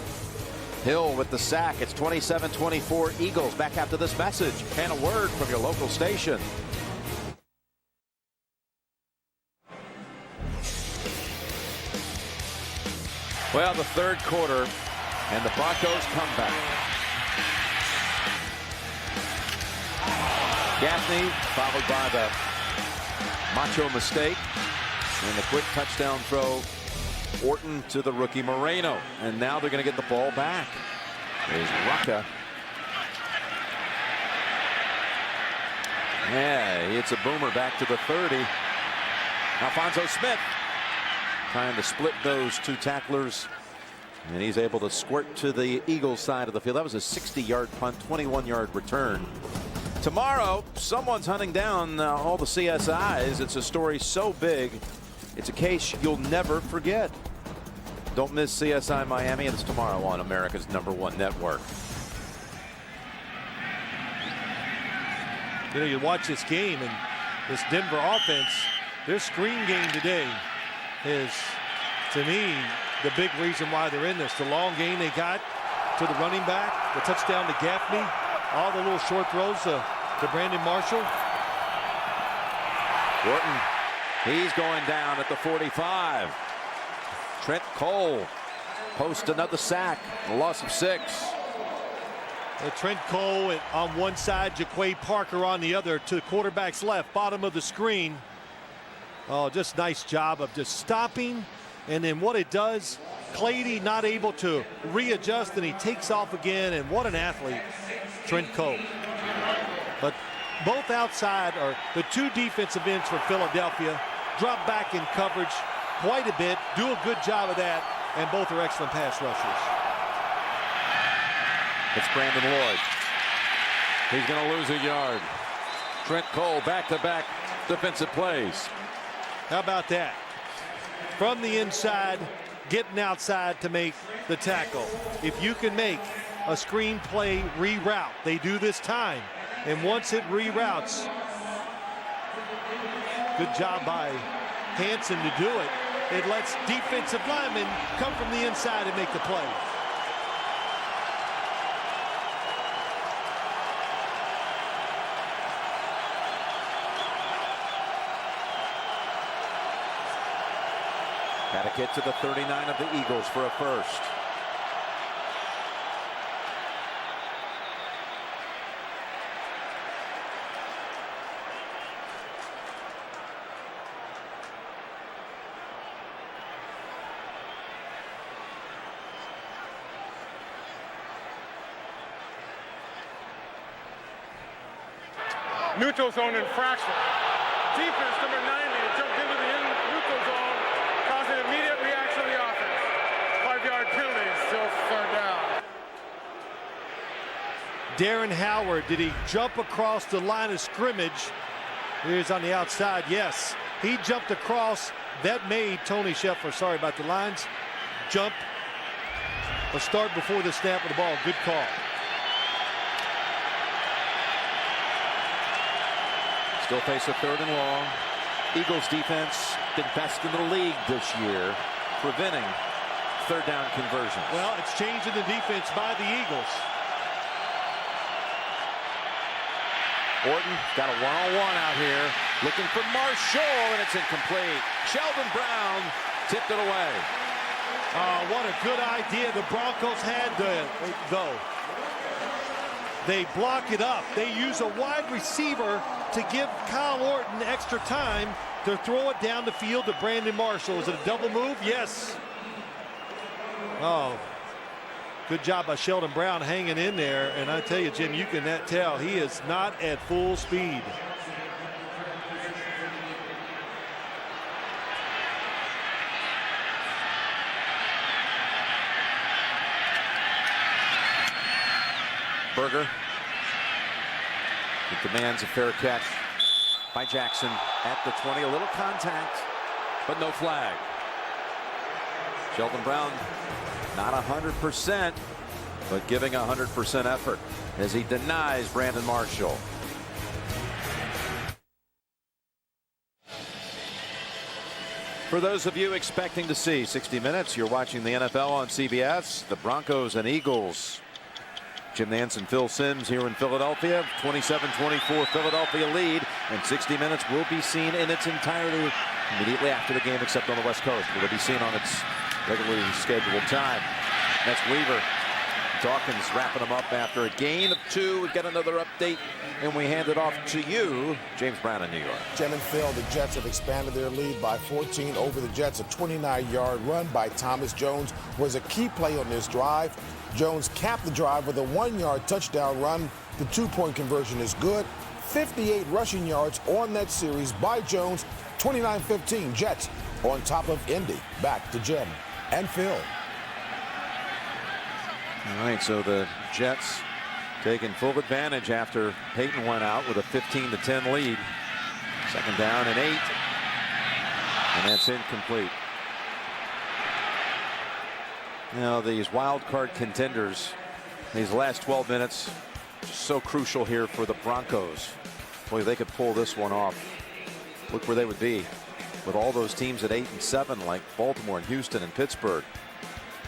Hill with the sack. It's 27-24 Eagles. Back after this message and a word from your local station. Well, the third quarter and the Broncos come back. Gaffney followed by the macho mistake and the quick touchdown throw. Orton to the rookie Moreno, and now they're going to get the ball back. There's Rucka. Yeah, he hits a boomer back to the 30. Alfonso Smith trying to split those two tacklers, and he's able to squirt to the Eagles side of the field. That was a 60-yard punt, 21-yard return. Tomorrow, someone's hunting down all the CSIs. It's a story so big, it's a case you'll never forget. Don't miss CSI Miami. It's tomorrow on America's #1 network. You know, you watch this game and this Denver offense, their screen game today is, to me, the big reason why they're in this. The long game they got to the running back, the touchdown to Gaffney, all the little short throws to Brandon Marshall. Orton, he's going down at the 45. Trent Cole posts another sack, a loss of 6. Trent Cole on one side, Jaquay Parker on the other, to the quarterback's left, bottom of the screen. Oh, just nice job of just stopping. And then what it does, Clady not able to readjust, and he takes off again. And what an athlete, Trent Cole. But both outside are the two defensive ends for Philadelphia. Drop back in coverage quite a bit, do a good job of that, and both are excellent pass rushers. It's Brandon Lloyd. He's going to lose a yard. Trent Cole back-to-back defensive plays. How about that? From the inside, getting outside to make the tackle. If you can make a screen play reroute, they do this time. And once it reroutes, good job by Hansen to do it. It lets defensive linemen come from the inside and make the play. Got to get to the 39 of the Eagles for a first. Neutral zone infraction. Defense number 90 jumped into the neutral zone, causing immediate reaction of the offense. 5-yard penalty, still third down. Darren Howard, did he jump across the line of scrimmage? Here's on the outside, yes. He jumped across. That made Tony Sheffer, sorry about the lines, jump or start before the snap of the ball. Good call. Still face a third and long. Eagles defense been best in the league this year, preventing third down conversions. Well, it's changing the defense by the Eagles. Orton got a one-on-one out here, looking for Marshall, and it's incomplete. Sheldon Brown tipped it away. What a good idea the Broncos had, though. They block it up. They use a wide receiver to give Kyle Orton extra time to throw it down the field to Brandon Marshall. Is it a double move? Yes. Oh, good job by Sheldon Brown hanging in there. And I tell you, Jim, you can tell he is not at full speed. Berger. It demands a fair catch by Jackson at the 20. A little contact, but no flag. Sheldon Brown not 100%, but giving 100% effort as he denies Brandon Marshall. For those of you expecting to see 60 Minutes, you're watching the NFL on CBS. The Broncos and Eagles. Jim Nantz and Phil Simms here in Philadelphia. 27-24 Philadelphia lead, and 60 Minutes will be seen in its entirety immediately after the game, except on the West Coast. Will it be seen on its regularly scheduled time? That's Weaver. Dawkins wrapping them up after a gain of 2. We've got another update, and we hand it off to you, James Brown in New York. Jim and Phil, the Jets have expanded their lead by 14 over the Jets. A 29-yard run by Thomas Jones was a key play on this drive. Jones capped the drive with a 1-yard touchdown run. The 2-point conversion is good. 58 rushing yards on that series by Jones. 29-15 Jets on top of Indy. Back to Jim and Phil. All right, so the Jets taking full advantage after Peyton went out with a 15-10 lead. 2nd down and 8. And that's incomplete. Now these wild card contenders, these last 12 minutes, so crucial here for the Broncos. Boy, they could pull this one off. Look where they would be with all those teams at 8-7, like Baltimore and Houston and Pittsburgh.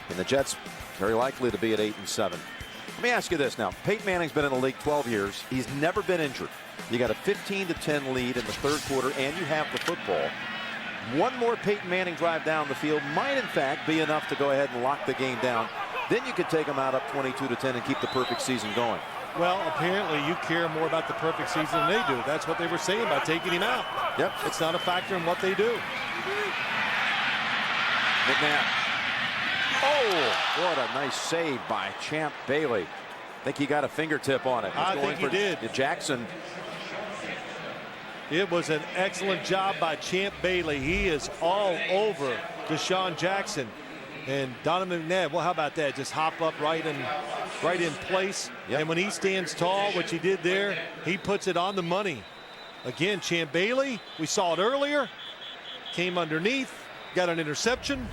And the Jets very likely to be at 8-7. Let me ask you this now. Peyton Manning's been in the league 12 years. He's never been injured. You got a 15-10 lead in the 3rd quarter, and you have the football. One more Peyton Manning drive down the field might, in fact, be enough to go ahead and lock the game down. Then you could take them out up 22-10 and keep the perfect season going. Well, apparently you care more about the perfect season than they do. That's what they were saying by taking him out. Yep. It's not a factor in what they do. McNabb. Oh, what a nice save by Champ Bailey. I think he got a fingertip on it. I think he did. Jackson. It was an excellent job by Champ Bailey. He is all over Deshaun Jackson. And Donovan McNabb, well, how about that? Just hop up right in place. Yep. And when he stands tall, which he did there, he puts it on the money. Again, Champ Bailey, we saw it earlier, came underneath, got an interception.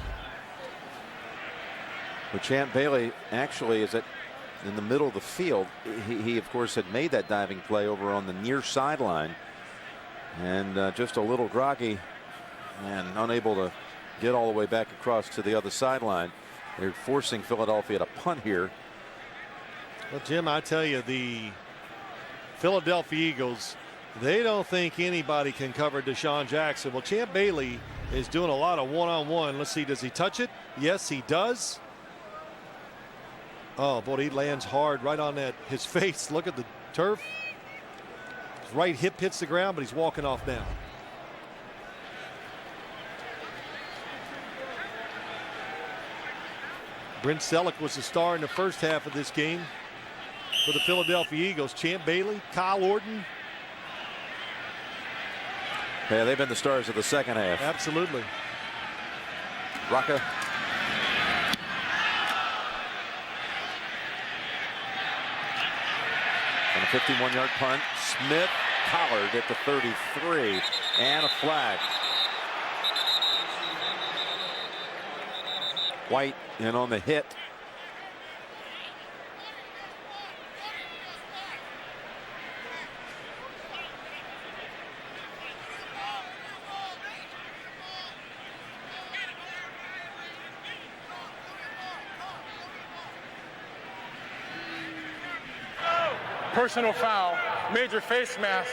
But Champ Bailey actually is in the middle of the field. He of course had made that diving play over on the near sideline, and just a little groggy and unable to get all the way back across to the other sideline. They're forcing Philadelphia to punt here. Well, Jim, I tell you, the Philadelphia Eagles, they don't think anybody can cover Deshaun Jackson. Well, Champ Bailey is doing a lot of one-on-one. Let's see, does he touch it? Yes, he does. Oh, boy, he lands hard right on his face. Look at the turf. His right hip hits the ground, but he's walking off now. Brent Selleck was the star in the first half of this game for the Philadelphia Eagles. Champ Bailey, Kyle Orton. Yeah, they've been the stars of the second half. Absolutely. Rocca. On a 51-yard punt. Smith collared at the 33, and a flag. White in on the hit. Personal foul, major face mask.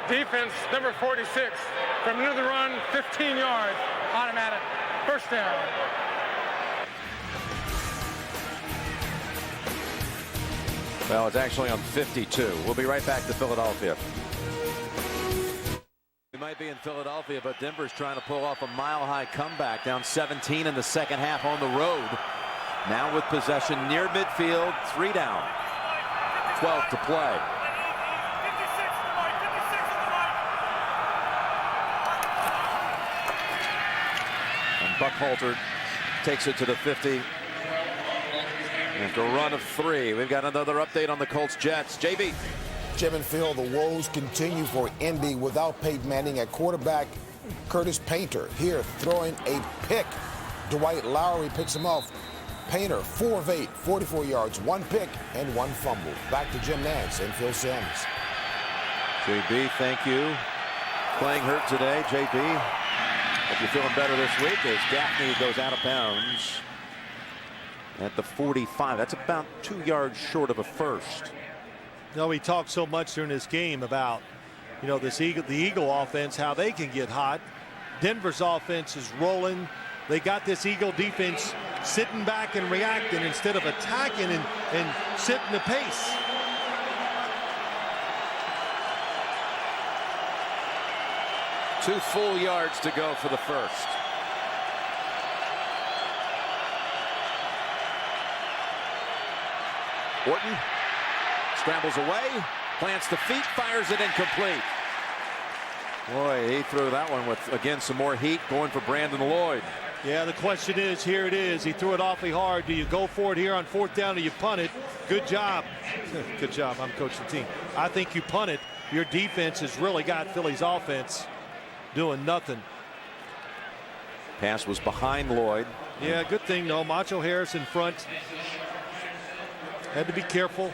Defense number 46 from near the run, 15 yards, automatic, first down. Well, it's actually on 52. We'll be right back to Philadelphia. We might be in Philadelphia, but Denver's trying to pull off a mile-high comeback, down 17 in the second half on the road. Now with possession near midfield, 3 down. 12 to play. And Buckhalter takes it to the 50. After a run of 3, we've got another update on the Colts Jets. JB. Jim and Phil, the woes continue for Indy without Peyton Manning at quarterback. Curtis Painter here throwing a pick. Dwight Lowry picks him off. Painter, 4 of 8, 44 yards, 1 pick, and 1 fumble. Back to Jim Nantz and Phil Sims. JB, thank you. Playing hurt today, JB. Hope you're feeling better this week as Gaffney goes out of bounds at the 45. That's about 2 yards short of a first. You know, we talked so much during this game about, you know, the Eagle offense, how they can get hot. Denver's offense is rolling. They got this Eagle defense sitting back and reacting instead of attacking and setting the pace. Two full yards to go for the first. Orton scrambles away, plants the feet, fires it incomplete. Boy, he threw that one with, again, some more heat, going for Brandon Lloyd. Yeah, the question is, here it is. He threw it awfully hard. Do you go for it here on 4th down or you punt it? Good job. Good job. I'm coaching the team. I think you punt it. Your defense has really got Philly's offense doing nothing. Pass was behind Lloyd. Yeah, good thing, though. Macho Harris in front. Had to be careful.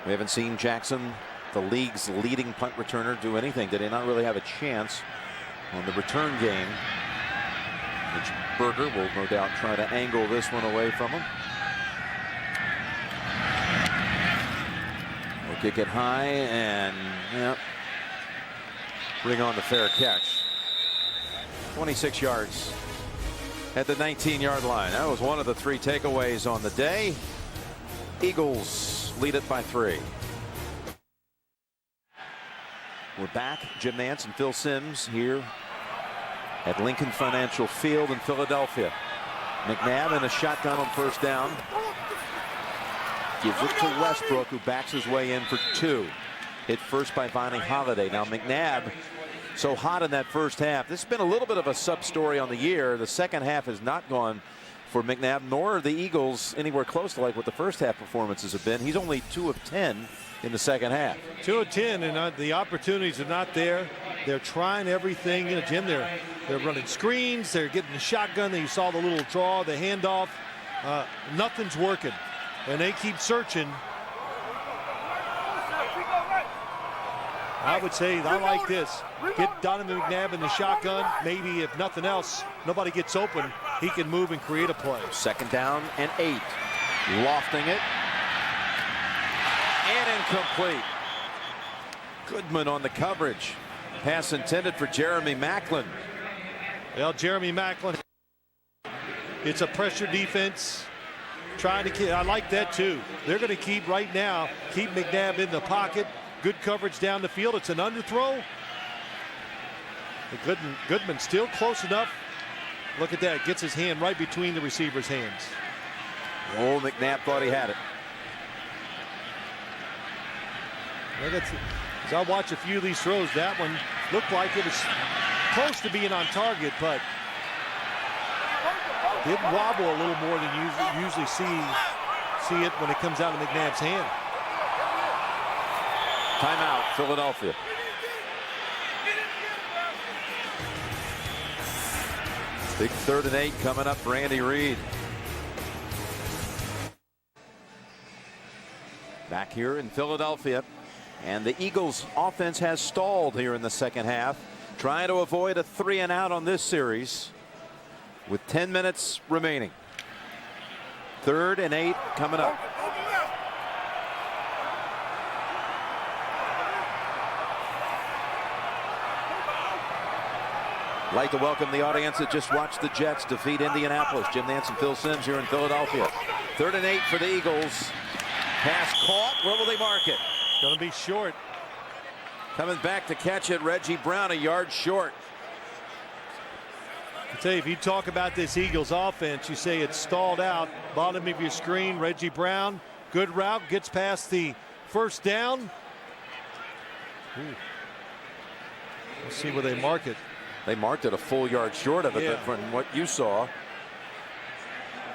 We haven't seen Jackson, the league's leading punt returner, do anything. Did he not really have a chance on the return game, which Berger will no doubt try to angle this one away from him. We'll kick it high and bring on the fair catch. 26 yards at the 19-yard line. That was one of the 3 takeaways on the day. Eagles lead it by 3. We're back. Jim Nantz and Phil Simms here at Lincoln Financial Field in Philadelphia. McNabb in a shotgun on first down. Gives it to Westbrook, who backs his way in for 2. Hit first by Vonnie Holiday. Now McNabb, so hot in that first half. This has been a little bit of a sub-story on the year. The second half has not gone for McNabb, nor are the Eagles anywhere close to like what the first half performances have been. He's only 2 of 10 in the second half. 2 of 10, and the opportunities are not there. They're trying everything. You know, Jim, they're running screens. They're getting the shotgun. You saw the little draw, the handoff. Nothing's working, and they keep searching. I would say I like this. Get Donovan McNabb in the shotgun. Maybe if nothing else, nobody gets open, he can move and create a play. Second down and 8. Lofting it. And incomplete. Goodman on the coverage. Pass intended for Jeremy Maclin. Well, Jeremy Maclin, it's a pressure defense. Trying to keep, I like that too. They're going to keep right now, keep McNabb in the pocket. Good coverage down the field. It's an underthrow. Goodman still close enough. Look at that. Gets his hand right between the receiver's hands. Oh, McNabb thought he had it. As I watch a few of these throws, that one looked like it was close to being on target, but did wobble a little more than you usually see it when it comes out of McNabb's hand. Timeout, Philadelphia. Big 3rd and 8 coming up for Andy Reid. Back here in Philadelphia, and the Eagles offense has stalled here in the second half, trying to avoid a 3 and out on this series with 10 minutes remaining. 3rd and 8 coming up. I'd like to welcome the audience that just watched the Jets defeat Indianapolis. Jim Nantz and Phil Simms here in Philadelphia. 3rd and 8 for the Eagles. Pass caught. Where will they mark it? Going to be short. Coming back to catch it, Reggie Brown, a yard short. I tell you, if you talk about this Eagles offense, you say it's stalled out. Bottom of your screen, Reggie Brown, good route, gets past the first down. Ooh. Let's see where they mark it. They marked it a full yard short of it, but from what you saw,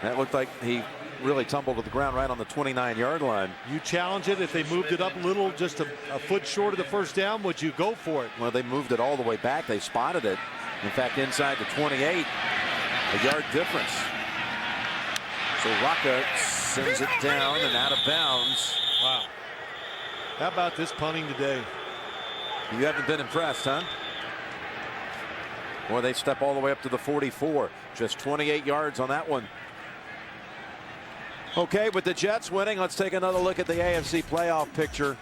that looked like he really tumbled to the ground right on the 29-yard line. You challenge it. If they moved it up a little, just a foot short of the first down, would you go for it? Well, they moved it all the way back. They spotted it. In fact, inside the 28, a yard difference. So Rocca sends it down and out of bounds. Wow. How about this punting today? You haven't been impressed, huh? Boy, they step all the way up to the 44. Just 28 yards on that one. Okay, with the Jets winning, let's take another look at the AFC playoff picture.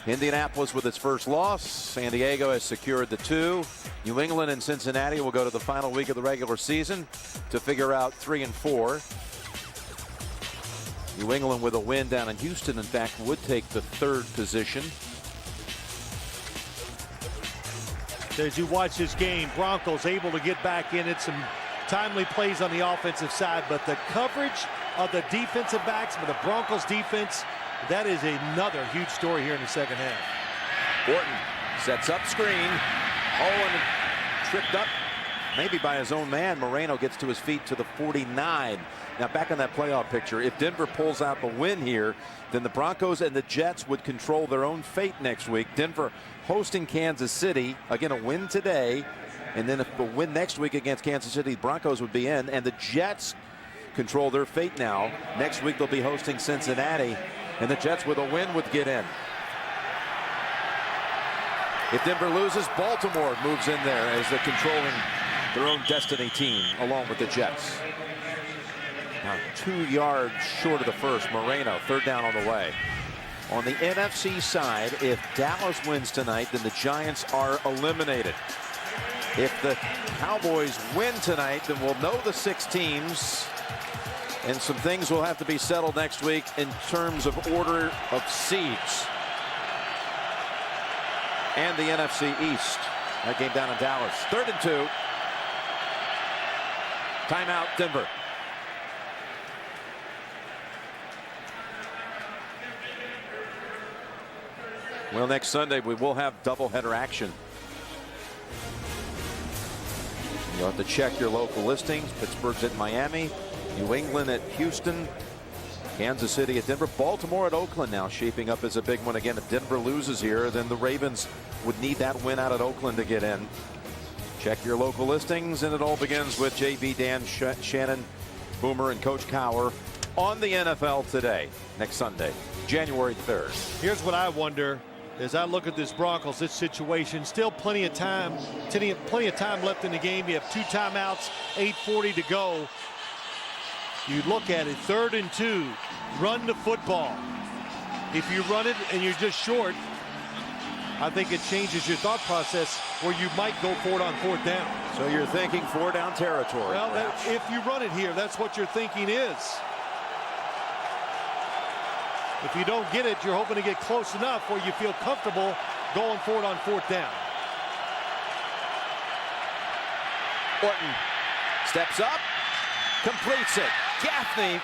Indianapolis with its first loss. San Diego has secured the 2. New England and Cincinnati will go to the final week of the regular season to figure out 3 and 4. New England with a win down in Houston, in fact, would take the 3rd position. As you watch this game, Broncos able to get back in it. Some timely plays on the offensive side, but the coverage of the defensive backs for the Broncos defense, that is another huge story here in the second half. Orton sets up screen. Oh, and tripped up maybe by his own man. Moreno gets to his feet to the 49. Now back on that playoff picture, if Denver pulls out the win here, then the Broncos and the Jets would control their own fate next week. Denver hosting Kansas City. Again, a win today. And then if a win next week against Kansas City, the Broncos would be in. And the Jets control their fate now. Next week they'll be hosting Cincinnati. And the Jets with a win would get in. If Denver loses, Baltimore moves in there as the controlling their own destiny team along with the Jets. Now 2 yards short of the first. Moreno, 3rd down on the way. On the NFC side, if Dallas wins tonight, then the Giants are eliminated. If the Cowboys win tonight, then we'll know the 6 teams And some things will have to be settled next week in terms of order of seeds. And the NFC East. That game down in Dallas. 3rd and 2. Timeout, Denver. Well, next Sunday we will have doubleheader action. You'll have to check your local listings. Pittsburgh's at Miami, New England at Houston, Kansas City at Denver, Baltimore at Oakland now shaping up as a big one. Again, if Denver loses here, then the Ravens would need that win out at Oakland to get in. Check your local listings, and it all begins with JB, Dan, Shannon, Boomer, and Coach Cowher on the NFL Today next Sunday, January 3rd. Here's what I wonder. As I look at this Broncos, this situation, still plenty of time left in the game. You have 2 timeouts, 8:40 to go. You look at it, 3rd and 2, run the football. If you run it and you're just short, I think it changes your thought process where you might go for it on 4th down. So you're thinking 4-down territory. Well, if you run it here, that's what your thinking is. If you don't get it, you're hoping to get close enough where you feel comfortable going for it on 4th down. Orton steps up, completes it. Gaffney,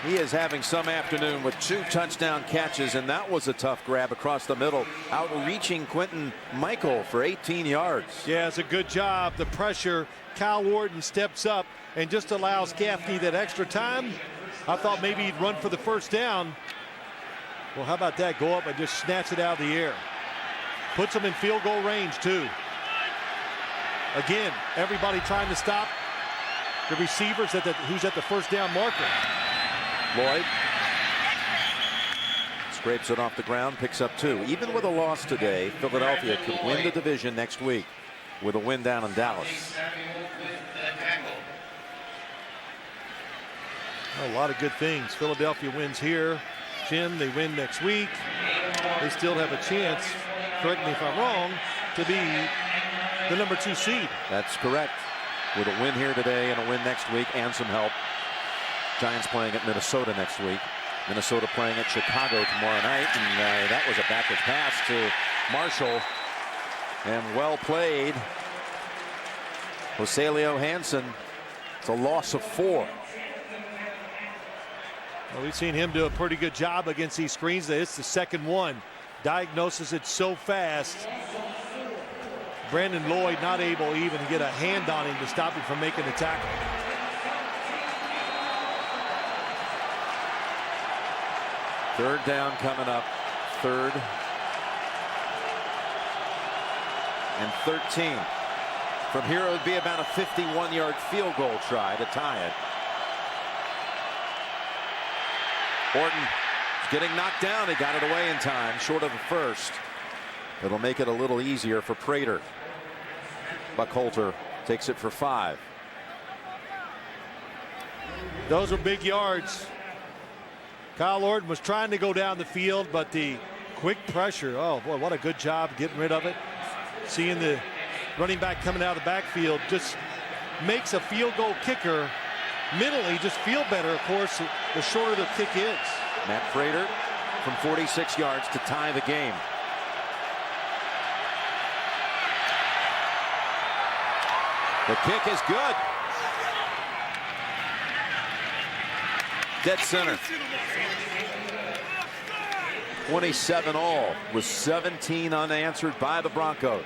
he is having some afternoon with 2 touchdown catches, and that was a tough grab across the middle, outreaching Quentin Michael for 18 yards. Yeah, it's a good job. The pressure, Kyle Orton steps up and just allows Gaffney that extra time. I thought maybe he'd run for the 1st down. Well, how about that? Go up and just snatch it out of the air. Puts him in field goal range, too. Again, everybody trying to stop the receivers who's at the 1st down marker. Lloyd scrapes it off the ground, picks up 2. Even with a loss today, Philadelphia could win the division next week with a win down in Dallas. A lot of good things. Philadelphia wins here. Jim, they win next week. They still have a chance, correct me if I'm wrong, to be the number 2 seed. That's correct. With a win here today and a win next week and some help. Giants playing at Minnesota next week. Minnesota playing at Chicago tomorrow night. And that was a backwards pass to Marshall. And well played. Joselio Hansen. It's a loss of 4. Well, we've seen him do a pretty good job against these screens. It's the 2nd one. Diagnoses it so fast. Brandon Lloyd not able even to get a hand on him to stop him from making the tackle. Third down coming up. 3rd and 13. From here, it would be about a 51-yard field goal try to tie it. Orton is getting knocked down. He got it away in time, short of the 1st. It'll make it a little easier for Prater. Buckholter takes it for 5. Those are big yards. Kyle Orton was trying to go down the field, but the quick pressure, oh boy, what a good job getting rid of it. Seeing the running back coming out of the backfield just makes a field goal kicker mentally just feel better, of course, the shorter the kick is. Matt Prater from 46 yards to tie the game. The kick is good. Dead center. 27 all with 17 unanswered by the Broncos.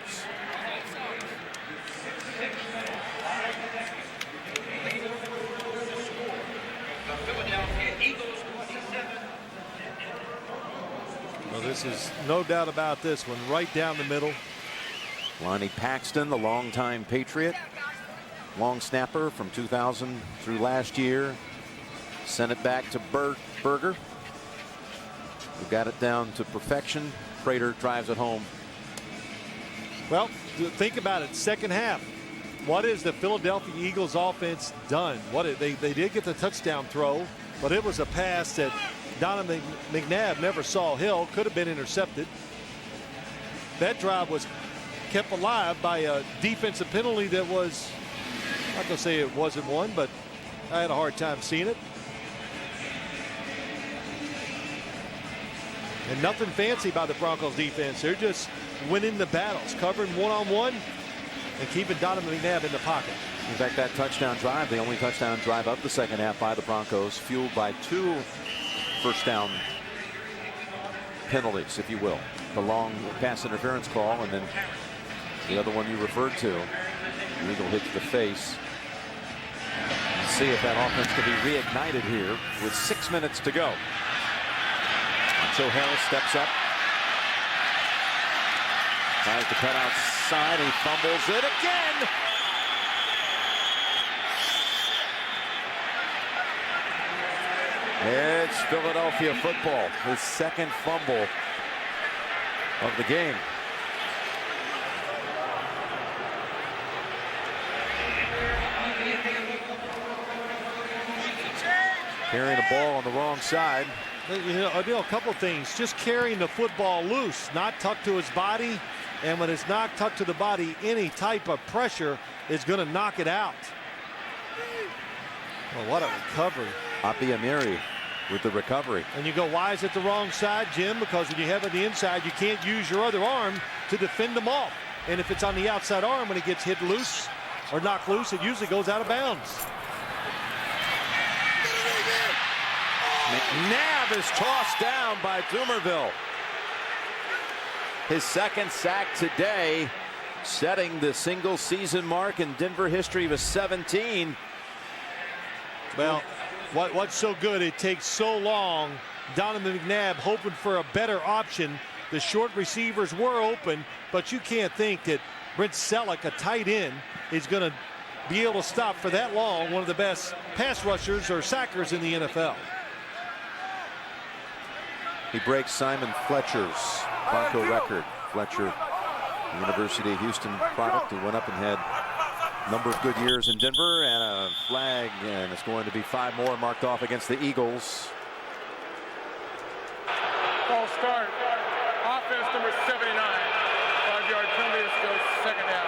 Well, this is no doubt about this one, right down the middle. Lonnie Paxton, the longtime Patriot, long snapper from 2000 through last year. Sent it back to Berger, who got it down to perfection. Prater drives it home. Well, think about it. Second half. What is the Philadelphia Eagles offense done? They did get the touchdown throw, but it was a pass that Donovan McNabb never saw Hill. Could have been intercepted. That drive was kept alive by a defensive penalty that was, I'm not going to say it wasn't one, but I had a hard time seeing it. And nothing fancy by the Broncos defense. They're just winning the battles, covering one-on-one and keeping Donovan McNabb in the pocket. In fact, that touchdown drive, the only touchdown drive of the second half by the Broncos, fueled by 2 first down penalties, if you will. The long pass interference call, and then the other one you referred to. The Eagle hit to the face. Let's see if that offense can be reignited here with 6 minutes to go. So Harris steps up. Tries to cut outside. He fumbles it again. It's Philadelphia football. His second fumble of the game. Carrying the ball on the wrong side. You know, a couple things. Just carrying the football loose, not tucked to his body. And when it's not tucked to the body, any type of pressure is going to knock it out. Well, what a recovery. Abi Amiri with the recovery. And you go, why is it the wrong side, Jim? Because when you have it on the inside, you can't use your other arm to defend them off. And if it's on the outside arm, when it gets hit loose or knocked loose, it usually goes out of bounds. McNabb is tossed down by Dumervil. His second sack today, setting the single season mark in Denver history with 17. Well, what's so good, it takes so long. Donovan McNabb hoping for a better option. The short receivers were open, but you can't think that Brent Selleck, a tight end, is going to be able to stop for that long one of the best pass rushers or sackers in the NFL. He breaks Simon Fletcher's Bronco record. Fletcher, University of Houston product. He went up and had a number of good years in Denver, and a flag, and it's going to be 5 more marked off against the Eagles. Ball start. Offense number 79. 5-yard penalty, goes second down.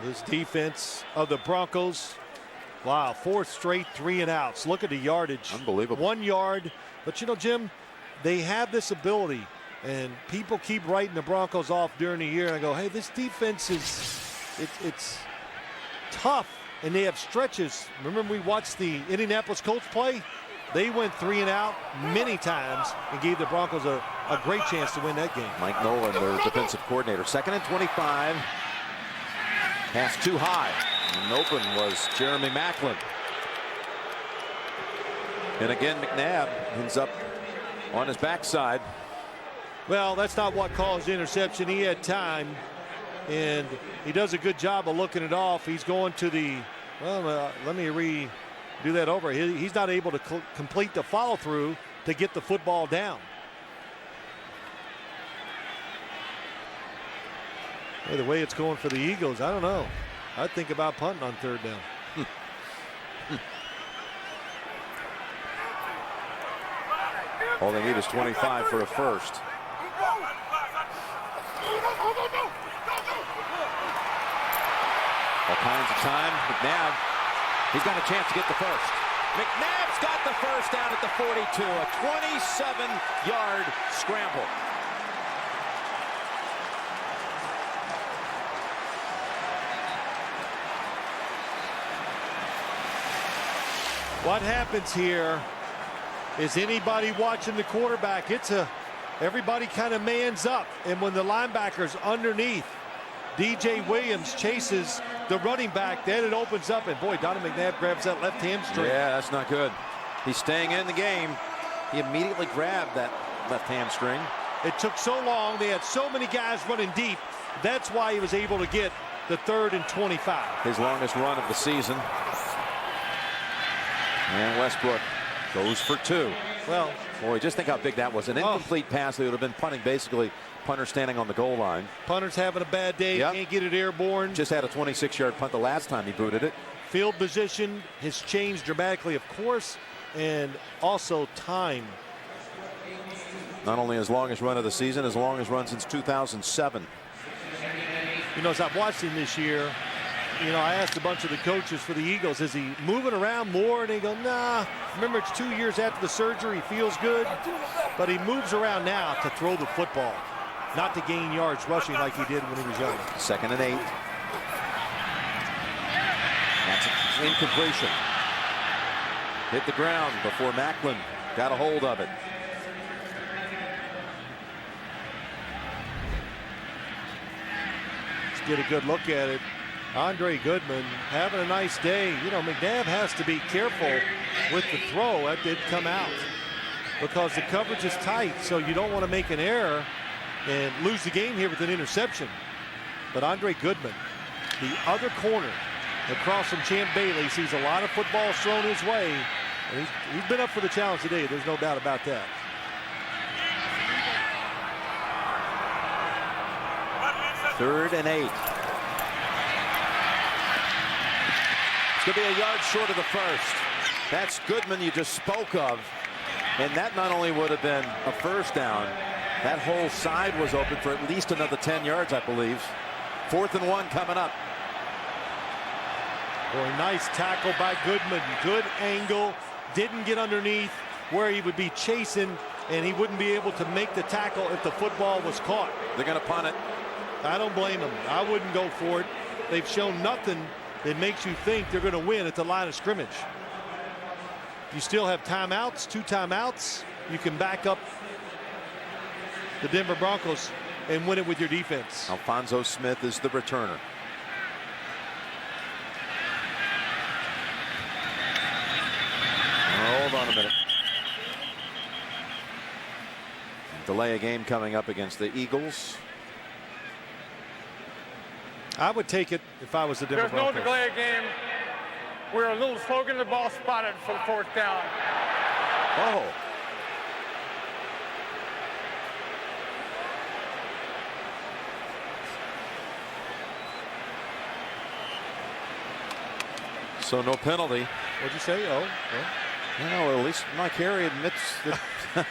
This defense of the Broncos. Wow, 4 straight 3-and-outs. Look at the yardage. Unbelievable. 1 yard. But you know, Jim, they have this ability, and people keep writing the Broncos off during the year. And I go, hey, this defense it's tough, and they have stretches. Remember we watched the Indianapolis Colts play? They went 3-and-out many times and gave the Broncos a great chance to win that game. Mike Nolan, their defensive coordinator. 2nd and 25. Pass too high. And open was Jeremy Maclin. And again, McNabb ends up on his backside. Well, that's not what caused the interception. He had time, and he does a good job of looking it off. He's going to the, well, let me redo that over. He's not able to complete the follow through to get the football down. Hey, the way it's going for the Eagles, I don't know. I'd think about punting on 3rd down. All they need is 25 for a first. All kinds of time. McNabb, he's got a chance to get the first. McNabb's got the first down at the 42. A 27-yard scramble. What happens here is anybody watching the quarterback, everybody kind of mans up, and when the linebacker's underneath, DJ Williams chases the running back, then it opens up, and boy, Donovan McNabb grabs that left hamstring. Yeah, that's not good. He's staying in the game. He immediately grabbed that left hamstring. It took so long. They had so many guys running deep. That's why he was able to get the 3rd and 25. His longest run of the season. And Westbrook goes for 2. Well, boy, just think how big that was. An incomplete pass. They would have been punting, basically punter standing on the goal line. Punter's having a bad day. Yep. Can't get it airborne. Just had a 26-yard punt the last time he booted it. Field position has changed dramatically, of course, and also time. Not only his longest run of the season, his longest run since 2007. You know, as I've watched him this year, You know, I asked a bunch of the coaches for the Eagles, is he moving around more? And they go, nah. Remember, it's 2 years after the surgery. He feels good. But he moves around now to throw the football, not to gain yards rushing like he did when he was young. 2nd and 8. That's an incompletion. Hit the ground before Macklin got a hold of it. Let's get a good look at it. Andre Goodman having a nice day. You know, McNabb has to be careful with the throw. That did come out because the coverage is tight, so you don't want to make an error and lose the game here with an interception. But Andre Goodman, the other corner across from Champ Bailey, sees a lot of footballs thrown his way, and he's been up for the challenge today. There's no doubt about that. Third and 8. It's going to be a yard short of the first. That's Goodman you just spoke of. And that not only would have been a first down, that whole side was open for at least another 10 yards, I believe. 4th and 1 coming up. Boy, nice tackle by Goodman. Good angle. Didn't get underneath where he would be chasing, and he wouldn't be able to make the tackle if the football was caught. They're going to punt it. I don't blame them. I wouldn't go for it. They've shown nothing that makes you think they're going to win at the line of scrimmage. You still have timeouts, 2 timeouts. You can back up the Denver Broncos and win it with your defense. Alphonso Smith is the returner. Hold on a minute. Delay a game coming up against the Eagles. I would take it if I was the Denver Broncos. There's no delay game. We're a little slow getting the ball spotted for the 4th down. Oh. So no penalty. What'd you say? Oh. No, at least Mike Harry admits that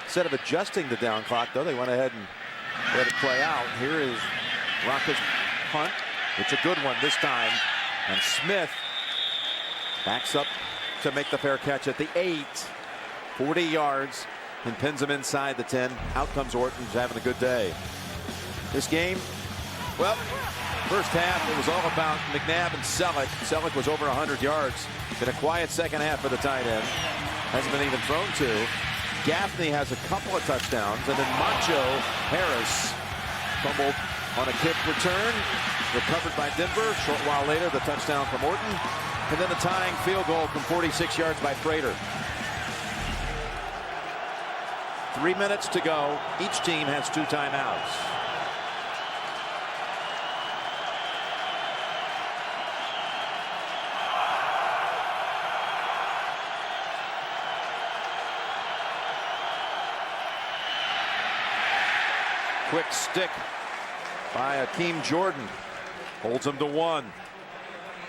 instead of adjusting the down clock, though, they went ahead and let it play out. Here is Rocca's punt. It's a good one this time. And Smith backs up to make the fair catch at the 8. 40 yards and pins him inside the 10. Out comes Orton, who's having a good day. This game, well, first half, it was all about McNabb and Selleck. Selleck was over 100 yards. Been a quiet second half for the tight end. Hasn't been even thrown to. Gaffney has a couple of touchdowns, and then Macho Harris fumbled on a kick return. Recovered by Denver. Short while later, the touchdown from Orton. And then a tying field goal from 46 yards by Prater. 3 minutes to go. Each team has 2 timeouts. Quick stick by Akeem Jordan. Holds him to 1.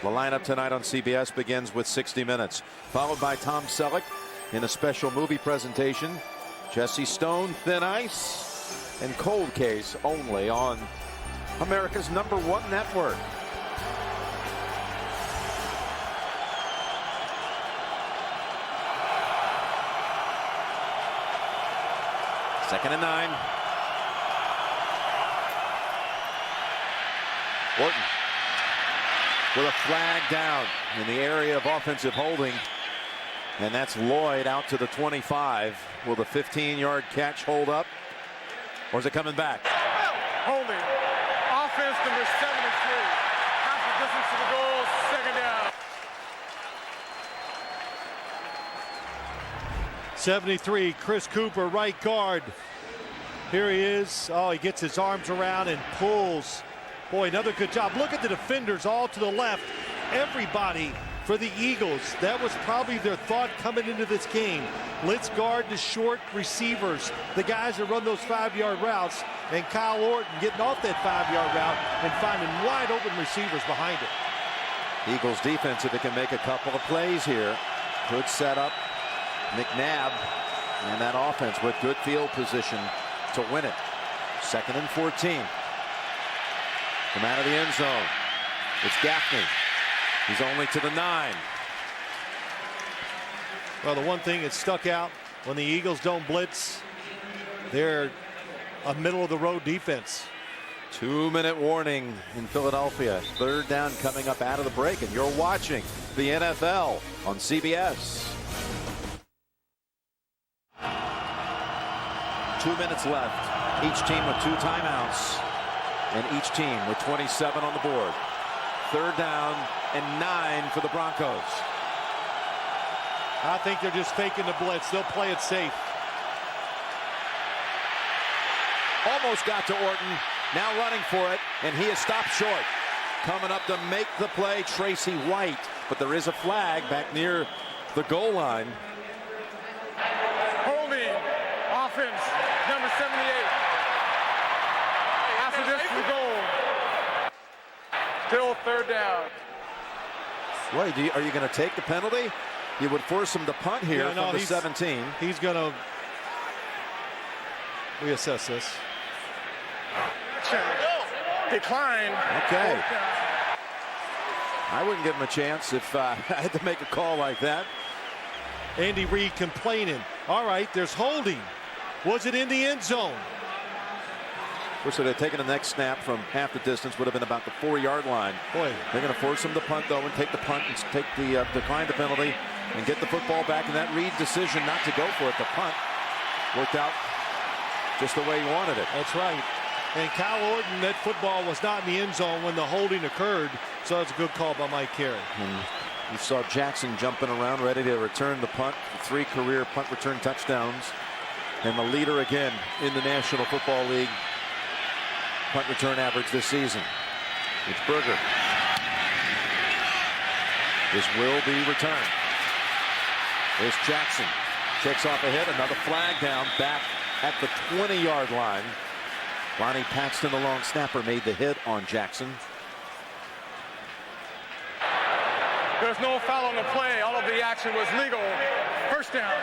The lineup tonight on CBS begins with 60 Minutes. Followed by Tom Selleck in a special movie presentation. Jesse Stone, Thin Ice, and Cold Case only on America's #1 network. Second and 9. Orton with a flag down in the area of offensive holding. And that's Lloyd out to the 25. Will the 15-yard catch hold up? Or is it coming back? Holding. Offense number 73. Half the distance to the goal. 2nd down. 73, Chris Cooper, right guard. Here he is. Oh, he gets his arms around and pulls. Boy, another good job. Look at the defenders all to the left. Everybody for the Eagles. That was probably their thought coming into this game. Let's guard the short receivers, the guys that run those 5-yard routes, and Kyle Orton getting off that 5-yard route and finding wide open receivers behind it. Eagles defense, if it can make a couple of plays here, could set up McNabb and that offense with good field position to win it. 2nd and 14. Come out of the end zone. It's Gaffney. He's only to the 9. Well, the one thing that stuck out when the Eagles don't blitz, they're a middle-of-the-road defense. 2-minute warning in Philadelphia. 3rd down coming up out of the break, and you're watching the NFL on CBS. 2 minutes left. Each team with 2 timeouts, and each team with 27 on the board. 3rd down and 9 for the Broncos. I think they're just faking the blitz. They'll play it safe. Almost got to Orton. Now running for it, and he is stopped short. Coming up to make the play, Tracy White. But there is a flag back near the goal line. Holding offense, number 78. After this is the goal. Still 3rd down. Wait, are you going to take the penalty? You would force him to punt here from the 17. He's going to reassess this. Decline. Okay. I wouldn't give him a chance if I had to make a call like that. Andy Reid complaining. All right, there's holding. Was it in the end zone? Of course, if they'd taken the next snap from half the distance, would have been about the 4-yard line. Boy, they're going to force him to punt, though, and take the punt and take the decline the penalty and get the football back. And that Reid decision not to go for it, the punt, worked out just the way he wanted it. That's right. And Kyle Orton, that football was not in the end zone when the holding occurred. So that's a good call by Mike Carey. And you saw Jackson jumping around, ready to return the punt. 3 career punt return touchdowns. And the leader again in the National Football League punt return average this season. It's Berger. This will be returned. There's Jackson. Checks off a hit. Another flag down back at the 20-yard line. Lonnie Paxton, the long snapper, made the hit on Jackson. There's no foul on the play. All of the action was legal. 1st down.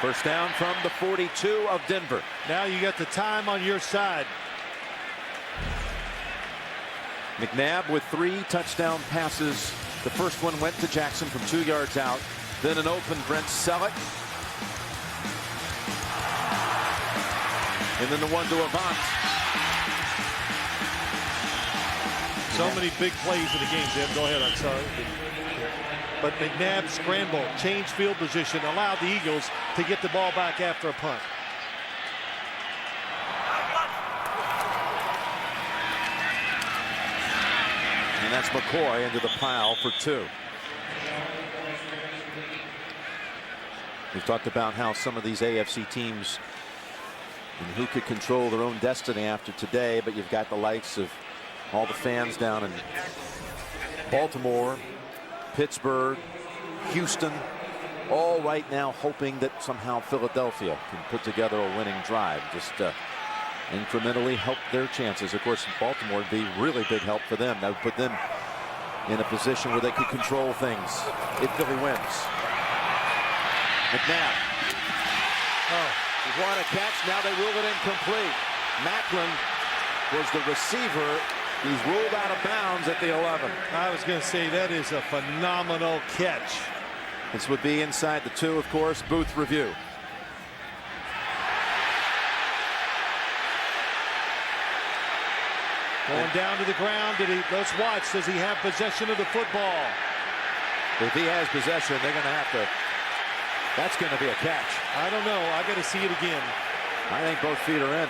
1st down from the 42 of Denver. Now you got the time on your side. McNabb with 3 touchdown passes. The first one went to Jackson from 2 yards out. Then an open Brent Selleck. And then the one to Avant. So many big plays in the game, Jim. Go ahead, I'm sorry. But McNabb scrambled, changed field position, allowed the Eagles to get the ball back after a punt. And that's McCoy into the pile for 2. We've talked about how some of these AFC teams and who could control their own destiny after today, but you've got the likes of all the fans down in Baltimore, Pittsburgh, Houston, all right now hoping that somehow Philadelphia can put together a winning drive, just incrementally help their chances. Of course, Baltimore would be really big help for them. That would put them in a position where they could control things if Philly wins. McNabb. What a catch. Now they rule it incomplete. Macklin was the receiver. He's ruled out of bounds at the 11. I was going to say that is a phenomenal catch. This would be inside the 2, of course. Booth review. Going down to the ground. Let's watch. Does he have possession of the football? If he has possession, they're going to have to. That's going to be a catch. I don't know. I got to see it again. I think both feet are in.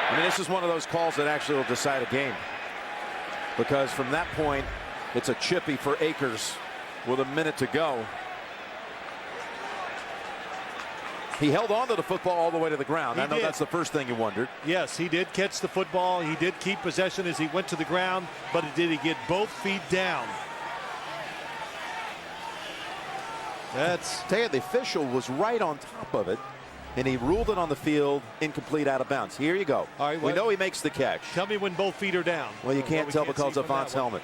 I mean, this is one of those calls that actually will decide a game. Because from that point, it's a chippy for Akers with a minute to go. He held on to the football all the way to the ground. I know that's the first thing you wondered. Yes, he did catch the football. He did keep possession as he went to the ground. But did he get both feet down? Tell you, the official was right on top of it, and he ruled it on the field incomplete, out of bounds. Here you go. All right, we know he makes the catch. Tell me when both feet are down. Well, you can't tell because of Avant's helmet.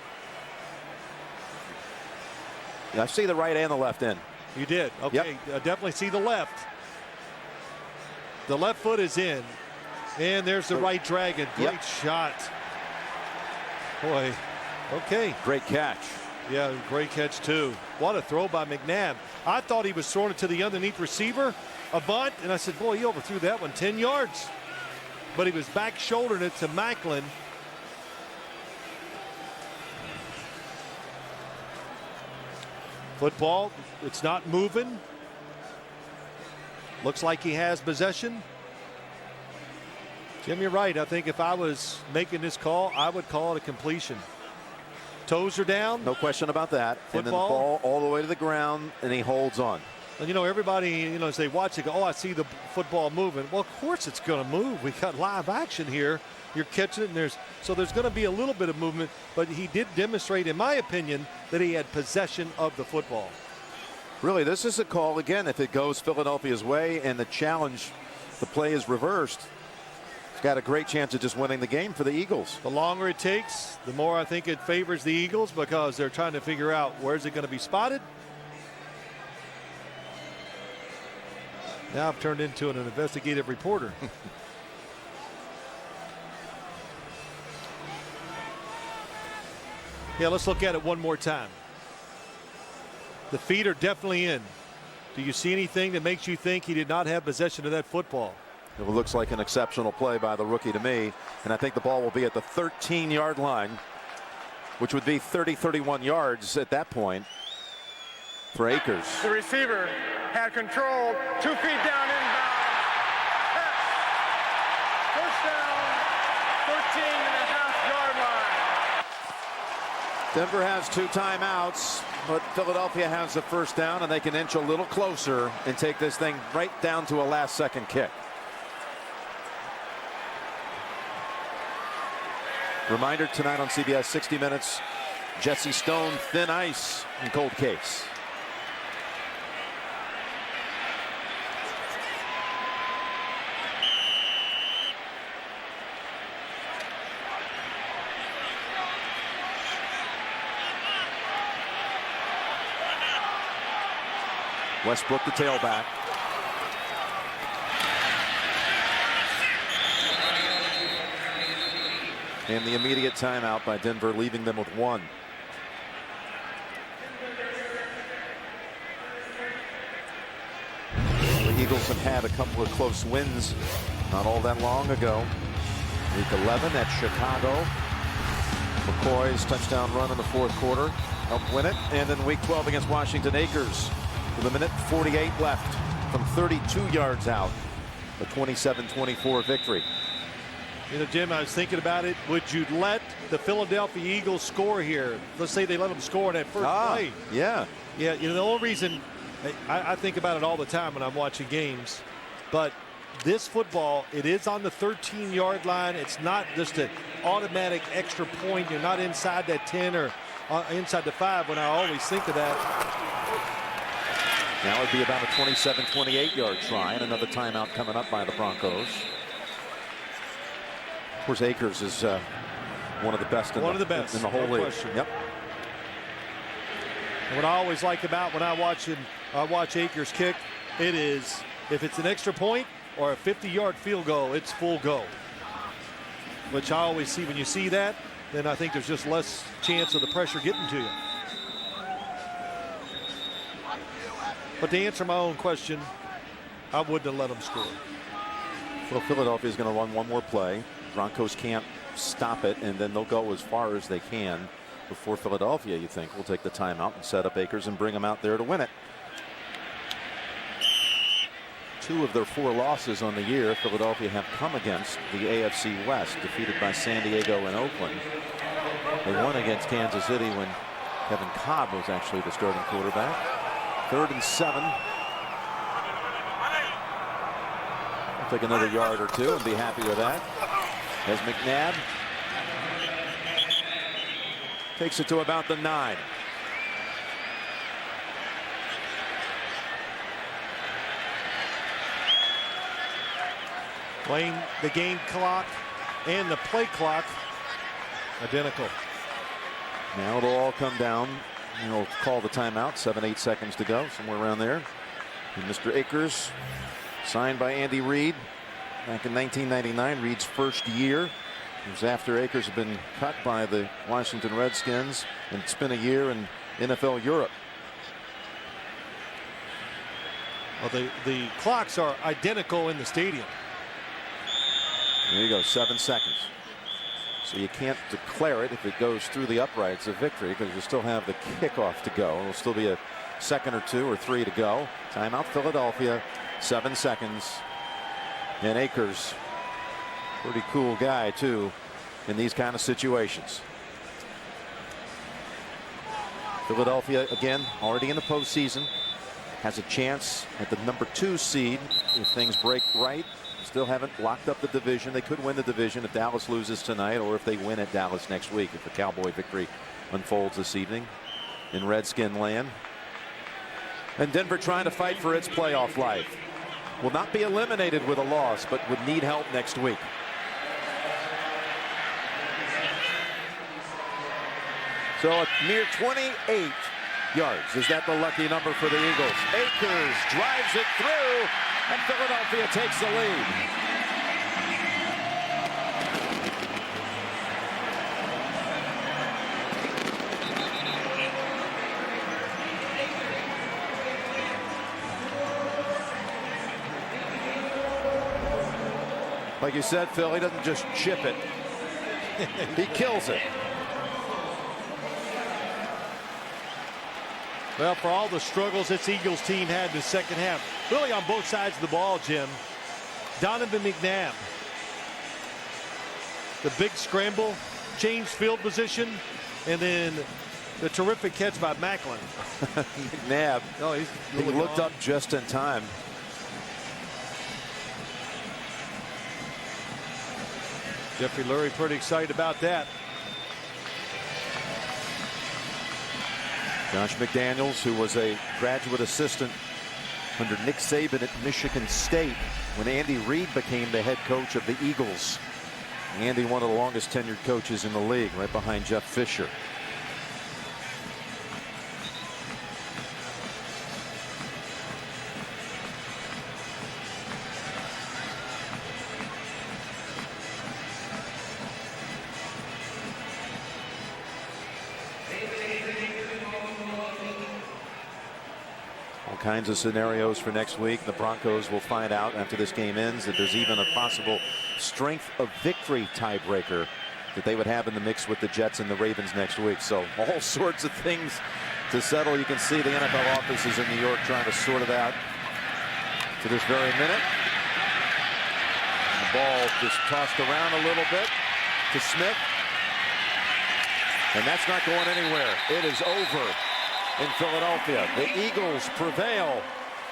Yeah, I see the right and the left end. You did. Okay, Yep. I definitely see the left. The left foot is in. And there's the right dragon. Great shot. Boy, okay. Great catch. Yeah, great catch too. What a throw by McNabb. I thought he was throwing it to the underneath receiver, a bunt, and I said, boy, he overthrew that one 10 yards. But he was back shouldering it to Macklin. Football, it's not moving. Looks like he has possession. Jim, you're right. I think if I was making this call, I would call it a completion. Toes are down. No question about that. Football. And then the ball all the way to the ground, and he holds on. And, you know, everybody, you know, as they watch it, go, oh, I see the football moving. Well, of course it's going to move. We got live action here. You're catching it, and there's going to be a little bit of movement. But he did demonstrate, in my opinion, that he had possession of the football. Really, this is a call, again, if it goes Philadelphia's way and the challenge, the play is reversed. He's got a great chance of just winning the game for the Eagles. The longer it takes, the more I think it favors the Eagles because they're trying to figure out where's it going to be spotted. Now I've turned into an investigative reporter. Yeah, let's look at it one more time. The feet are definitely in. Do you see anything that makes you think he did not have possession of that football? It looks like an exceptional play by the rookie to me, and I think the ball will be at the 13-yard line, which would be 31 yards at that point for Akers. The receiver had control, 2 feet down inbound. First down, 13.5-yard line. Denver has 2 timeouts, but Philadelphia has the first down, and they can inch a little closer and take this thing right down to a last-second kick. Reminder tonight on CBS 60 Minutes, Jesse Stone, thin ice in cold case. Westbrook the tailback. And the immediate timeout by Denver, leaving them with 1. The Eagles have had a couple of close wins not all that long ago. Week 11 at Chicago. McCoy's touchdown run in the 4th quarter helped win it. And then week 12 against Washington, Akers with 1:48 left from 32 yards out. A 27-24 victory. You know, Jim, I was thinking about it. Would you let the Philadelphia Eagles score here? Let's say they let them score in that first play. Yeah. Yeah, you know, the only reason I think about it all the time when I'm watching games, but this football, it is on the 13-yard line. It's not just an automatic extra point. You're not inside that 10 or inside the 5 when I always think of that. Now it'd be about a 27-28-yard try, and another timeout coming up by the Broncos. Of course, Akers is one of the best in the whole league. Yep. And what I always like about when I watch Akers kick, it is if it's an extra point or a 50-yard field goal, it's full go. Which I always see when you see that, then I think there's just less chance of the pressure getting to you. But to answer my own question, I wouldn't have let them score. Well, Philadelphia is going to run one more play. Broncos can't stop it, and then they'll go as far as they can before Philadelphia, you think, will take the timeout and set up Akers and bring him out there to win it. 2 of their 4 losses on the year, Philadelphia have come against the AFC West, defeated by San Diego and Oakland. They won against Kansas City when Kevin Cobb was actually the starting quarterback. 3rd and 7. I'll take another yard or 2 and be happy with that. As McNabb takes it to about the 9. Playing the game clock and the play clock identical. Now it'll all come down. He'll call the timeout. 7-8 seconds to go, somewhere around there. And Mr. Akers, signed by Andy Reid, back in 1999, Reed's first year. It was after Akers had been cut by the Washington Redskins, and it's been a year in NFL Europe. Well, the clocks are identical in the stadium. There you go, 7 seconds. So you can't declare it if it goes through the uprights a victory, because you still have the kickoff to go. It'll still be a second or 2 or 3 to go. Timeout Philadelphia, 7 seconds. And Akers, pretty cool guy too in these kind of situations. Philadelphia again already in the postseason, has a chance at the number 2 seed if things break right. Still haven't locked up the division. They could win the division if Dallas loses tonight, or if they win at Dallas next week, if the Cowboy victory unfolds this evening in Redskin land. And Denver trying to fight for its playoff life. Will not be eliminated with a loss, but would need help next week. So a mere 28 yards. Is that the lucky number for the Eagles? Akers drives it through, and Philadelphia takes the lead. Like you said, Phil, he doesn't just chip it. He kills it. Well, for all the struggles this Eagles team had in the second half, really on both sides of the ball, Jim, Donovan McNabb, the big scramble, changed field position, and then the terrific catch by Macklin. McNabb, he looked up just in time. Jeffrey Lurie pretty excited about that. Josh McDaniels, who was a graduate assistant under Nick Saban at Michigan State when Andy Reid became the head coach of the Eagles. Andy, one of the longest tenured coaches in the league, right behind Jeff Fisher. Kinds of scenarios for next week. The Broncos will find out after this game ends that there's even a possible strength of victory tiebreaker that they would have in the mix with the Jets and the Ravens next week. So all sorts of things to settle. You can see the NFL offices in New York trying to sort it out to this very minute. The ball just tossed around a little bit to Smith, and that's not going anywhere. It is over in Philadelphia. The Eagles prevail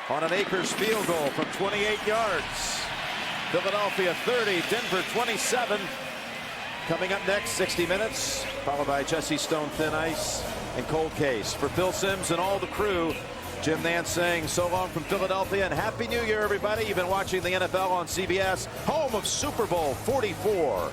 on an Akers field goal from 28 yards. Philadelphia 30, Denver 27. Coming up next, 60 Minutes, followed by Jesse Stone, Thin Ice, and Cold Case. For Phil Simms and all the crew, Jim Nantz saying so long from Philadelphia, and Happy New Year, everybody. You've been watching the NFL on CBS, home of Super Bowl 44.